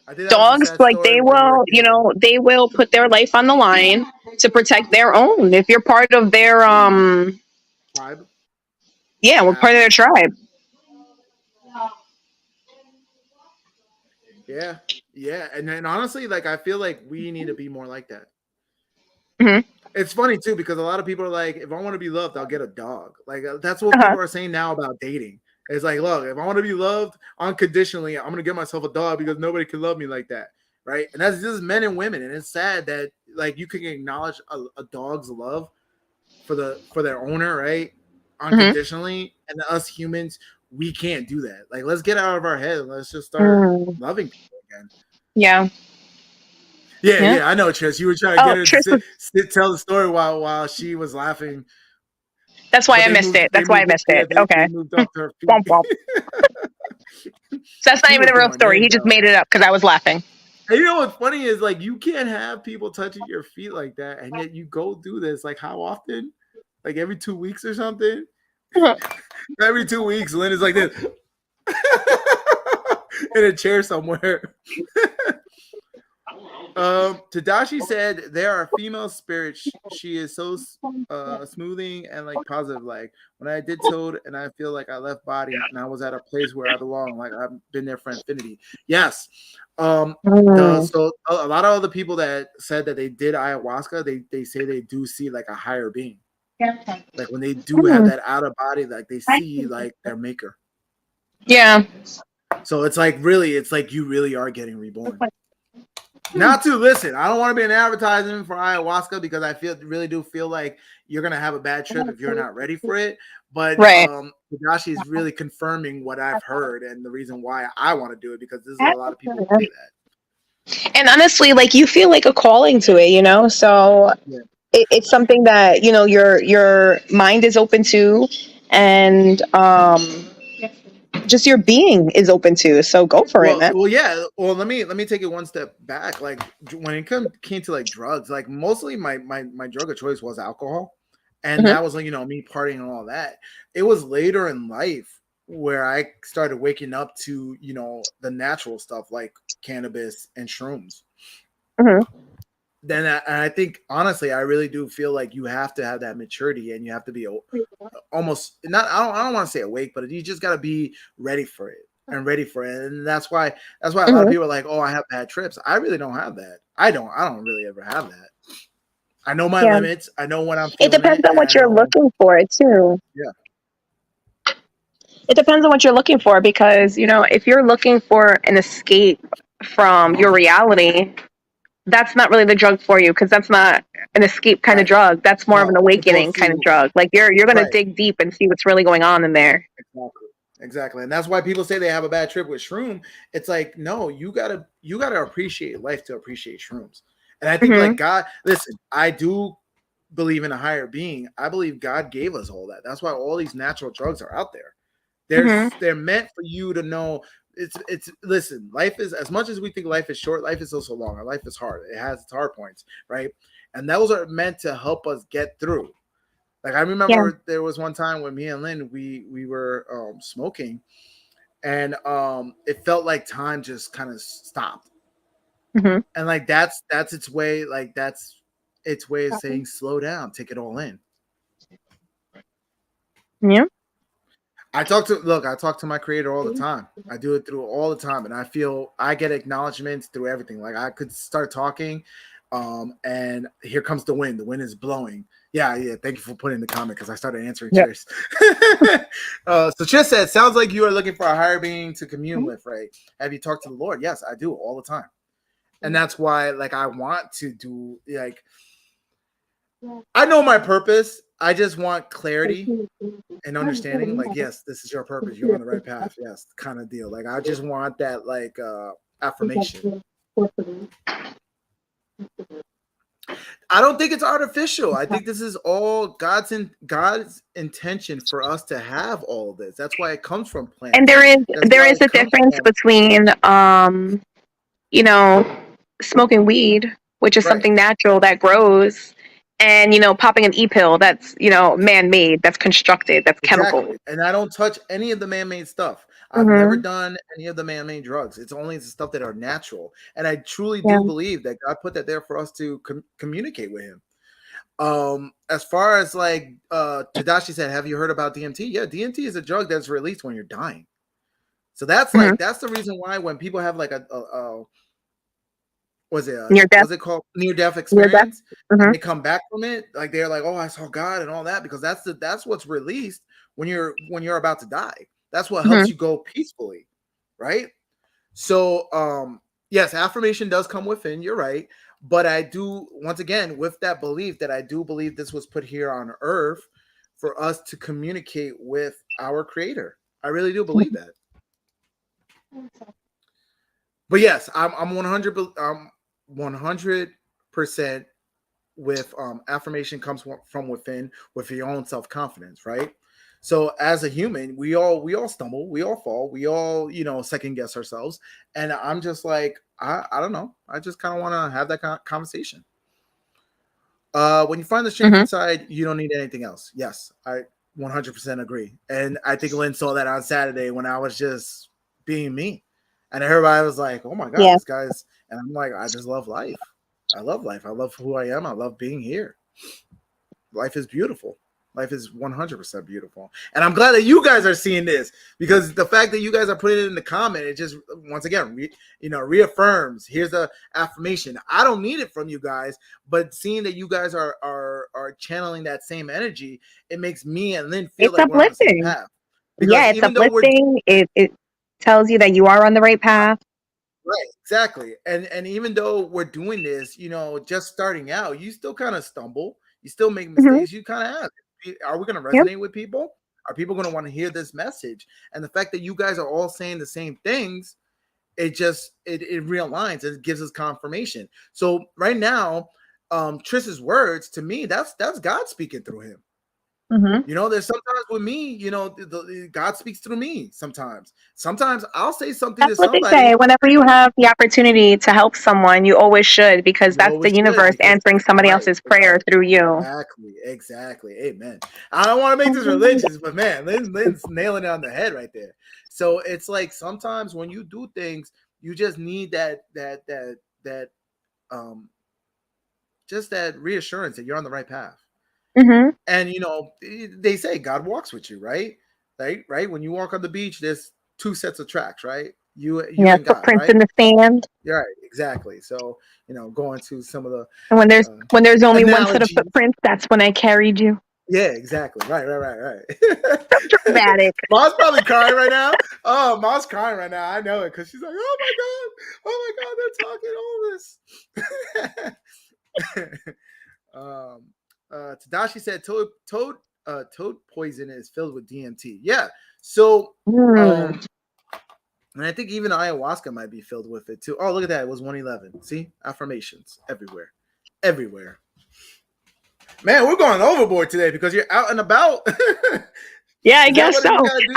I think that was a Dogs, sad like story where you were dealing. they will put their life on the line to protect their own. If you're part of their Tribe. yeah, we're Yeah. part of their tribe. Yeah. Yeah. And then honestly, like I feel like we need to be more like that. Hmm. It's funny too because a lot of people are like, if I want to be loved, I'll get a dog. Like that's what Uh-huh. people are saying now about dating. It's like, look, if I want to be loved unconditionally, I'm gonna get myself a dog because nobody can love me like that, right? And that's just men and women, and it's sad that like you can acknowledge a dog's love for their owner, right? Hmm. Unconditionally, and us humans, we can't do that. Like, let's get out of our head. Let's just start Mm. loving people again. Yeah. Yeah, Yeah. yeah, I know, Trish. You were trying to Oh, get her to Tris was, tell the story while she was laughing. that's why But I missed it. they That's why I moved missed yeah, it. they Okay. moved off to her Womp feet. womp. So that's not She even was the real going story. in He just though. made it up because I was laughing. And you know what's funny is like you can't have people touching your feet like that, and yet you go do this. Like how often? Like every 2 weeks or something? Every 2 weeks, Lynn is like this in a chair somewhere. Tadashi said there are female spirits. She is so smoothing and like positive. Like when I did Toad, and I feel like I left body and I was at a place where I belong. Like I've been there for infinity. Yes. Mm. So a lot of other people that said that they did ayahuasca, they say they do see like a higher being. Like when they do have Mm. that out of body, like they see like their maker. Yeah. So it's like you really are getting reborn. Not to listen. I don't want to be an advertisement for ayahuasca because I really do feel like you're gonna have a bad trip if you're not ready for it. But Right. Higashi is really confirming what I've heard and the reason why I want to do it because this is a lot of people who say that. And honestly, like you feel like a calling to it. So Yeah. it's something that your mind is open to, and just your being is open to. So go for it, man. Well, yeah. Well, let me take it one step back. Like when it came to like drugs, like mostly my drug of choice was alcohol, and that was like me partying and all that. It was later in life where I started waking up to the natural stuff like cannabis and shrooms. Then I think honestly, I really do feel like you have to have that maturity, and you have to be almost not. I don't want to say awake, but you just got to be ready for it. And that's why a lot of people are like, oh, I have bad trips. I really don't have that. I don't really ever have that. I know my limits. I know what I'm feeling. It depends on what you're looking for too. Yeah. It depends on what you're looking for, because if you're looking for an escape from your reality, that's not really the drug for you, because that's not an escape kind of drug. That's more of an awakening kind of drug. Like you're gonna dig deep and see what's really going on in there. Exactly. And that's why people say they have a bad trip with shroom. It's like, no, you gotta appreciate life to appreciate shrooms. And I think like God, listen, I do believe in a higher being. I believe God gave us all that. That's why all these natural drugs are out there. They're meant for you to know. It's listen, life is, as much as we think life is short, life is also long. Our life is hard. It has its hard points, right? And those are meant to help us get through. Like I remember there was one time when me and Lynn we were smoking, and it felt like time just kind of stopped. And like that's its way, like that's its way of saying slow down, take it all in. Yeah. I talk to my creator all the time. I do it through all the time, and I feel I get acknowledgments through everything. Like I could start talking, and here comes the wind. The wind is blowing. Yeah. Thank you for putting in the comment, because I started answering Trish. So Trish said, sounds like you are looking for a higher being to commune with, right? Have you talked to the Lord? Yes, I do all the time. And that's why, like, I want to do, like, I know my purpose. I just want clarity and understanding. Like, yes, this is your purpose. You're on the right path. Yes, kind of deal. Like, I just want that, like, affirmation. I don't think it's artificial. I think this is all God's intention for us to have all of this. That's why it comes from plants. And there is a difference between smoking weed, which is something natural that grows, and popping an e-pill that's man-made, that's constructed, that's chemical. And I don't touch any of the man-made stuff. I've never done any of the man-made drugs. It's only the stuff that are natural, and I truly do believe that God put that there for us to communicate with him. As far as like Tadashi said, have you heard about DMT? Yeah, DMT is a drug that's released when you're dying. So that's like that's the reason why when people have like what's it called, near-death experience, and they come back from it, like they're like, oh, I saw God and all that, because that's what's released when you're about to die. That's what helps you go peacefully, right? So yes, affirmation does come within, you're right. But I do, once again, with that belief that I do believe this was put here on earth for us to communicate with our creator. I really do believe that. But yes, I'm 100% with affirmation comes from within, with your own self-confidence, right? So as a human, we all stumble, we all fall, we all second guess ourselves, and I'm just like, I don't know, I just kind of want to have that conversation. When you find the strength inside, you don't need anything else. Yes, I 100% agree, and I think Lynn saw that on Saturday when I was just being me, and everybody was like, "Oh my God, this guy's," and I'm like, I just love life. I love life. I love who I am. I love being here. Life is beautiful. Life is 100% beautiful. And I'm glad that you guys are seeing this, because the fact that you guys are putting it in the comment, it just, once again, reaffirms, here's the affirmation. I don't need it from you guys, but seeing that you guys are channeling that same energy, it makes me and Lynn feel like we're on the same path. Yeah, it's uplifting. It tells you that you are on the right path. Right, exactly. And even though we're doing this, just starting out, you still kind of stumble. You still make mistakes. You kind of have. Are we going to resonate with people? Are people going to want to hear this message? And the fact that you guys are all saying the same things, it realigns. It gives us confirmation. So right now, Trish's words, to me, that's God speaking through him. Mm-hmm. You know, there's sometimes with me, you know, God speaks through me sometimes. Sometimes I'll say something to That's what they say. somebody. Whenever you have the opportunity to help someone, you always should, because You that's always the should universe because answering somebody right, else's prayer through you. exactly. Amen. I don't want to make this religious, but man, Lynn's nailing it on the head right there. So it's like sometimes when you do things, you just need that um just that reassurance that you're on the right path. Mm-hmm. And you know, they say God walks with you, right? Right. When you walk on the beach, there's two sets of tracks, right? You Yeah, and God, footprints right? in the sand. Yeah, right, exactly. So you know, going to some of the And when there's only one set of analogies. footprints, that's when I carried you. Yeah, exactly. Right. Dramatic. Mom's probably crying right now. Oh, Mom's crying right now. I know it because she's like, oh my god, they're talking all this. Tadashi said toad poison is filled with DMT. Yeah. So Mm. and I think even ayahuasca might be filled with it too. Oh, look at that. It was 111. See? Affirmations everywhere. Everywhere. Man, we're going overboard today because you're out and about. Yeah, I Is that guess what so. you gotta do?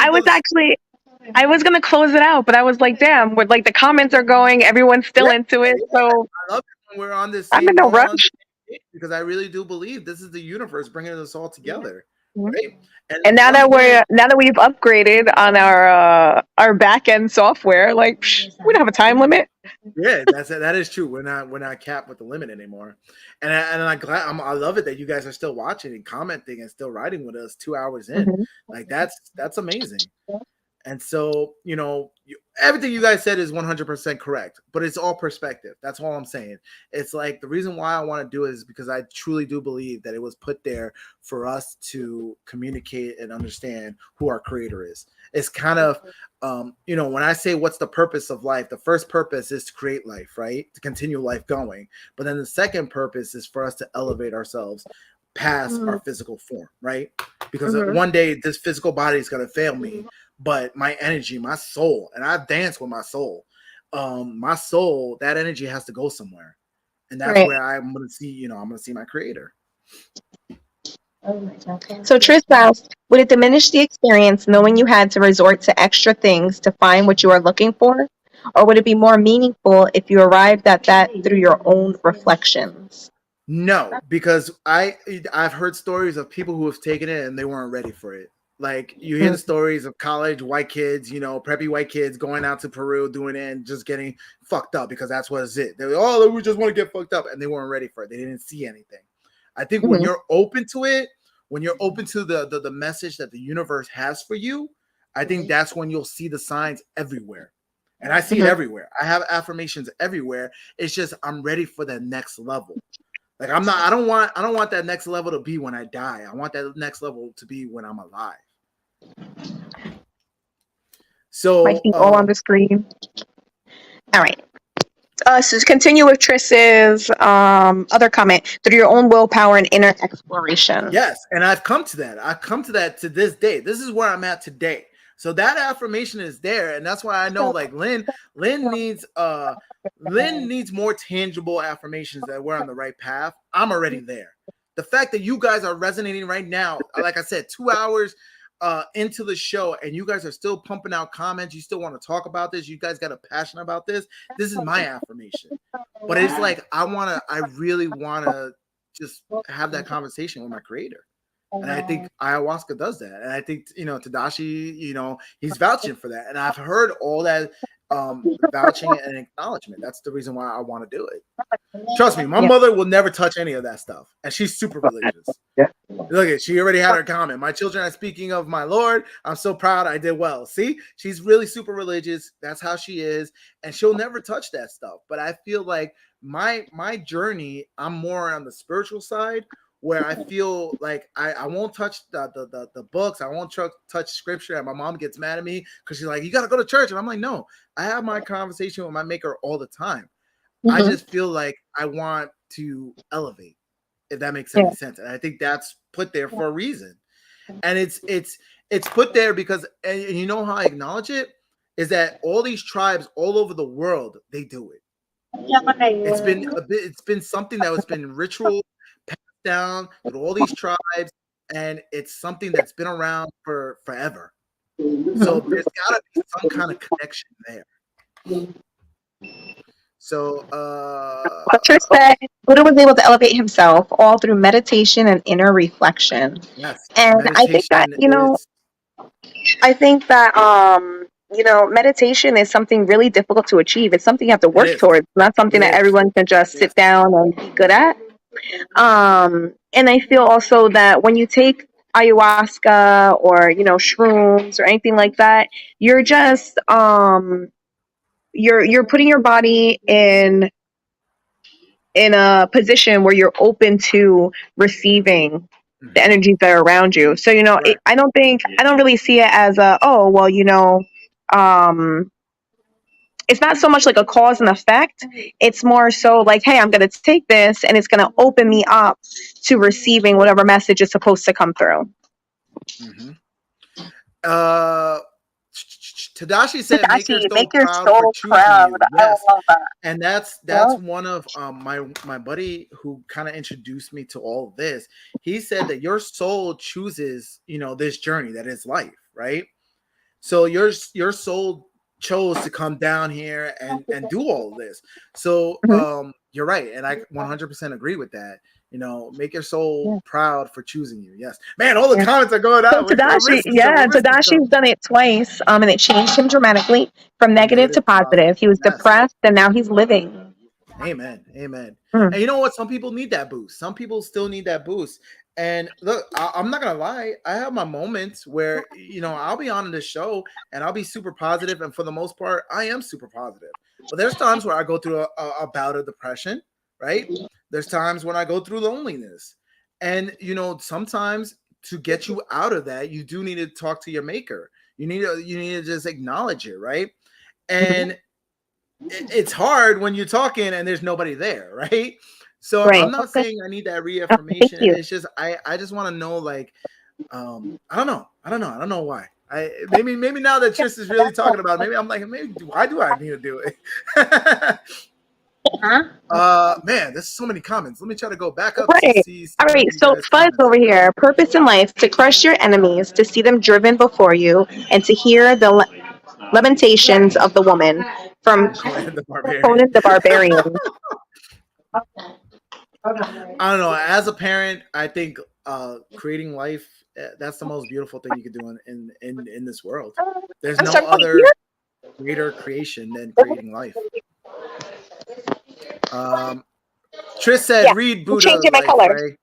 I was gonna close it out, but I was like, damn, with like the comments are going, everyone's still Yeah, into it. yeah. So I love it when we're on this I'm in same no all on the rush. same page because I really do believe this is the universe bringing us all together, Mhm. right? And And one thing, now that we've upgraded on our back end software, like we don't have a time limit. yeah, that is true. We're not capped with the limit anymore, and I love it that you guys are still watching and commenting and still writing with us 2 hours in. Mhm. Like that's amazing. And so, you know, everything you guys said is 100% correct, but it's all perspective. That's all I'm saying. It's like the reason why I want to do it is because I truly do believe that it was put there for us to communicate and understand who our creator is. It's kind of, you know, when I say what's the purpose of life, the first purpose is to create life, right? To continue life going. But then the second purpose is for us to elevate ourselves past our physical form, right? Because Mhm. one day this physical body is going to fail me, but my energy, my soul, and I dance with my soul. My soul, that energy has to go somewhere, and that's Right. where I'm going to see. You know, I'm going to see my creator. So Trish asked, would it diminish the experience knowing you had to resort to extra things to find what you are looking for? Or would it be more meaningful if you arrived at that through your own reflections? No, because I've heard stories of people who have taken it and they weren't ready for it. Like you hear the stories of college white kids, you know, preppy white kids going out to Peru doing it and just getting fucked up because that's what it's it. They we just want to get fucked up, and they weren't ready for it. They didn't see anything. I think when you're open to it, when you're open to the message that the universe has for you, I think that's when you'll see the signs everywhere. And I see it everywhere. I have affirmations everywhere. It's just I'm ready for the next level. Like I'm not. I don't want that next level to be when I die. I want that next level to be when I'm alive. So My feet all on the screen. All right. So to continue with Triss's other comment, through your own willpower and inner exploration. yes, and I've come to that. I've come to that to this day. This is where I'm at today. So that affirmation is there, and that's why I know like Lynn needs more tangible affirmations that we're on the right path. I'm already there. The fact that you guys are resonating right now, like I said, 2 hours into the show, and you guys are still pumping out comments. You still want to talk about this. You guys got a passion about this. This is my affirmation. But it's like I really wanna just have that conversation with my creator. And I think ayahuasca does that. And I think, you know, Tadashi, you know, he's vouching for that. And I've heard all that vouching and acknowledgement. That's the reason why I want to do it. Trust me, my mother will never touch any of that stuff. And she's super religious. Yeah. Look at, she already had her comment. My children are speaking of my Lord. I'm so proud I did well. See, she's really super religious. That's how she is. And she'll never touch that stuff. But I feel like my journey, I'm more on the spiritual side, where I feel like I won't touch the books. I won't touch scripture. And my mom gets mad at me because she's like, you got to go to church. And I'm like, no, I have my conversation with my maker all the time. I just feel like I want to elevate, if that makes any sense. And I think that's put there for a reason. And it's put there because, and you know how I acknowledge it, is that all these tribes all over the world, they do it. It's been something that has been ritual down through all these tribes, and it's something that's been around for forever. Mm-hmm. So there's got to be some kind of connection there. So, Butcher said Buddha was able to elevate himself all through meditation and inner reflection. yes, And I think that, meditation is I think that meditation is something really difficult to achieve. It's something you have to it work is towards. It's not something it that is everyone can just yes. sit down and be good at. And I feel also that when you take ayahuasca or shrooms or anything like that, you're just you're putting your body in a position where you're open to receiving the energies that are around you. So Right. I don't really see it as a, oh well, um it's not so much like a cause and effect. It's more so like, hey, I'm going to take this and it's going to open me up to receiving whatever message is supposed to come through. Mm-hmm. Tadashi said, "Make your Tadashi, soul make your proud for soul choosing proud. you." I Yes, love that. and that's Yeah. one of my buddy who kind of introduced me to all of this. He said that your soul chooses, this journey that is life, right? So your soul chose to come down here and do all of this. So Mhm. you're right, and I 100% agree with that. Make your soul Yeah. proud for choosing you. Yes, man. All the Yeah. comments are going So out. We're missing some. We're missing some. Tadashi's done it twice, and it changed him dramatically from From negative negative to to positive. positive. He was Yes. depressed, and now he's living. Amen. Amen. And Mm. you know what? Some people need that boost. Some people still need that boost. And look, I'm not gonna lie. I have my moments where I'll be on this show and I'll be super positive, and for the most part, I am super positive. But there's times where I go through a bout of depression, right? There's times when I go through loneliness, and sometimes to get you out of that, you do need to talk to your maker. You need to just acknowledge it, right? And it's hard when you're talking and there's nobody there, right? So Right. I'm not Okay. saying I need that Thank reaffirmation. you. It's just I just want to know, like, I don't know. I don't know why. Maybe now that Tris is really talking about it, maybe I'm like, maybe why do I need to do it? Man, there's so many comments. Let me try to go back up to Right. see All some of right. you So guys' Fuzz comments. over here. Purpose in life: to crush your enemies, to see them driven before you, and to hear the lamentations of the woman from Conan the Barbarian. Conan the Barbarian. I don't know. As a parent, I think creating life, that's the most beautiful thing you could do in this world. There's I'm no sorry. Wait, other greater creation than creating life. Tris said, yeah, "Read I'm Buddha changing my Life, color. Ray."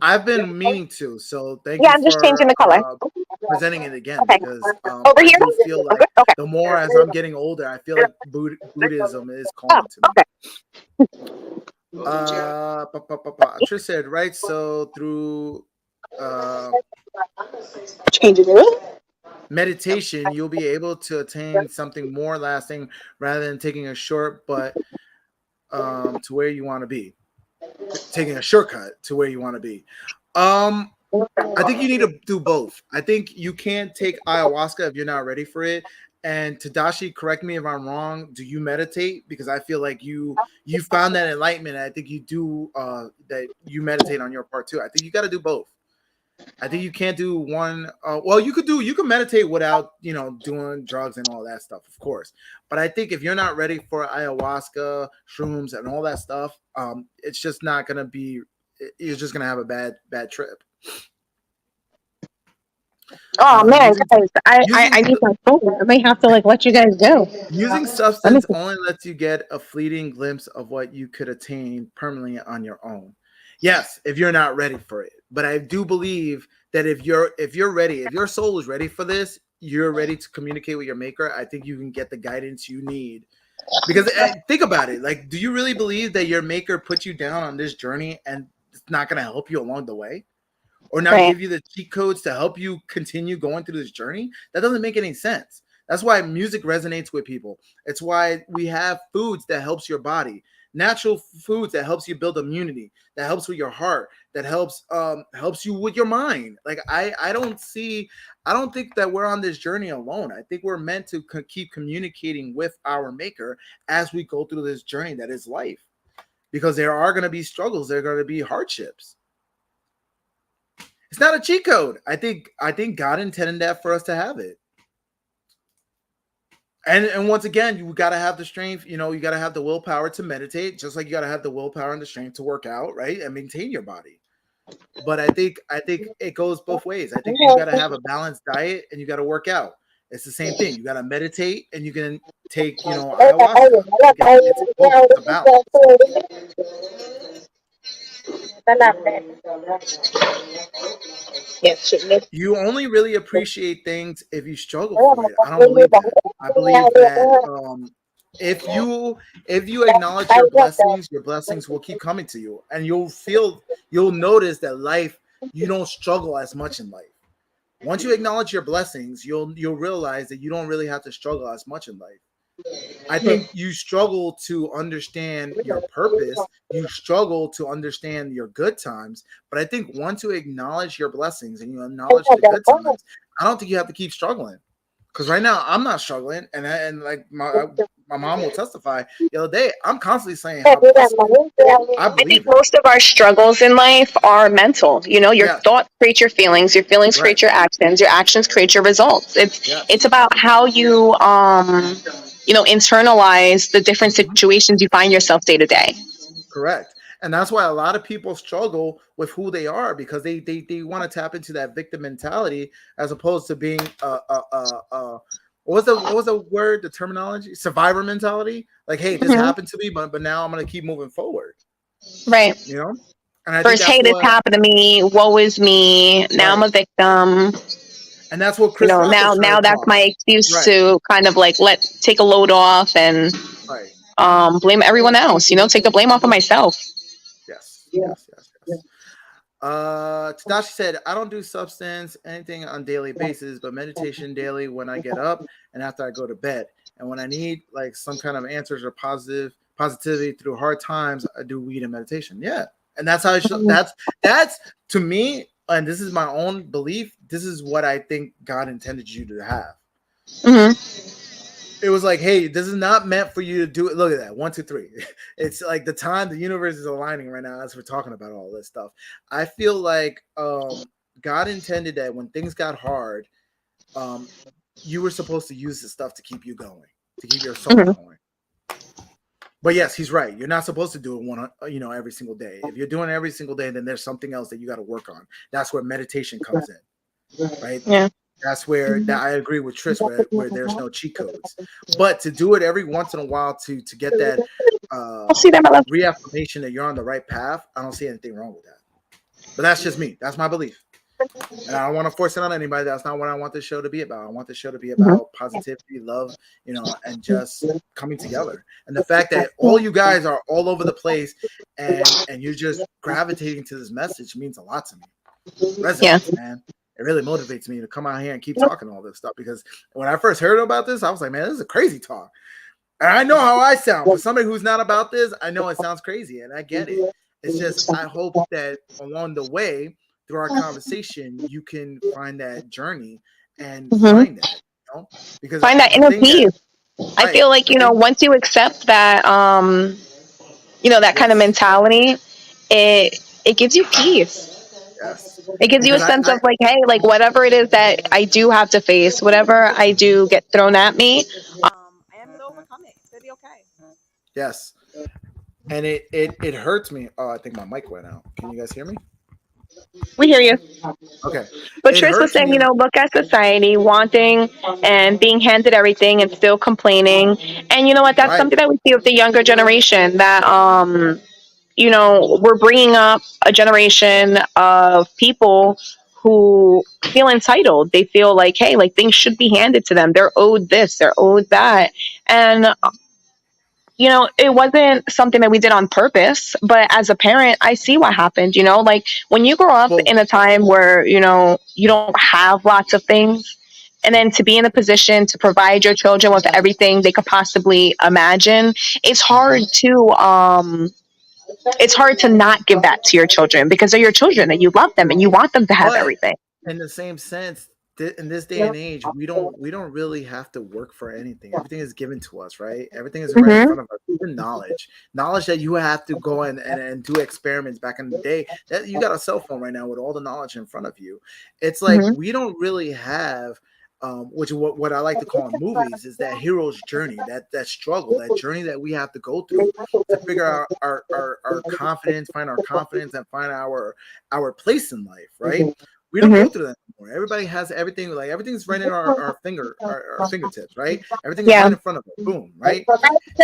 I've been meaning to, so thank Yeah, you I'm just changing for the color. presenting it again, Okay. because Over I here. do feel I'm like good. Okay. the more as I'm getting older, I feel like Buddhism is Oh, calling to me. okay. Tris said, right? So through Changing it. meditation, you'll be able to attain something more lasting rather than taking a short but to where you want to be, taking a shortcut to where you want to be. I think you need to do both. I think you can't take ayahuasca if you're not ready for it. And Tadashi, correct me if I'm wrong. Do you meditate? Because I feel like you found that enlightenment. I think you do that. You meditate on your part too. I think you got to do both. I think you can't do one. Well, you can meditate without doing drugs and all that stuff, of course. But I think if you're not ready for ayahuasca, shrooms, and all that stuff, it's just not gonna be. You're just gonna have a bad trip. Oh man, Using guys, I using need my phone. I may have to let you guys go. using Let me substance see. only lets you get a fleeting glimpse of what you could attain permanently on your own. Yes, if you're not ready for it. But I do believe that if you're ready, if your soul is ready for this, you're ready to communicate with your maker. I think you can get the guidance you need. Because think about it, like, do you really believe that your maker put you down on this journey and it's not going to help you along the way? Or not Right. give you the cheat codes to help you continue going through this journey? That doesn't make any sense. That's why music resonates with people. It's why we have foods that helps your body, natural foods that helps you build immunity, that helps with your heart, that helps you with your mind. Like I don't think that we're on this journey alone. I think we're meant to keep communicating with our maker as we go through this journey that is life, because there are going to be struggles, there are going to be hardships. It's not a cheat code. I think God intended that for us to have it. And once again, you got to have the strength. You know, you got to have the willpower to meditate, just like you got to have the willpower and the strength to work out, right, and maintain your body. But I think it goes both ways. I think you got to have a balanced diet and you got to work out. It's the same thing. You got to meditate and you can take, you know, ayahuasca. It's both a balance. You only really appreciate things if you struggle for it. I don't believe that. I believe that if you acknowledge your blessings will keep coming to you, and you'll notice that life, you don't struggle as much in life. Once you acknowledge your blessings, you'll realize that you don't really have to struggle as much in life. I think you struggle to understand your purpose. You struggle to understand your good times. But I think once you acknowledge your blessings and you acknowledge the good times, I don't think you have to keep struggling. Because right now I'm not struggling, and like my mom will testify. The other day, I'm constantly saying how blessed I I think believe it. most of our struggles in life are mental. You know, your Yeah, thoughts create your feelings right. create your actions create your results. Yeah. It's about how you internalize the different situations you find yourself day to day. Correct. And that's why a lot of people struggle with who they are, because they want to tap into that victim mentality as opposed to being what was the word, the terminology? Survivor mentality. Like, hey, this Hmm. happened to me, but now I'm gonna keep moving forward. Right. You know? And I think First, that's hey, this what happened to me. Woe is me. Now I'm right. a victim. And that's what You Chris know, Rock was trying now to that's talk. my excuse Right, to kind of like take a load off and right. blame everyone else. You know, take the blame off of myself. Yes, yes, yes, yes. Tadashi said, I don't do substance anything on daily basis, but meditation daily when I get up and after I go to bed. And when I need like some kind of answers or positivity through hard times, I do weed and meditation. Yeah. And that's how that's to me, and this is my own belief, this is what I think God intended you to have. Hmm. It was like, hey, this is not meant for you to do it. Look at that. 1, 2, 3. It's like the time the universe is aligning right now as we're talking about all this stuff. I feel like God intended that when things got hard, you were supposed to use this stuff to keep you going, to keep your soul Hmm. going. But yes, he's right. You're not supposed to do it every single day. If you're doing it every single day, then there's something else that you got to work on. That's where meditation comes in, right? Yeah. That's where that I agree with Tris, where there's no cheat codes. But to do it every once in a while to get that I'll see that, my love. reaffirmation that you're on the right path, I don't see anything wrong with that. But that's just me. That's my belief. And I don't want to force it on anybody. That's not what I want this show to be about. I want this show to be Hmm. about positivity, love, and just coming together. And the fact that all you guys are all over the place and you're just gravitating to this message means a lot to me. Yeah. Resonates, man. It really motivates me to come out here and keep talking all this stuff, because when I first heard about this, I was like, man, this is a crazy talk. And I know how I sound. For somebody who's not about this, I know it sounds crazy, and I get it. It's just I hope that along the way, through our conversation, you can find that journey and Hmm. find that, because Find that the inner thing that peace. I right, feel like, the thing, once you accept that, that kind of yes, mentality, it gives you peace. yes, It gives you a because sense I of like, hey, like whatever it is that I do have to face, whatever I do get thrown at me, I am going to overcome it. It's going to be okay. yes, and it hurts me. Oh, I think my mic went out. Can you guys hear me? We hear you. Okay, But it Trish was hurts saying, me. look at society wanting and being handed everything and still complaining. And you know what? That's Right. something that we see with the younger generation that, we're bringing up a generation of people who feel entitled. They feel like, hey, like things should be handed to them. They're owed this, they're owed that. And it wasn't something that we did on purpose, but as a parent, I see what happened. Like when you grow up Well, in a time where, you don't have lots of things, and then to be in a position to provide your children with everything they could possibly imagine, it's hard to not give that to your children because they're your children and you love them and you want them to have but everything. in the same sense, in this day and age, we don't really have to work for anything. Everything is given to us, right? Everything is right in front of us. Even knowledge that you have to go and do experiments back in the day. That you got a cell phone right now with all the knowledge in front of you. It's like we don't really have. Which what I like to call in movies is that hero's journey, that struggle, that journey that we have to go through to figure out our confidence, find our confidence, and find our place in life, right? We don't go through that anymore. Everybody has everything, like everything's right in our fingertips, right? Everything is right in front of us, boom, right?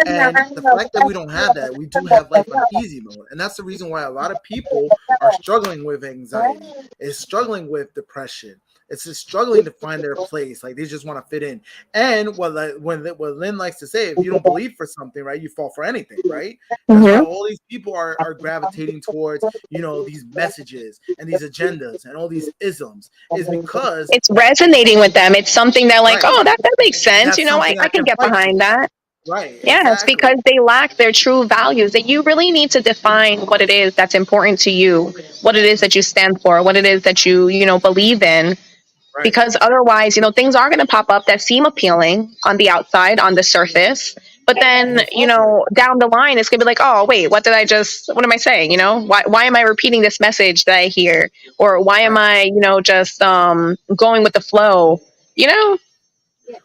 And the fact that we don't have that, we do have life on easy mode, and that's the reason why a lot of people are struggling with anxiety, is struggling with depression. It's just struggling to find their place. Like they just want to fit in. And what Lynn likes to say, if you don't believe for something, right, you fall for anything, right? That's why all these people are gravitating towards, these messages and these agendas and all these isms, is because it's resonating with them. It's something that like, oh, that makes sense. That's I can get behind that. Right. Yeah, exactly. It's because they lack their true values. That you really need to define what it is that's important to you, what it is that you stand for, what it is that you believe in. Right. Because otherwise, things are going to pop up that seem appealing on the outside, on the surface. But then, down the line, it's going to be like, oh, wait, what am I saying? Why am I repeating this message that I hear? Or why am I, just going with the flow?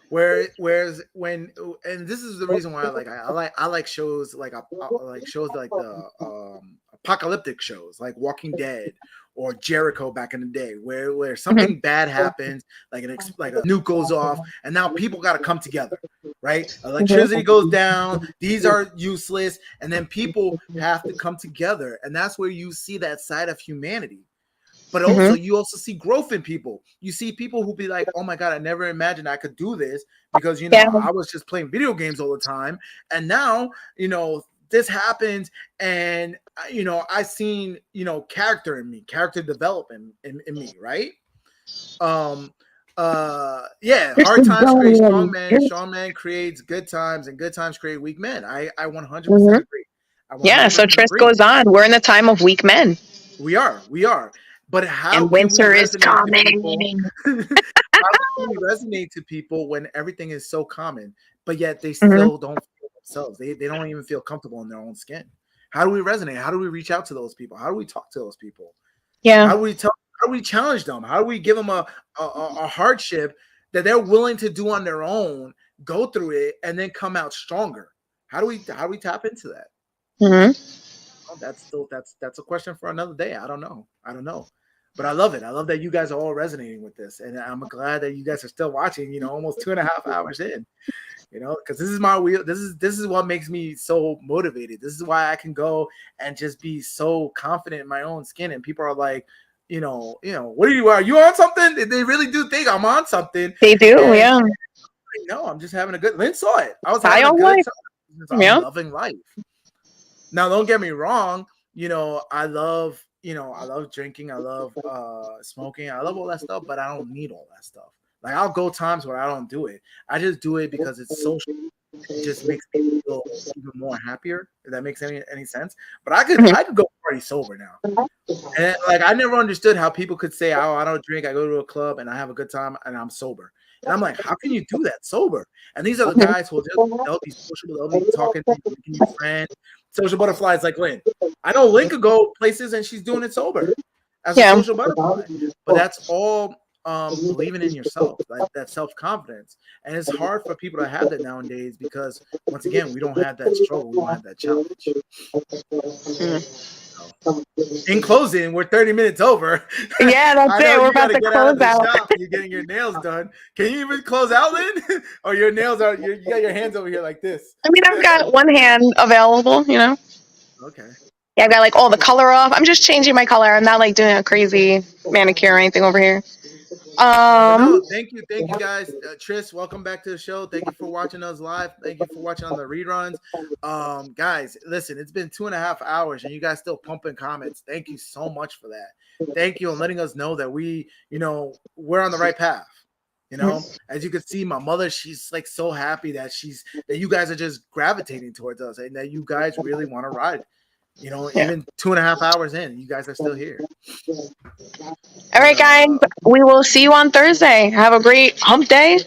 Whereas when, and this is the reason why I like shows like the apocalyptic shows like Walking Dead or Jericho back in the day, where something bad happens, like a nuke goes off, and now people got to come together, right? Electricity goes down, these are useless, and then people have to come together, and that's where you see that side of humanity. But also, you also see growth in people. You see people who be like, "Oh my God, I never imagined I could do this because I was just playing video games all the time, and now this happens, and I seen character in me, character development in me, right? Hard times create strong men, strong men creates good times, and good times create weak men. I 100% agree. So Tris goes on. We're in the time of weak men. We are. But how and winter is coming? How can we resonate to people when everything is so common, but yet they still don't feel themselves? They don't even feel comfortable in their own skin. How do we resonate? How do we reach out to those people? How do we talk to those people? Yeah. How do we challenge them? How do we give them a hardship that they're willing to do on their own, go through it, and then come out stronger? How do we tap into that? That's a question for another day. I don't know. But I love it. I love that you guys are all resonating with this, and I'm glad that you guys are still watching. Almost 2.5 hours in. Because this is my wheel. This is what makes me so motivated. This is why I can go and just be so confident in my own skin. And people are like, what are you on something? They really do think I'm on something. They do, yeah. No, I'm just having a good. Lynn saw it. I was having a good time. I'm loving life. Now, don't get me wrong. I love drinking. I love smoking. I love all that stuff, but I don't need all that stuff. Like I'll go times where I don't do it. I just do it because it's social. It just makes me feel even more happier. If that makes any sense. But I could go party sober now. And I never understood how people could say, "Oh, I don't drink. I go to a club and I have a good time and I'm sober." And I'm like, how can you do that sober? And these are the guys who they'll be sociable, they'll be talking, making you friends, social butterflies like Lynn. I know Lynn could go places and she's doing it sober as a social butterfly. But that's all believing in yourself, like that self-confidence. And it's hard for people to have that nowadays because once again, we don't have that struggle, we don't have that challenge. In closing, we're 30 minutes over. Yeah, that's it. We're about to close out. You're getting your nails done. Can you even close out, Lynn? Or your nails are you got your hands over here like this? I mean, I've got one hand available, Okay. Yeah, I've got all the color off. I'm just changing my color. I'm not doing a crazy manicure or anything over here. No, thank you guys. Tris, welcome back to the show. Thank you for watching us live. Thank you for watching on the reruns. Guys, listen, it's been 2.5 hours and you guys still pumping comments. Thank you so much for that. Thank you on letting us know that we're on the right path. As you can see, my mother, she's so happy that you guys are just gravitating towards us and that you guys really want to ride. Even 2.5 hours in, you guys are still here. All right, guys. We will see you on Thursday. Have a great hump day.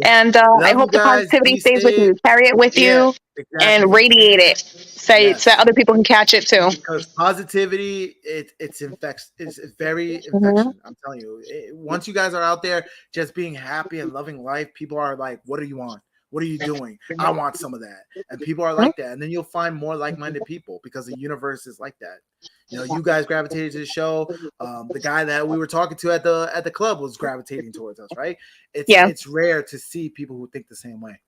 And I Love you hope the guys. positivity Be stays with safe. you. Carry it with Yeah, you and exactly. radiate it. So Yes. that other people can catch it too. Because positivity, it's very Mhm. infection. I'm telling you, once you guys are out there just being happy and loving life, people are like, what do you want? What are you doing? I want some of that. And people are like that. And then you'll find more like-minded people because the universe is like that. You know, you guys gravitated to the show. The guy that we were talking to at the club was gravitating towards us, right? Yeah. It's rare to see people who think the same way.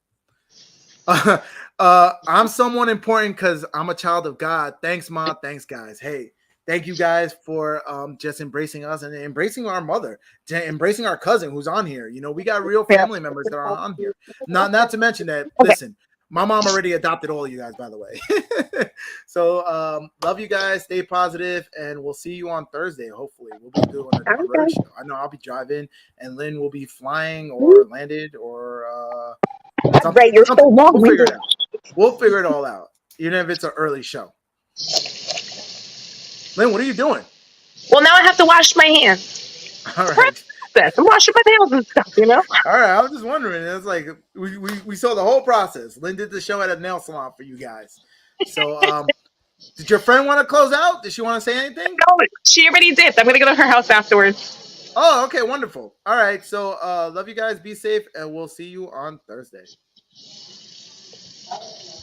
I'm someone important because I'm a child of God. Thanks, Mom. Thanks, guys. Hey, thank you guys for just embracing us and embracing our mother, embracing our cousin who's on here. You know, we got real Yeah. family members that are on here. Not to mention that, Okay. listen, my mom already adopted all of you guys, by the way. So love you guys, stay positive, and we'll see you on Thursday. Hopefully, we'll be doing a early show. I know I'll be driving, and Lynn will be flying or landed or Right. You're so something. long. We'll figure it out. We'll figure it all out, even if it's an early show. Lynn, what are you doing? Well, now I have to wash my hands. All right. I'm washing my nails and stuff, you know? All right. I was just wondering. It's like we saw the whole process. Lynn did the show at a nail salon for you guys. So did your friend want to close out? Did she want to say anything? No, she already did. I'm going to go to her house afterwards. Oh, okay, wonderful. All right. So love you guys. Be safe, and we'll see you on Thursday.